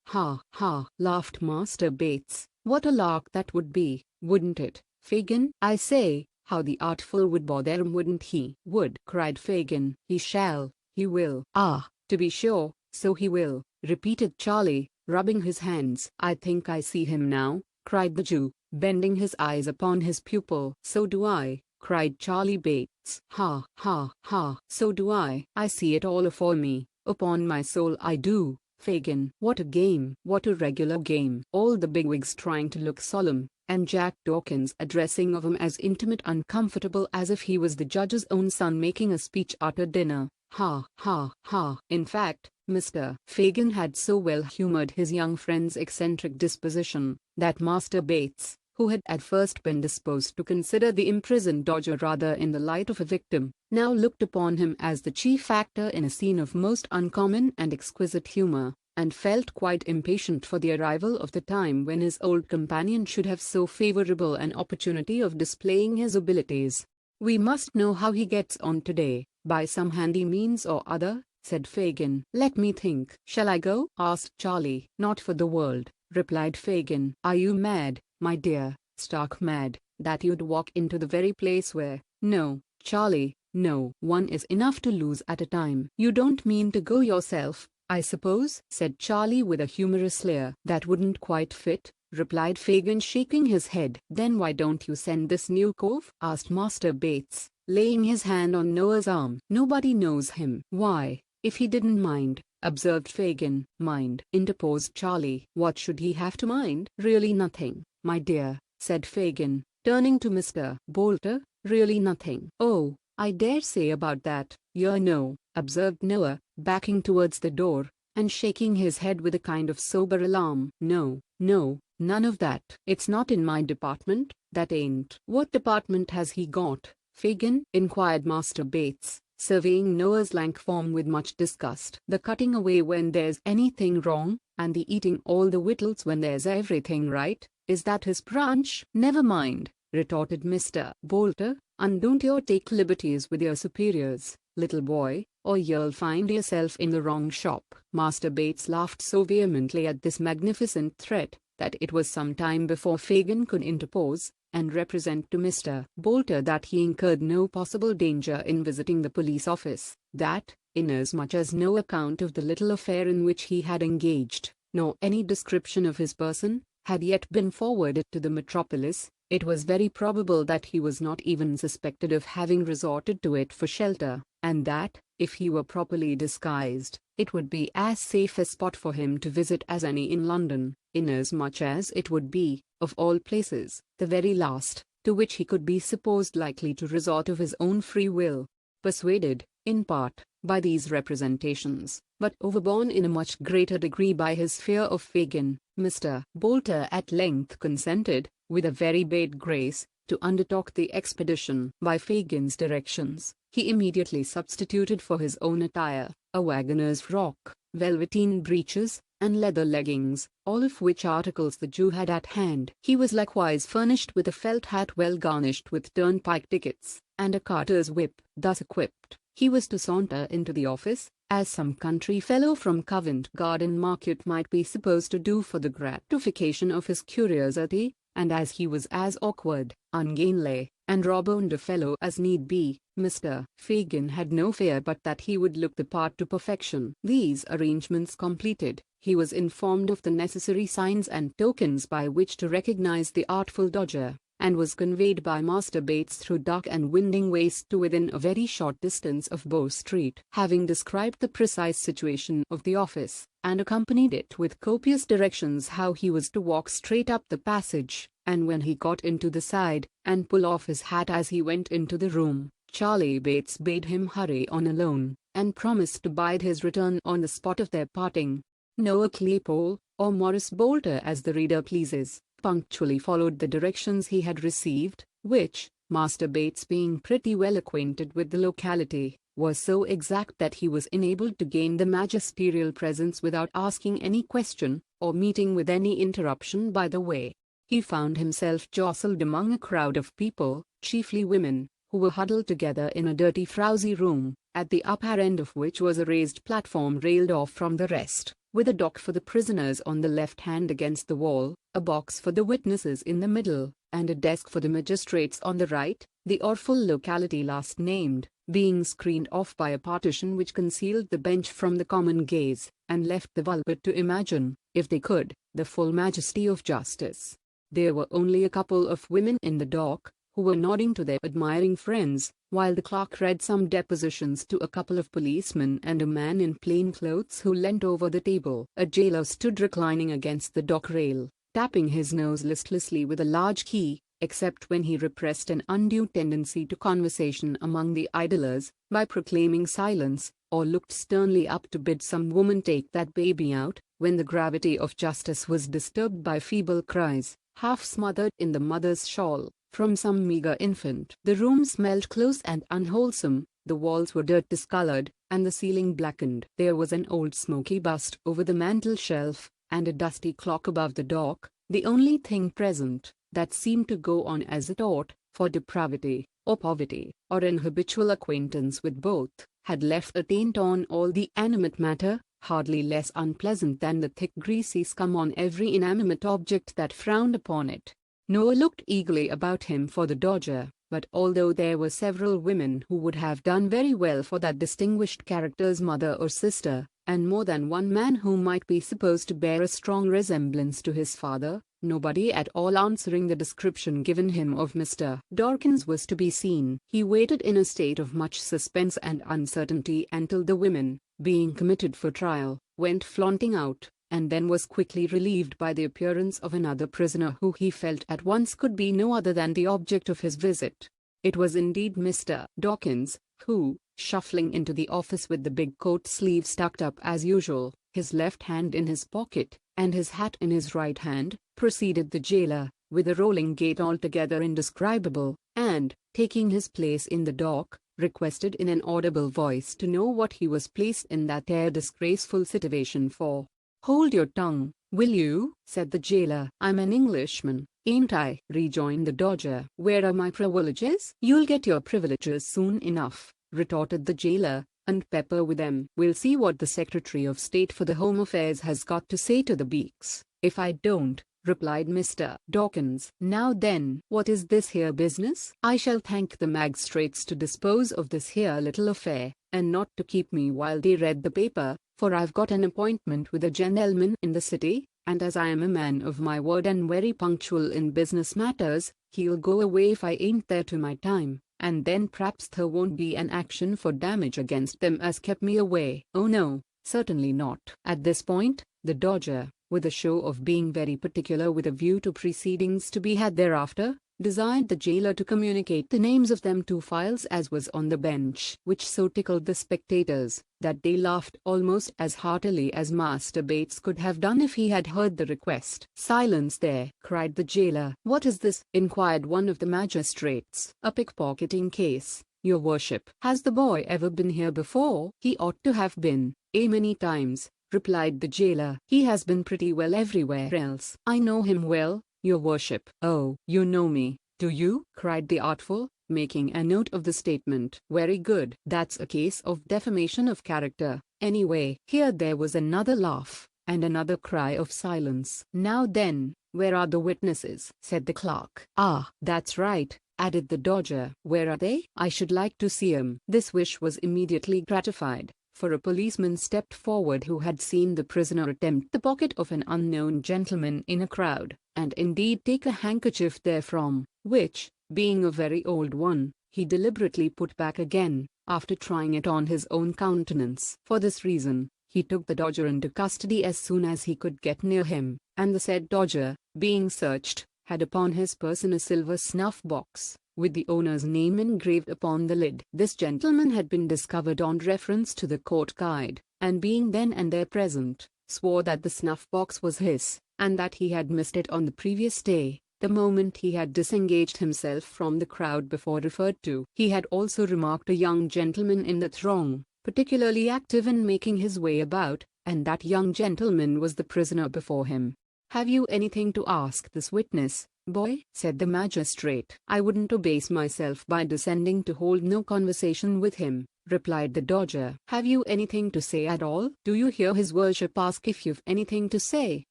ha, ha," laughed Master Bates. "What a lark that would be, wouldn't it, Fagin? I say, how the Artful would bother him, wouldn't he?" "Would," cried Fagin. "He shall, he will." "Ah, to be sure, so he will," repeated Charlie, rubbing his hands. "I think I see him now," cried the Jew, bending his eyes upon his pupil. "So do I," cried Charlie Bates. "Ha, ha, ha, so do I. I see it all afore me, upon my soul I do, Fagin. What a game, what a regular game. All the bigwigs trying to look solemn, and Jack Dawkins addressing of 'em as intimate uncomfortable as if he was the judge's own son making a speech after dinner. Ha, ha, ha." In fact, Mr. Fagin had so well humored his young friend's eccentric disposition, that Master Bates, who had at first been disposed to consider the imprisoned Dodger rather in the light of a victim, now looked upon him as the chief actor in a scene of most uncommon and exquisite humor, and felt quite impatient for the arrival of the time when his old companion should have so favorable an opportunity of displaying his abilities. "We must know how he gets on today, by some handy means or other," said Fagin. "Let me think." "Shall I go?" asked Charlie. "Not for the world," replied Fagin. "Are you mad, my dear, stark mad, that you'd walk into the very place where—" "No, Charlie, no. One is enough to lose at a time." "You don't mean to go yourself, I suppose?" said Charlie with a humorous leer. "That wouldn't quite fit," replied Fagin, shaking his head. "Then why don't you send this new cove?" asked Master Bates, laying his hand on Noah's arm. "Nobody knows him." "Why, If he didn't mind, observed Fagin. Mind, interposed Charlie. What should he have to mind? Really nothing, my dear, said Fagin, turning to Mr. Bolter. Really nothing. Oh, I dare say about that, no, observed Noah, backing towards the door, and shaking his head with a kind of sober alarm. No, no, none of that. It's not in my department, that ain't. What department has he got, Fagin? Inquired Master Bates, surveying Noah's lank form with much disgust. The cutting away when there's anything wrong, and the eating all the victuals when there's everything right. Is that his branch? Never mind, retorted Mr. Bolter, and don't you take liberties with your superiors, little boy, or you'll find yourself in the wrong shop. Master Bates laughed so vehemently at this magnificent threat, that it was some time before Fagin could interpose, and represent to Mr. Bolter that he incurred no possible danger in visiting the police office, that, inasmuch as no account of the little affair in which he had engaged, nor any description of his person, had yet been forwarded to the metropolis, it was very probable that he was not even suspected of having resorted to it for shelter, and that, if he were properly disguised, it would be as safe a spot for him to visit as any in London, inasmuch as it would be, of all places, the very last, to which he could be supposed likely to resort of his own free will. Persuaded, in part, by these representations, but overborne in a much greater degree by his fear of Fagin, Mr. Bolter at length consented, with a very bad grace, to undertake the expedition. By Fagin's directions, he immediately substituted for his own attire, a waggoner's frock, velveteen breeches, and leather leggings, all of which articles the Jew had at hand. He was likewise furnished with a felt hat well garnished with turnpike tickets, and a carter's whip. Thus equipped, he was to saunter into the office, as some country fellow from Covent Garden Market might be supposed to do for the gratification of his curiosity, and as he was as awkward, ungainly, and raw-boned a fellow as need be, Mr. Fagin had no fear but that he would look the part to perfection. These arrangements completed, he was informed of the necessary signs and tokens by which to recognize the artful dodger, and was conveyed by Master Bates through dark and winding ways to within a very short distance of Bow Street. Having described the precise situation of the office, and accompanied it with copious directions how he was to walk straight up the passage, and when he got into the side, and pull off his hat as he went into the room, Charlie Bates bade him hurry on alone, and promised to bide his return on the spot of their parting. Noah Claypole, or Morris Bolter as the reader pleases, punctually followed the directions he had received, which, Master Bates being pretty well acquainted with the locality, was so exact that he was enabled to gain the magisterial presence without asking any question, or meeting with any interruption by the way. He found himself jostled among a crowd of people, chiefly women, who were huddled together in a dirty frowsy room, at the upper end of which was a raised platform railed off from the rest, with a dock for the prisoners on the left hand against the wall, a box for the witnesses in the middle, and a desk for the magistrates on the right, the awful locality last named, being screened off by a partition which concealed the bench from the common gaze, and left the vulgar to imagine, if they could, the full majesty of justice. There were only a couple of women in the dock, who were nodding to their admiring friends, while the clerk read some depositions to a couple of policemen and a man in plain clothes who leant over the table. A jailer stood reclining against the dock rail, tapping his nose listlessly with a large key, except when he repressed an undue tendency to conversation among the idlers, by proclaiming silence, or looked sternly up to bid some woman take that baby out, when the gravity of justice was disturbed by feeble cries, half smothered in the mother's shawl, from some meagre infant. The room smelled close and unwholesome, the walls were dirt discolored, and the ceiling blackened. There was an old smoky bust over the mantel shelf, and a dusty clock above the dock, the only thing present, that seemed to go on as it ought, for depravity, or poverty, or an habitual acquaintance with both, had left a taint on all the animate matter, hardly less unpleasant than the thick greasy scum on every inanimate object that frowned upon it. Noah looked eagerly about him for the dodger, but although there were several women who would have done very well for that distinguished character's mother or sister, and more than one man who might be supposed to bear a strong resemblance to his father, nobody at all answering the description given him of Mr. Dickens was to be seen. He waited in a state of much suspense and uncertainty until the women, being committed for trial, went flaunting out, and then was quickly relieved by the appearance of another prisoner who he felt at once could be no other than the object of his visit. It was indeed Mr. Dickens, who, shuffling into the office with the big coat sleeves tucked up as usual, his left hand in his pocket, and his hat in his right hand, preceded the jailer, with a rolling gait altogether indescribable, and, taking his place in the dock, requested in an audible voice to know what he was placed in that disgraceful situation for. "Hold your tongue, will you?" said the jailer. "I'm an Englishman, ain't I?" rejoined the Dodger. "Where are my privileges?" "You'll get your privileges soon enough," retorted the jailer, "and pepper with them. We'll see what the Secretary of State for the Home Affairs has got to say to the beaks." "If I don't," replied Mr. Dickens. "Now then, what is this here business? I shall thank the magistrates to dispose of this here little affair, and not to keep me while they read the paper, for I've got an appointment with a gentleman in the city, and as I am a man of my word and very punctual in business matters, he'll go away if I ain't there to my time, and then p'raps there won't be an action for damage against them as kept me away." "Oh no, certainly not." At this point, the Dodger, with a show of being very particular with a view to proceedings to be had thereafter, desired the jailer to communicate the names of them two files as was on the bench, which so tickled the spectators, that they laughed almost as heartily as Master Bates could have done if he had heard the request. "Silence there!" cried the jailer. "What is this?" inquired one of the magistrates. "A pickpocketing case, your worship." "Has the boy ever been here before?" "He ought to have been, many times," replied the jailer. "He has been pretty well everywhere else." "I know him well, your worship." "Oh, you know me, do you?" cried the artful, making a note of the statement. "Very good. That's a case of defamation of character, anyway." Here there was another laugh, and another cry of silence. "Now then, where are the witnesses?" said the clerk. "Ah, that's right," added the Dodger. "Where are they? I should like to see 'em." This wish was immediately gratified, for a policeman stepped forward who had seen the prisoner attempt the pocket of an unknown gentleman in a crowd, and indeed take a handkerchief therefrom, which, being a very old one, he deliberately put back again, after trying it on his own countenance. For this reason, he took the Dodger into custody as soon as he could get near him, and the said Dodger, being searched, had upon his person a silver snuff-box, with the owner's name engraved upon the lid. This gentleman had been discovered on reference to the court guide, and being then and there present, swore that the snuff-box was his, and that he had missed it on the previous day, the moment he had disengaged himself from the crowd before referred to. He had also remarked a young gentleman in the throng, particularly active in making his way about, and that young gentleman was the prisoner before him. "Have you anything to ask this witness, boy?" said the magistrate. "I wouldn't abase myself by descending to hold no conversation with him," replied the Dodger. "Have you anything to say at all?" "Do you hear his worship ask if you've anything to say?"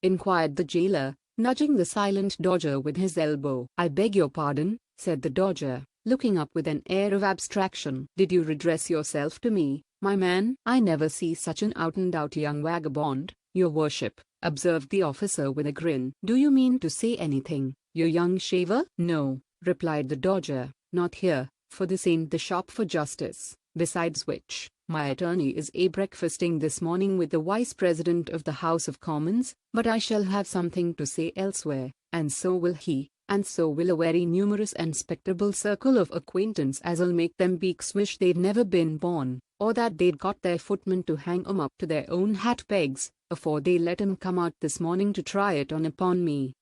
inquired the jailer, nudging the silent Dodger with his elbow. "I beg your pardon," said the Dodger, looking up with an air of abstraction. "Did you address yourself to me, my man?" "I never see such an out-and-out young vagabond, your worship," observed the officer with a grin. "Do you mean to say anything, you young shaver?" "No," replied the Dodger, "not here, for this ain't the shop for justice. Besides which, my attorney is breakfasting this morning with the Vice President of the House of Commons, but I shall have something to say elsewhere, and so will he, and so will a very numerous and spectable circle of acquaintance as'll make them beaks wish they'd never been born, or that they'd got their footmen to hang 'em up to their own hat pegs, afore they let 'em come out this morning to try it on upon me."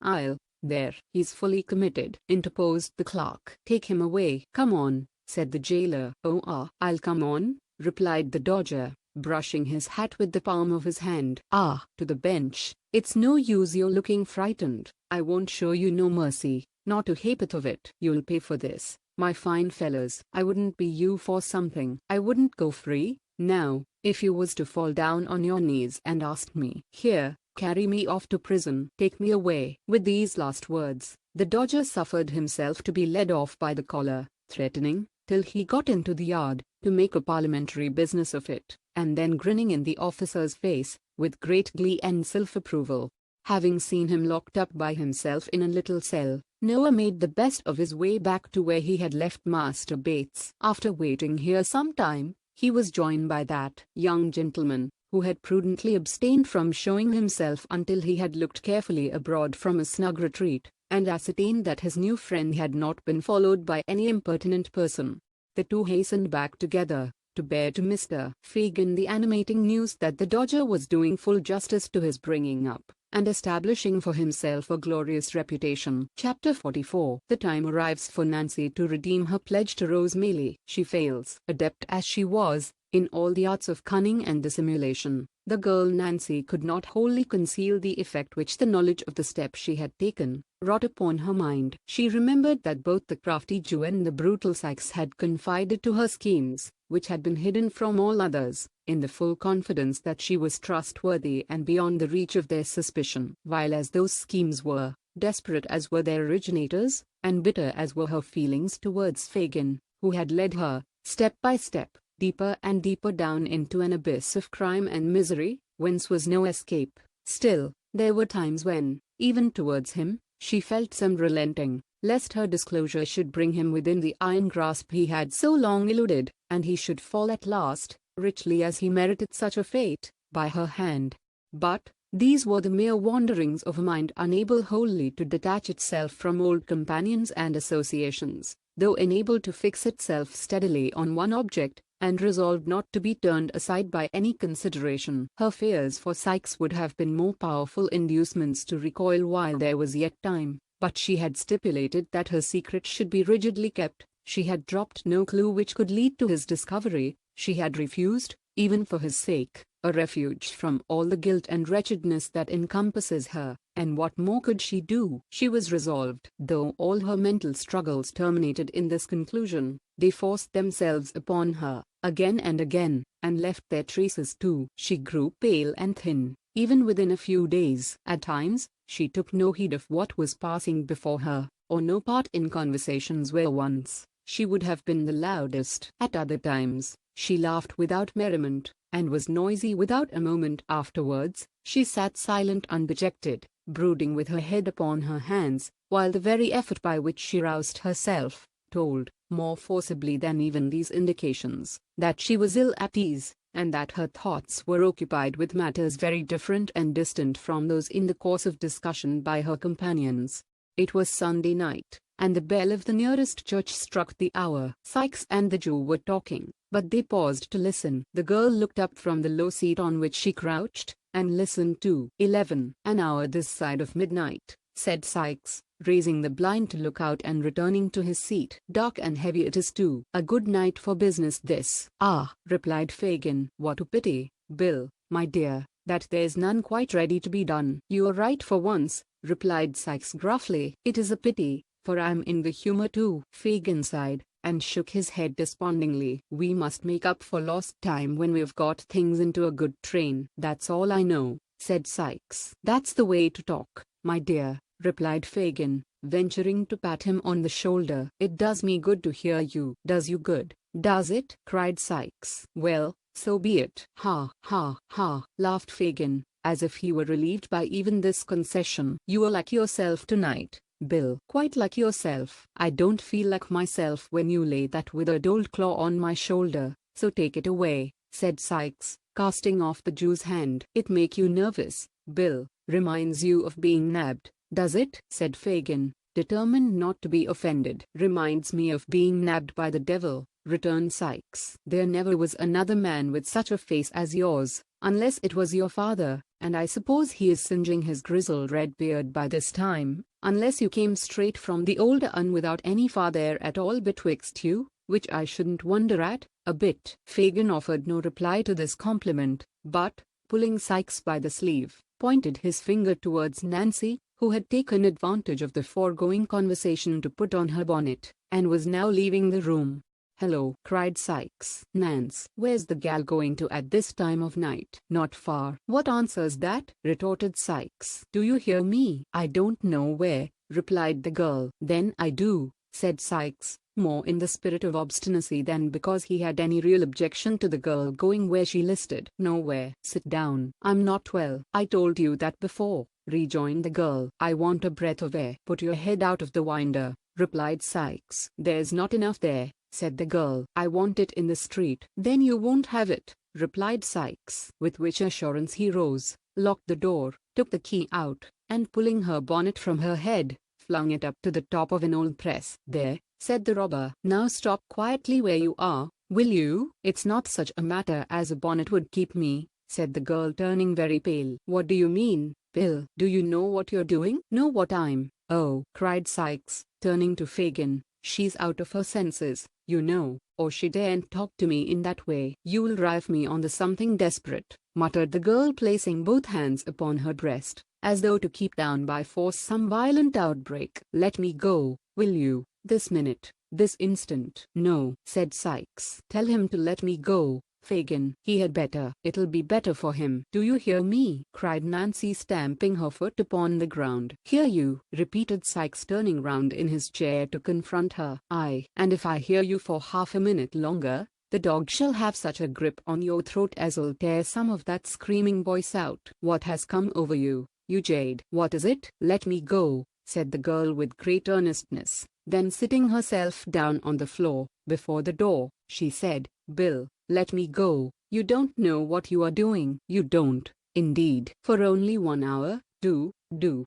"There, he's fully committed," interposed the clerk. "Take him away." "Come on," said the jailer. "I'll come on," replied the Dodger, brushing his hat with the palm of his hand. To the bench. "It's no use your looking frightened. I won't show you no mercy, not a ha'porth of it. You'll pay for this, my fine fellers. I wouldn't be you for something. I wouldn't go free, now, if you was to fall down on your knees and ask me. Here, carry me off to prison. Take me away." With these last words, the Dodger suffered himself to be led off by the collar, threatening, till he got into the yard, to make a parliamentary business of it, and then grinning in the officer's face, with great glee and self-approval. Having seen him locked up by himself in a little cell, Noah made the best of his way back to where he had left Master Bates. After waiting here some time, he was joined by that young gentleman, who had prudently abstained from showing himself until he had looked carefully abroad from a snug retreat, and ascertained that his new friend had not been followed by any impertinent person. The two hastened back together, to bear to Mr. Fagin the animating news that the Dodger was doing full justice to his bringing up, and establishing for himself a glorious reputation. Chapter 44. The time arrives for Nancy to redeem her pledge to Rose Maylie. She fails. Adept as she was, in all the arts of cunning and dissimulation, the girl Nancy could not wholly conceal the effect which the knowledge of the step she had taken wrought upon her mind. She remembered that both the crafty Jew and the brutal Sikes had confided to her schemes, which had been hidden from all others, in the full confidence that she was trustworthy and beyond the reach of their suspicion. While as those schemes were, desperate as were their originators, and bitter as were her feelings towards Fagin, who had led her, step by step, deeper and deeper down into an abyss of crime and misery, whence was no escape, still, there were times when, even towards him, she felt some relenting, lest her disclosure should bring him within the iron grasp he had so long eluded, and he should fall at last, richly as he merited such a fate, by her hand. But these were the mere wanderings of a mind unable wholly to detach itself from old companions and associations, though enabled to fix itself steadily on one object, and resolved not to be turned aside by any consideration. Her fears for Sikes would have been more powerful inducements to recoil while there was yet time, but she had stipulated that her secret should be rigidly kept. She had dropped no clue which could lead to his discovery. She had refused, even for his sake, a refuge from all the guilt and wretchedness that encompasses her, and what more could she do? She was resolved. Though all her mental struggles terminated in this conclusion, they forced themselves upon her, again and again, and left their traces too. She grew pale and thin, even within a few days. At times, she took no heed of what was passing before her, or no part in conversations where once she would have been the loudest. At other times, she laughed without merriment, and was noisy without a moment afterwards. She sat silent and dejected, brooding with her head upon her hands, while the very effort by which she roused herself, told, more forcibly than even these indications, that she was ill at ease, and that her thoughts were occupied with matters very different and distant from those in the course of discussion by her companions. It was Sunday night, and the bell of the nearest church struck the hour. Sikes and the Jew were talking, but they paused to listen. The girl looked up from the low seat on which she crouched, and listened too. 11. An hour this side of midnight, said Sikes, raising the blind to look out and returning to his seat. Dark and heavy it is too. A good night for business this. Ah, replied Fagin. What a pity, Bill, my dear, that there's none quite ready to be done. You are right for once, replied Sikes gruffly. It is a pity, for I'm in the humor too. Fagin sighed, and shook his head despondingly. We must make up for lost time when we've got things into a good train. That's all I know, said Sikes. That's the way to talk, my dear, replied Fagin, venturing to pat him on the shoulder. It does me good to hear you. Does you good, does it? Cried Sikes. Well, so be it. Ha, ha, ha, laughed Fagin, as if he were relieved by even this concession. You are like yourself tonight, Bill. Quite like yourself. I don't feel like myself when you lay that withered old claw on my shoulder, so take it away, said Sikes, casting off the Jew's hand. It make you nervous, Bill. Reminds you of being nabbed, does it? Said Fagin, determined not to be offended. Reminds me of being nabbed by the devil, returned Sikes. There never was another man with such a face as yours, unless it was your father, and I suppose he is singeing his grizzled red beard by this time, unless you came straight from the older un without any father at all betwixt you, which I shouldn't wonder at, a bit. Fagin offered no reply to this compliment, but, pulling Sikes by the sleeve, pointed his finger towards Nancy, who had taken advantage of the foregoing conversation to put on her bonnet, and was now leaving the room. Hello, cried Sikes. Nance, where's the gal going to at this time of night? Not far. What answers that? Retorted Sikes. Do you hear me? I don't know where, replied the girl. Then I do, said Sikes, more in the spirit of obstinacy than because he had any real objection to the girl going where she listed. "Nowhere." "Sit down." "I'm not well." "I told you that before," rejoined the girl. "I want a breath of air." "Put your head out of the window," replied Sykes. "There's not enough there," said the girl. "I want it in the street." "Then you won't have it," replied Sykes, with which assurance he rose, locked the door, took the key out, and pulling her bonnet from her head, flung it up to the top of an old press. "There," said the robber. "Now stop quietly where you are, will you?" "It's not such a matter as a bonnet would keep me," said the girl, turning very pale. "What do you mean, Bill? Do you know what you're doing?" "Know what I'm—" "Oh," cried Sykes, turning to Fagin, "she's out of her senses, you know, or she daren't talk to me in that way." "You'll drive me on to something desperate," muttered the girl, placing both hands upon her breast, as though to keep down by force some violent outbreak. "Let me go, will you, this minute, this instant?" "No," said Sykes. "Tell him to let me go, Fagin." "He had better." "It'll be better for him." "Do you hear me?" cried Nancy, stamping her foot upon the ground. "Hear you?" repeated Sykes, turning round in his chair to confront her. "Aye, and if I hear you for half a minute longer, the dog shall have such a grip on your throat as'll tear some of that screaming voice out." "What has come over you, you jade?" "What is it?" "Let me go," said the girl with great earnestness. Then sitting herself down on the floor, before the door, she said, "Bill, let me go. You don't know what you are doing." "You don't, indeed." "For only 1 hour, do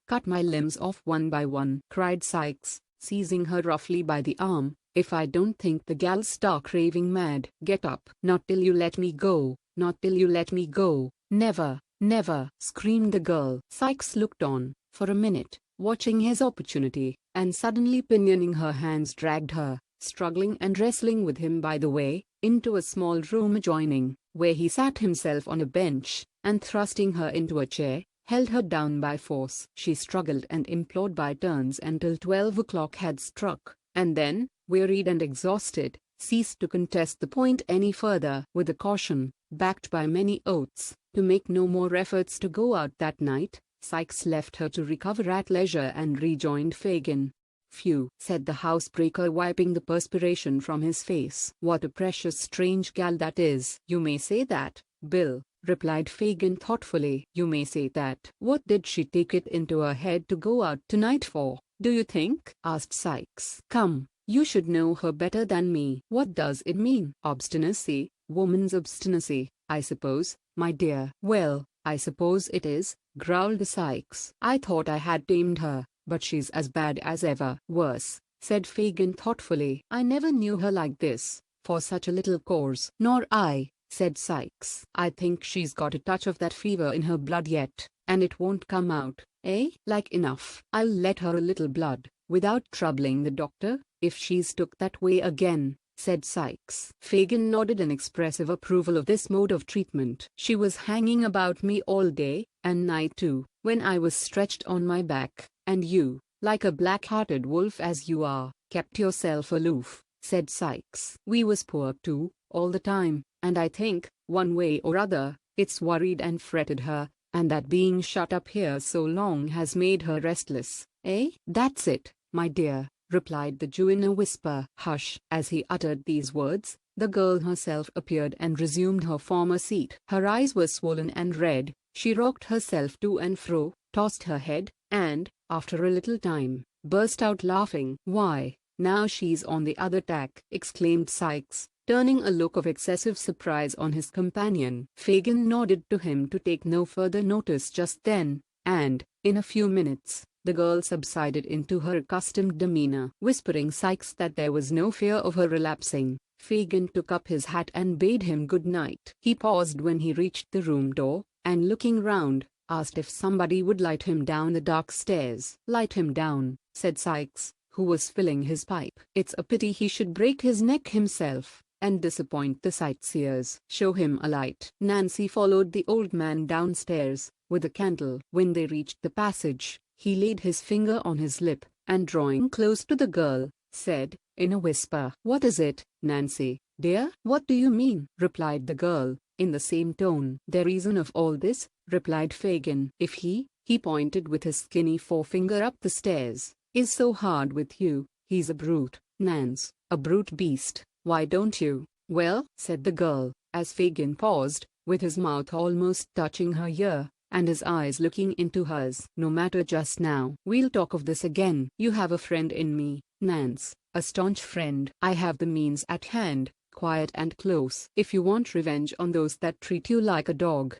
cut my limbs off one by one," cried Sykes, seizing her roughly by the arm. "If I don't think the gal's stark raving mad." "Get up." "Not till you let me go. Not till you let me go." "Never, never," screamed the girl. Sykes looked on, for a minute, watching his opportunity, and suddenly pinioning her hands dragged her, struggling and wrestling with him by the way, into a small room adjoining, where he sat himself on a bench, and thrusting her into a chair, held her down by force. She struggled and implored by turns until 12 o'clock had struck, and then, wearied and exhausted, ceased to contest the point any further. With a caution, backed by many oaths, to make no more efforts to go out that night, Sykes left her to recover at leisure and rejoined Fagin. "Phew," said the housebreaker, wiping the perspiration from his face. "What a precious strange gal that is." "You may say that, Bill," replied Fagin thoughtfully. "You may say that." "What did she take it into her head to go out tonight for, do you think?" asked Sykes. "Come, you should know her better than me." "What does it mean?" "Obstinacy, woman's obstinacy, I suppose, my dear." "Well, I suppose it is," growled Sykes. "I thought I had tamed her, but she's as bad as ever." "Worse," said Fagin thoughtfully. "I never knew her like this, for such a little cause." "Nor I," said Sykes. "I think she's got a touch of that fever in her blood yet, and it won't come out." "Eh?" "Like enough. I'll let her a little blood, without troubling the doctor, if she's took that way again," said Sykes. Fagin nodded in expressive approval of this mode of treatment. "She was hanging about me all day, and night too, when I was stretched on my back, and you, like a black-hearted wolf as you are, kept yourself aloof," said Sykes. "We was poor too, all the time, and I think, one way or other, it's worried and fretted her, and that being shut up here so long has made her restless." "Eh?" "That's it, my dear," replied the Jew in a whisper. "Hush." As he uttered these words, the girl herself appeared and resumed her former seat. Her eyes were swollen and red, she rocked herself to and fro, tossed her head, and, after a little time, burst out laughing. "Why, now she's on the other tack," exclaimed Sykes, turning a look of excessive surprise on his companion. Fagin nodded to him to take no further notice just then, and, in a few minutes, the girl subsided into her accustomed demeanor. Whispering Sykes that there was no fear of her relapsing, Fagin took up his hat and bade him good night. He paused when he reached the room door, and looking round, asked if somebody would light him down the dark stairs. "Light him down," said Sykes, who was filling his pipe. "It's a pity he should break his neck himself, and disappoint the sightseers. Show him a light." Nancy followed the old man downstairs, with a candle. When they reached the passage, he laid his finger on his lip, and drawing close to the girl, said, in a whisper, "What is it, Nancy, dear?" "What do you mean?" replied the girl, in the same tone. "The reason of all this," replied Fagin. "If he pointed with his skinny forefinger up the stairs, "is so hard with you, he's a brute, Nance, a brute beast, why don't you? Well, said the girl, as Fagin paused, with his mouth almost touching her ear, and his eyes looking into hers. No matter just now. We'll talk of this again. You have a friend in me, Nance, a staunch friend. I have the means at hand, quiet and close. If you want revenge on those that treat you like a dog,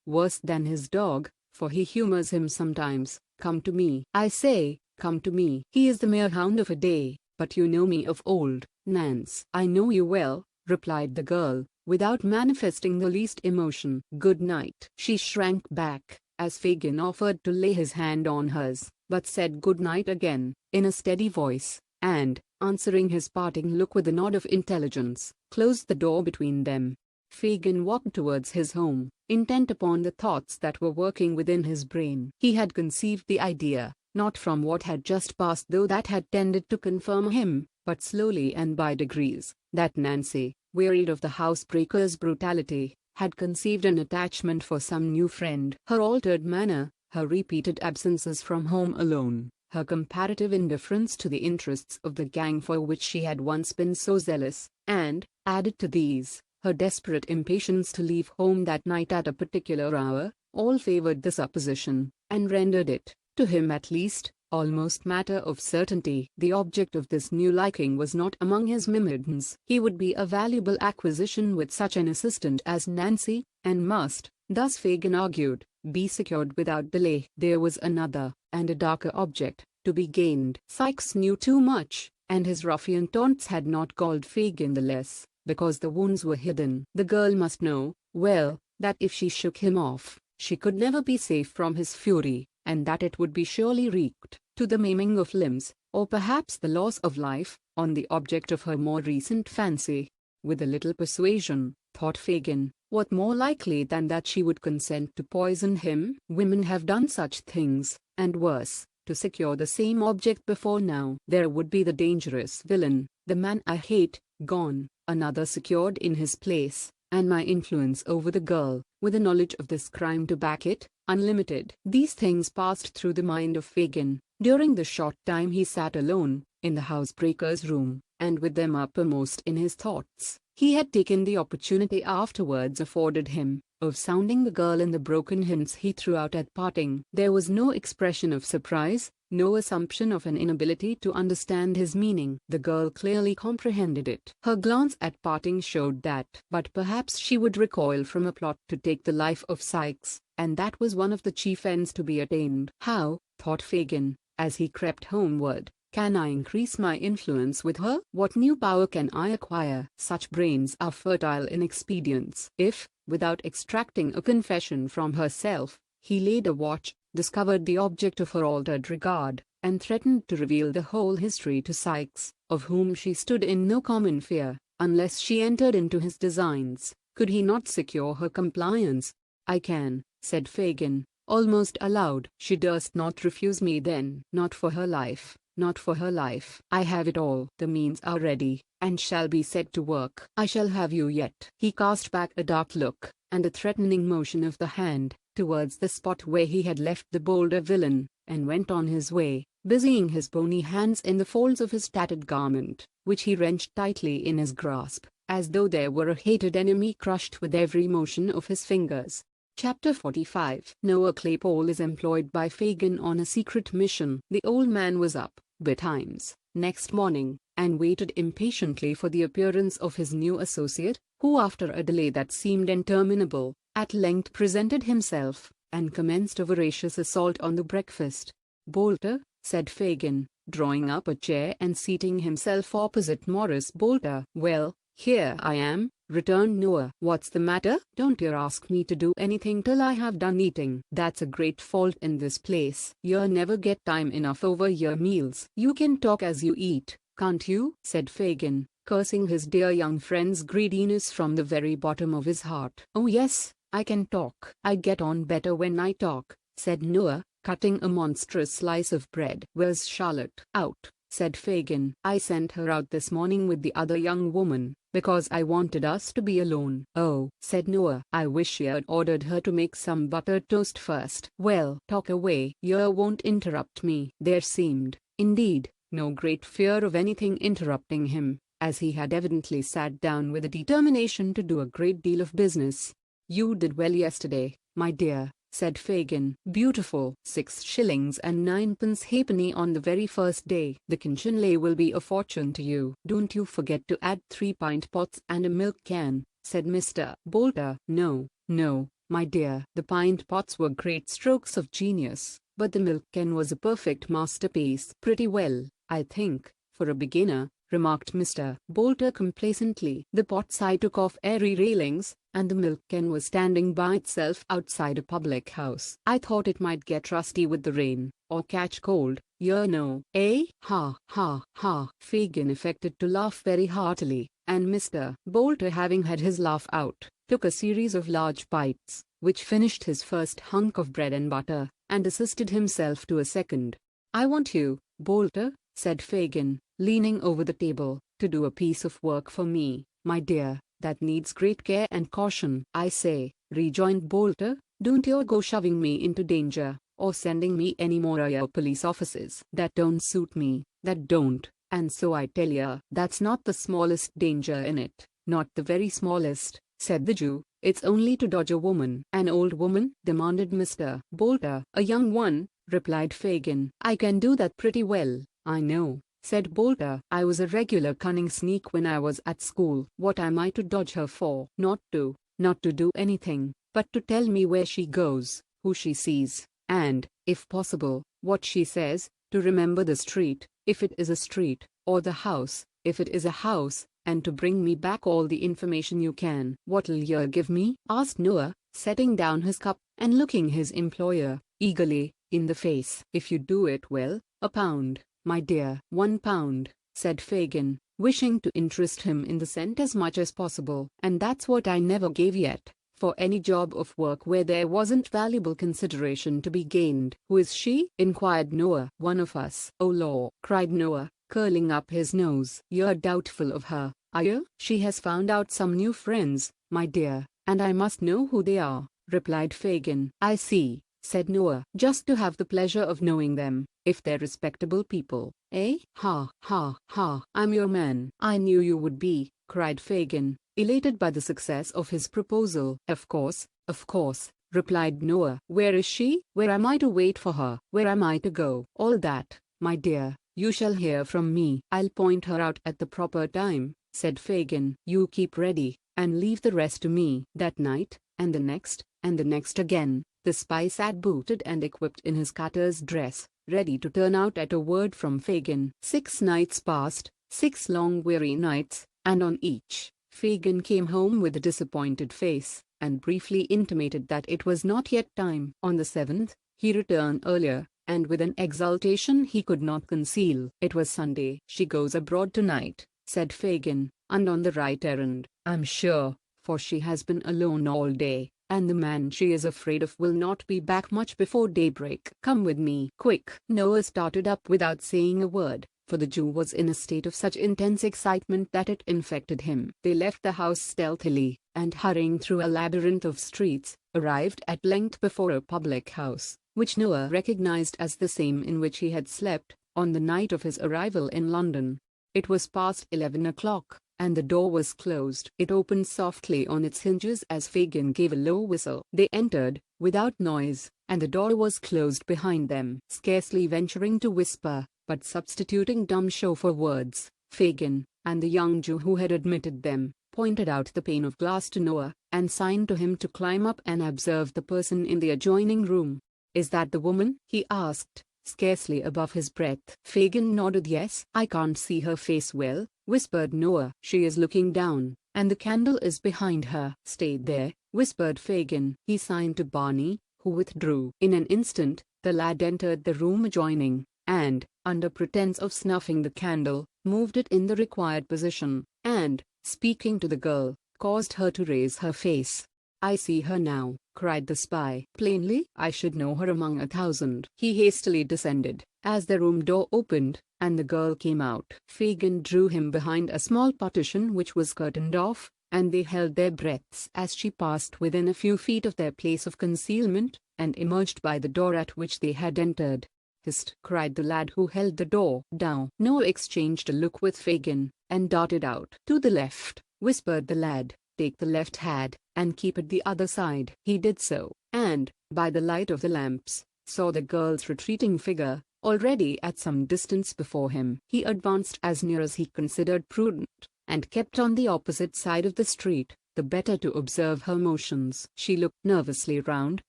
worse than his dog, for he humors him sometimes, come to me. I say, come to me. He is the mere hound of a day, but you know me of old, Nance. I know you well, replied the girl, without manifesting the least emotion. Good night. She shrank back, as Fagin offered to lay his hand on hers, but said good night again, in a steady voice, and, answering his parting look with a nod of intelligence, closed the door between them. Fagin walked towards his home, intent upon the thoughts that were working within his brain. He had conceived the idea, not from what had just passed, though that had tended to confirm him, but slowly and by degrees, that Nancy, wearied of the housebreaker's brutality, had conceived an attachment for some new friend. Her altered manner, her repeated absences from home alone, her comparative indifference to the interests of the gang for which she had once been so zealous, and, added to these, her desperate impatience to leave home that night at a particular hour, all favored the supposition, and rendered it, to him at least, almost matter of certainty. The object of this new liking was not among his myrmidons. He would be a valuable acquisition with such an assistant as Nancy, and must, thus Fagin argued, be secured without delay. There was another, and a darker object, to be gained. Sikes knew too much, and his ruffian taunts had not galled Fagin the less, because the wounds were hidden. The girl must know, well, that if she shook him off, she could never be safe from his fury, and that it would be surely wreaked, to the maiming of limbs, or perhaps the loss of life, on the object of her more recent fancy. With a little persuasion, thought Fagin, what more likely than that she would consent to poison him? Women have done such things, and worse, to secure the same object before now. There would be the dangerous villain, the man I hate, gone, another secured in his place, and my influence over the girl, with the knowledge of this crime to back it, unlimited. These things passed through the mind of Fagin, during the short time he sat alone, in the housebreaker's room, and with them uppermost in his thoughts. He had taken the opportunity afterwards afforded him, of sounding the girl in the broken hints he threw out at parting. There was no expression of surprise, no assumption of an inability to understand his meaning. The girl clearly comprehended it. Her glance at parting showed that. But perhaps she would recoil from a plot to take the life of Sikes, and that was one of the chief ends to be attained. How, thought Fagin, as he crept homeward, can I increase my influence with her? What new power can I acquire? Such brains are fertile in expedients. If, without extracting a confession from herself, he laid a watch, discovered the object of her altered regard, and threatened to reveal the whole history to Sikes, of whom she stood in no common fear, unless she entered into his designs, could he not secure her compliance? I can, said Fagin, almost aloud. She durst not refuse me then. Not for her life. Not for her life. I have it all. The means are ready, and shall be set to work. I shall have you yet. He cast back a dark look, and a threatening motion of the hand, towards the spot where he had left the bolder villain, and went on his way, busying his bony hands in the folds of his tattered garment, which he wrenched tightly in his grasp, as though there were a hated enemy crushed with every motion of his fingers. Chapter 45. Noah Claypole is employed by Fagin on a secret mission. The old man was up betimes, next morning, and waited impatiently for the appearance of his new associate, who after a delay that seemed interminable, at length presented himself, and commenced a voracious assault on the breakfast. Bolter, said Fagin, drawing up a chair and seating himself opposite Morris Bolter. Well, here I am, returned Noah. What's the matter? Don't you ask me to do anything till I have done eating. That's a great fault in this place. You never get time enough over your meals. You can talk as you eat, can't you? Said Fagin, cursing his dear young friend's greediness from the very bottom of his heart. Oh yes, I can talk. I get on better when I talk, said Noah, cutting a monstrous slice of bread. Where's Charlotte? Out, said Fagin. I sent her out this morning with the other young woman, because I wanted us to be alone. Oh, said Noah, I wish you'd ordered her to make some buttered toast first. Well, talk away. You won't interrupt me. There seemed, indeed, no great fear of anything interrupting him, as he had evidently sat down with a determination to do a great deal of business. "You did well yesterday, my dear," said Fagin. "Beautiful. 6 shillings and 9pence halfpenny on the very first day. The Kinchinley will be a fortune to you. Don't you forget to add 3 pint pots and a milk can," said Mr. Bolter. "No, no, my dear." The pint pots were great strokes of genius, but the milk can was a perfect masterpiece. "Pretty well, I think, for a beginner," remarked Mr. Bolter complacently. The pots I took off airy railings, and the milk can was standing by itself outside a public house. I thought it might get rusty with the rain, or catch cold, you know. Eh? Ha, ha, ha. Fagin affected to laugh very heartily, and Mr. Bolter, having had his laugh out, took a series of large bites, which finished his first hunk of bread and butter, and assisted himself to a second. "I want you, Bolter," said Fagin, leaning over the table, "to do a piece of work for me, my dear, that needs great care and caution." "I say," rejoined Bolter, "don't you go shoving me into danger, or sending me any more of your police officers. That don't suit me, that don't, and so I tell you, that's not the smallest danger in it, not the very smallest," said the Jew. "It's only to dodge a woman." "An old woman?" demanded Mr. Bolter. "A young one," replied Fagin. "I can do that pretty well, I know," said Bolter. "I was a regular cunning sneak when I was at school." "What am I to dodge her for?" Not to do anything, but to tell me where she goes, who she sees, and, if possible, what she says, to remember the street, if it is a street, or the house, if it is a house, and to bring me back all the information you can." "What'll you give me?" asked Noah, setting down his cup, and looking his employer, eagerly, in the face. "If you do it well, £1, my dear." £1, said Fagin, wishing to interest him in the cent as much as possible. "And that's what I never gave yet, for any job of work where there wasn't valuable consideration to be gained." "Who is she?" inquired Noah. "One of us." "Oh law!" cried Noah, curling up his nose. "You're doubtful of her, are you?" "She has found out some new friends, my dear, and I must know who they are," replied Fagin. "I see," said Noah. "Just to have the pleasure of knowing them, if they're respectable people, eh?" "Ha, ha, ha. I'm your man." "I knew you would be," cried Fagin, elated by the success of his proposal. Of course," replied Noah. "Where is she? Where am I to wait for her? Where am I to go?" "All that, my dear, you shall hear from me. I'll point her out at the proper time," said Fagin. "You keep ready, and leave the rest to me." That night, and the next again, the spy sat booted and equipped in his cutter's dress, ready to turn out at a word from Fagin. 6 nights passed, 6 long weary nights, and on each, Fagin came home with a disappointed face, and briefly intimated that it was not yet time. On the 7th, he returned earlier, and with an exultation he could not conceal. It was Sunday. "She goes abroad tonight," said Fagin, "and on the right errand, I'm sure, for she has been alone all day, and the man she is afraid of will not be back much before daybreak. Come with me, quick." Noah started up without saying a word, for the Jew was in a state of such intense excitement that it infected him. They left the house stealthily, and hurrying through a labyrinth of streets, arrived at length before a public house, which Noah recognized as the same in which he had slept, on the night of his arrival in London. It was past 11 o'clock, and the door was closed. It opened softly on its hinges as Fagin gave a low whistle. They entered, without noise, and the door was closed behind them. Scarcely venturing to whisper, but substituting dumb show for words, Fagin, and the young Jew who had admitted them, pointed out the pane of glass to Noah, and signed to him to climb up and observe the person in the adjoining room. "Is that the woman?" he asked, scarcely above his breath. Fagin nodded yes. "I can't see her face well," whispered Noah. "She is looking down, and the candle is behind her." "Stay there," whispered Fagin. He signed to Barney, who withdrew. In an instant, the lad entered the room adjoining, and, under pretense of snuffing the candle, moved it in the required position, and, speaking to the girl, caused her to raise her face. "I see her now," cried the spy. "Plainly, I should know her among 1,000. He hastily descended, as the room door opened, and the girl came out. Fagin drew him behind a small partition which was curtained off, and they held their breaths as she passed within a few feet of their place of concealment, and emerged by the door at which they had entered. hissed, cried the lad who held the door. Down. Noah exchanged a look with Fagin, and darted out. To the left, whispered the lad. Take the left hand, and keep it the other side. He did so, and, by the light of the lamps, saw the girl's retreating figure, already at some distance before him. He advanced as near as he considered prudent, and kept on the opposite side of the street, the better to observe her motions. She looked nervously round,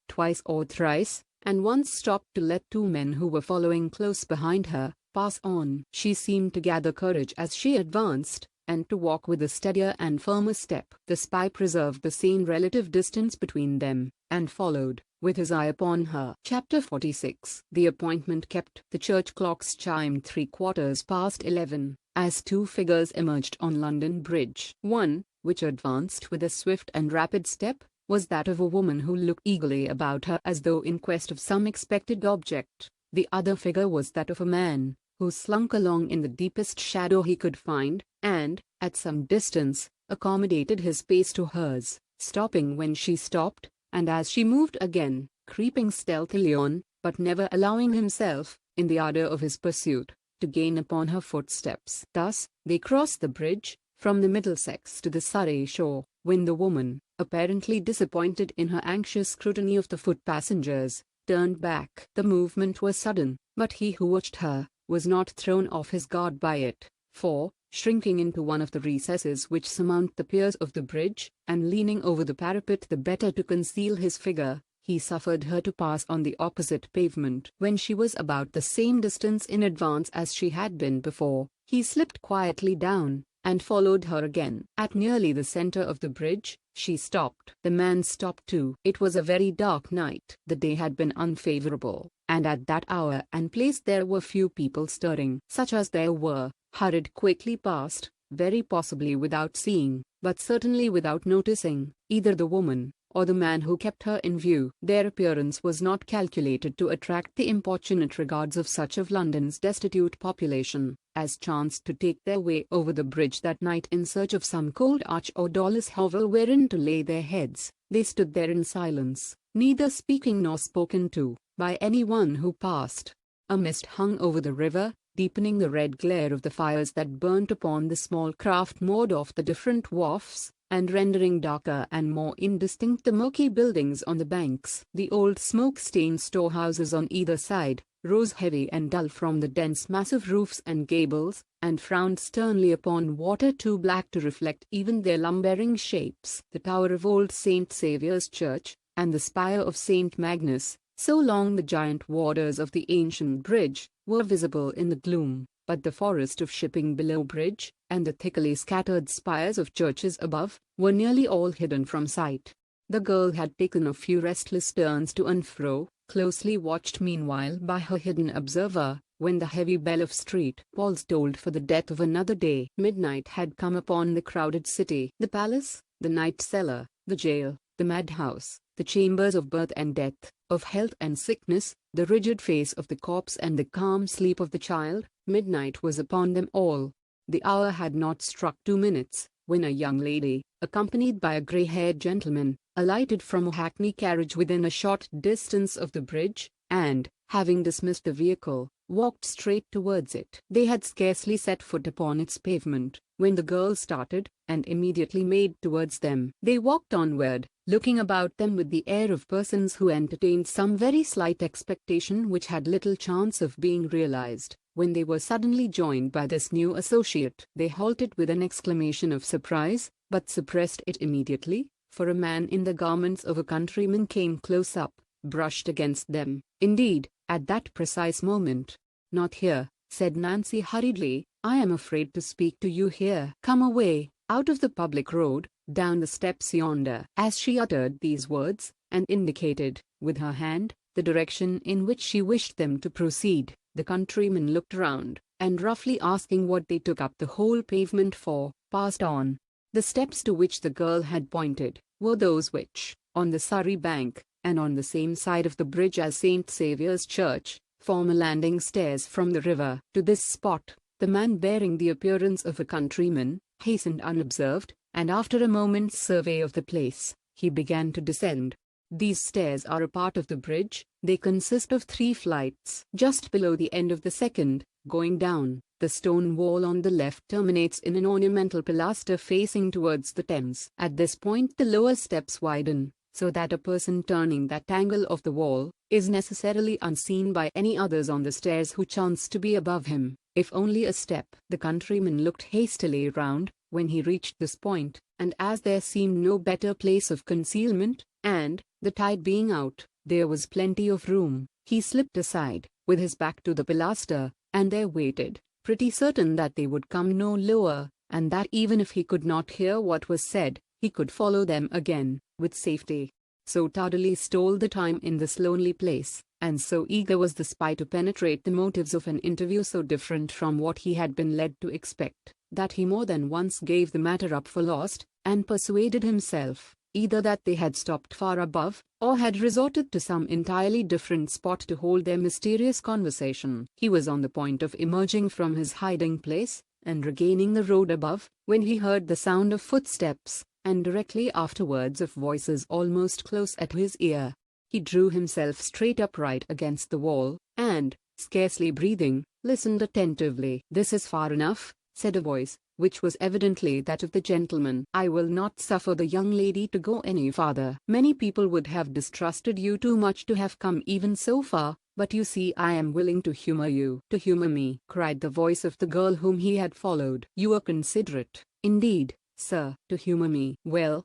twice or thrice, and once stopped to let two men who were following close behind her pass on. She seemed to gather courage as she advanced, and to walk with a steadier and firmer step. The spy preserved the same relative distance between them, and followed, with his eye upon her. Chapter 46. The appointment kept. The church clocks chimed 11:15, as two figures emerged on London Bridge. One, which advanced with a swift and rapid step, was that of a woman who looked eagerly about her as though in quest of some expected object. The other figure was that of a man, who slunk along in the deepest shadow he could find, and, at some distance, accommodated his pace to hers, stopping when she stopped, and as she moved again, creeping stealthily on, but never allowing himself, in the ardour of his pursuit, to gain upon her footsteps. Thus, they crossed the bridge, from the Middlesex to the Surrey shore, when the woman, apparently disappointed in her anxious scrutiny of the foot passengers, turned back. The movement was sudden, but he who watched her was not thrown off his guard by it, for, shrinking into one of the recesses which surmount the piers of the bridge, and leaning over the parapet the better to conceal his figure, he suffered her to pass on the opposite pavement. When she was about the same distance in advance as she had been before, he slipped quietly down, and followed her again. At nearly the center of the bridge, she stopped. The man stopped too. It was a very dark night. The day had been unfavorable, and at that hour and place there were few people stirring. Such as there were, hurried quickly past, very possibly without seeing, but certainly without noticing, either the woman, or the man who kept her in view. Their appearance was not calculated to attract the importunate regards of such of London's destitute population, as chanced to take their way over the bridge that night in search of some cold arch or dolorous hovel wherein to lay their heads. They stood there in silence, neither speaking nor spoken to, by any one who passed. A mist hung over the river, deepening the red glare of the fires that burnt upon the small craft moored off the different wharfs, and rendering darker and more indistinct the murky buildings on the banks. The old smoke-stained storehouses on either side rose heavy and dull from the dense massive roofs and gables, and frowned sternly upon water too black to reflect even their lumbering shapes. The tower of old St. Saviour's Church, and the spire of St. Magnus, so long the giant warders of the ancient bridge, were visible in the gloom, but the forest of shipping below bridge, and the thickly scattered spires of churches above, were nearly all hidden from sight. The girl had taken a few restless turns to and fro, closely watched meanwhile by her hidden observer, when the heavy bell of St. Paul's tolled for the death of another day. Midnight had come upon the crowded city. The palace, the night cellar, the jail, the madhouse, the chambers of birth and death, of health and sickness, the rigid face of the corpse and the calm sleep of the child, midnight was upon them all. The hour had not struck 2 minutes, when a young lady, accompanied by a grey-haired gentleman, alighted from a hackney carriage within a short distance of the bridge, and, having dismissed the vehicle, walked straight towards it. They had scarcely set foot upon its pavement, when the girl started, and immediately made towards them. They walked onward, looking about them with the air of persons who entertained some very slight expectation which had little chance of being realized. When they were suddenly joined by this new associate, they halted with an exclamation of surprise, but suppressed it immediately, for a man in the garments of a countryman came close up, brushed against them. Indeed, at that precise moment. "Not here," said Nancy hurriedly. "I am afraid to speak to you here. Come away, out of the public road, down the steps yonder." As she uttered these words, and indicated, with her hand, the direction in which she wished them to proceed, the countryman looked round, and roughly asking what they took up the whole pavement for, passed on. The steps to which the girl had pointed, were those which, on the Surrey bank, and on the same side of the bridge as St. Saviour's Church, form a landing stairs from the river. To this spot, the man bearing the appearance of a countryman, hastened unobserved, and after a moment's survey of the place, he began to descend. These stairs are a part of the bridge. They consist of 3 flights. Just below the end of the second, going down, the stone wall on the left terminates in an ornamental pilaster facing towards the Thames. At this point the lower steps widen, so that a person turning that angle of the wall is necessarily unseen by any others on the stairs who chance to be above him, if only a step. The countryman looked hastily round when he reached this point, and as there seemed no better place of concealment, and, the tide being out, there was plenty of room, he slipped aside, with his back to the pilaster, and there waited, pretty certain that they would come no lower, and that even if he could not hear what was said, he could follow them again, with safety. So tardily stole the time in this lonely place, and so eager was the spy to penetrate the motives of an interview so different from what he had been led to expect, that he more than once gave the matter up for lost, and persuaded himself, either that they had stopped far above, or had resorted to some entirely different spot to hold their mysterious conversation. He was on the point of emerging from his hiding place, and regaining the road above, when he heard the sound of footsteps, and directly afterwards of voices almost close at his ear. He drew himself straight upright against the wall, and, scarcely breathing, listened attentively. "This is far enough," said a voice, which was evidently that of the gentleman. "I will not suffer the young lady to go any farther. Many people would have distrusted you too much to have come even so far, but you see I am willing to humor you." "To humor me," cried the voice of the girl whom he had followed. "You are considerate, indeed, sir, to humor me. Well,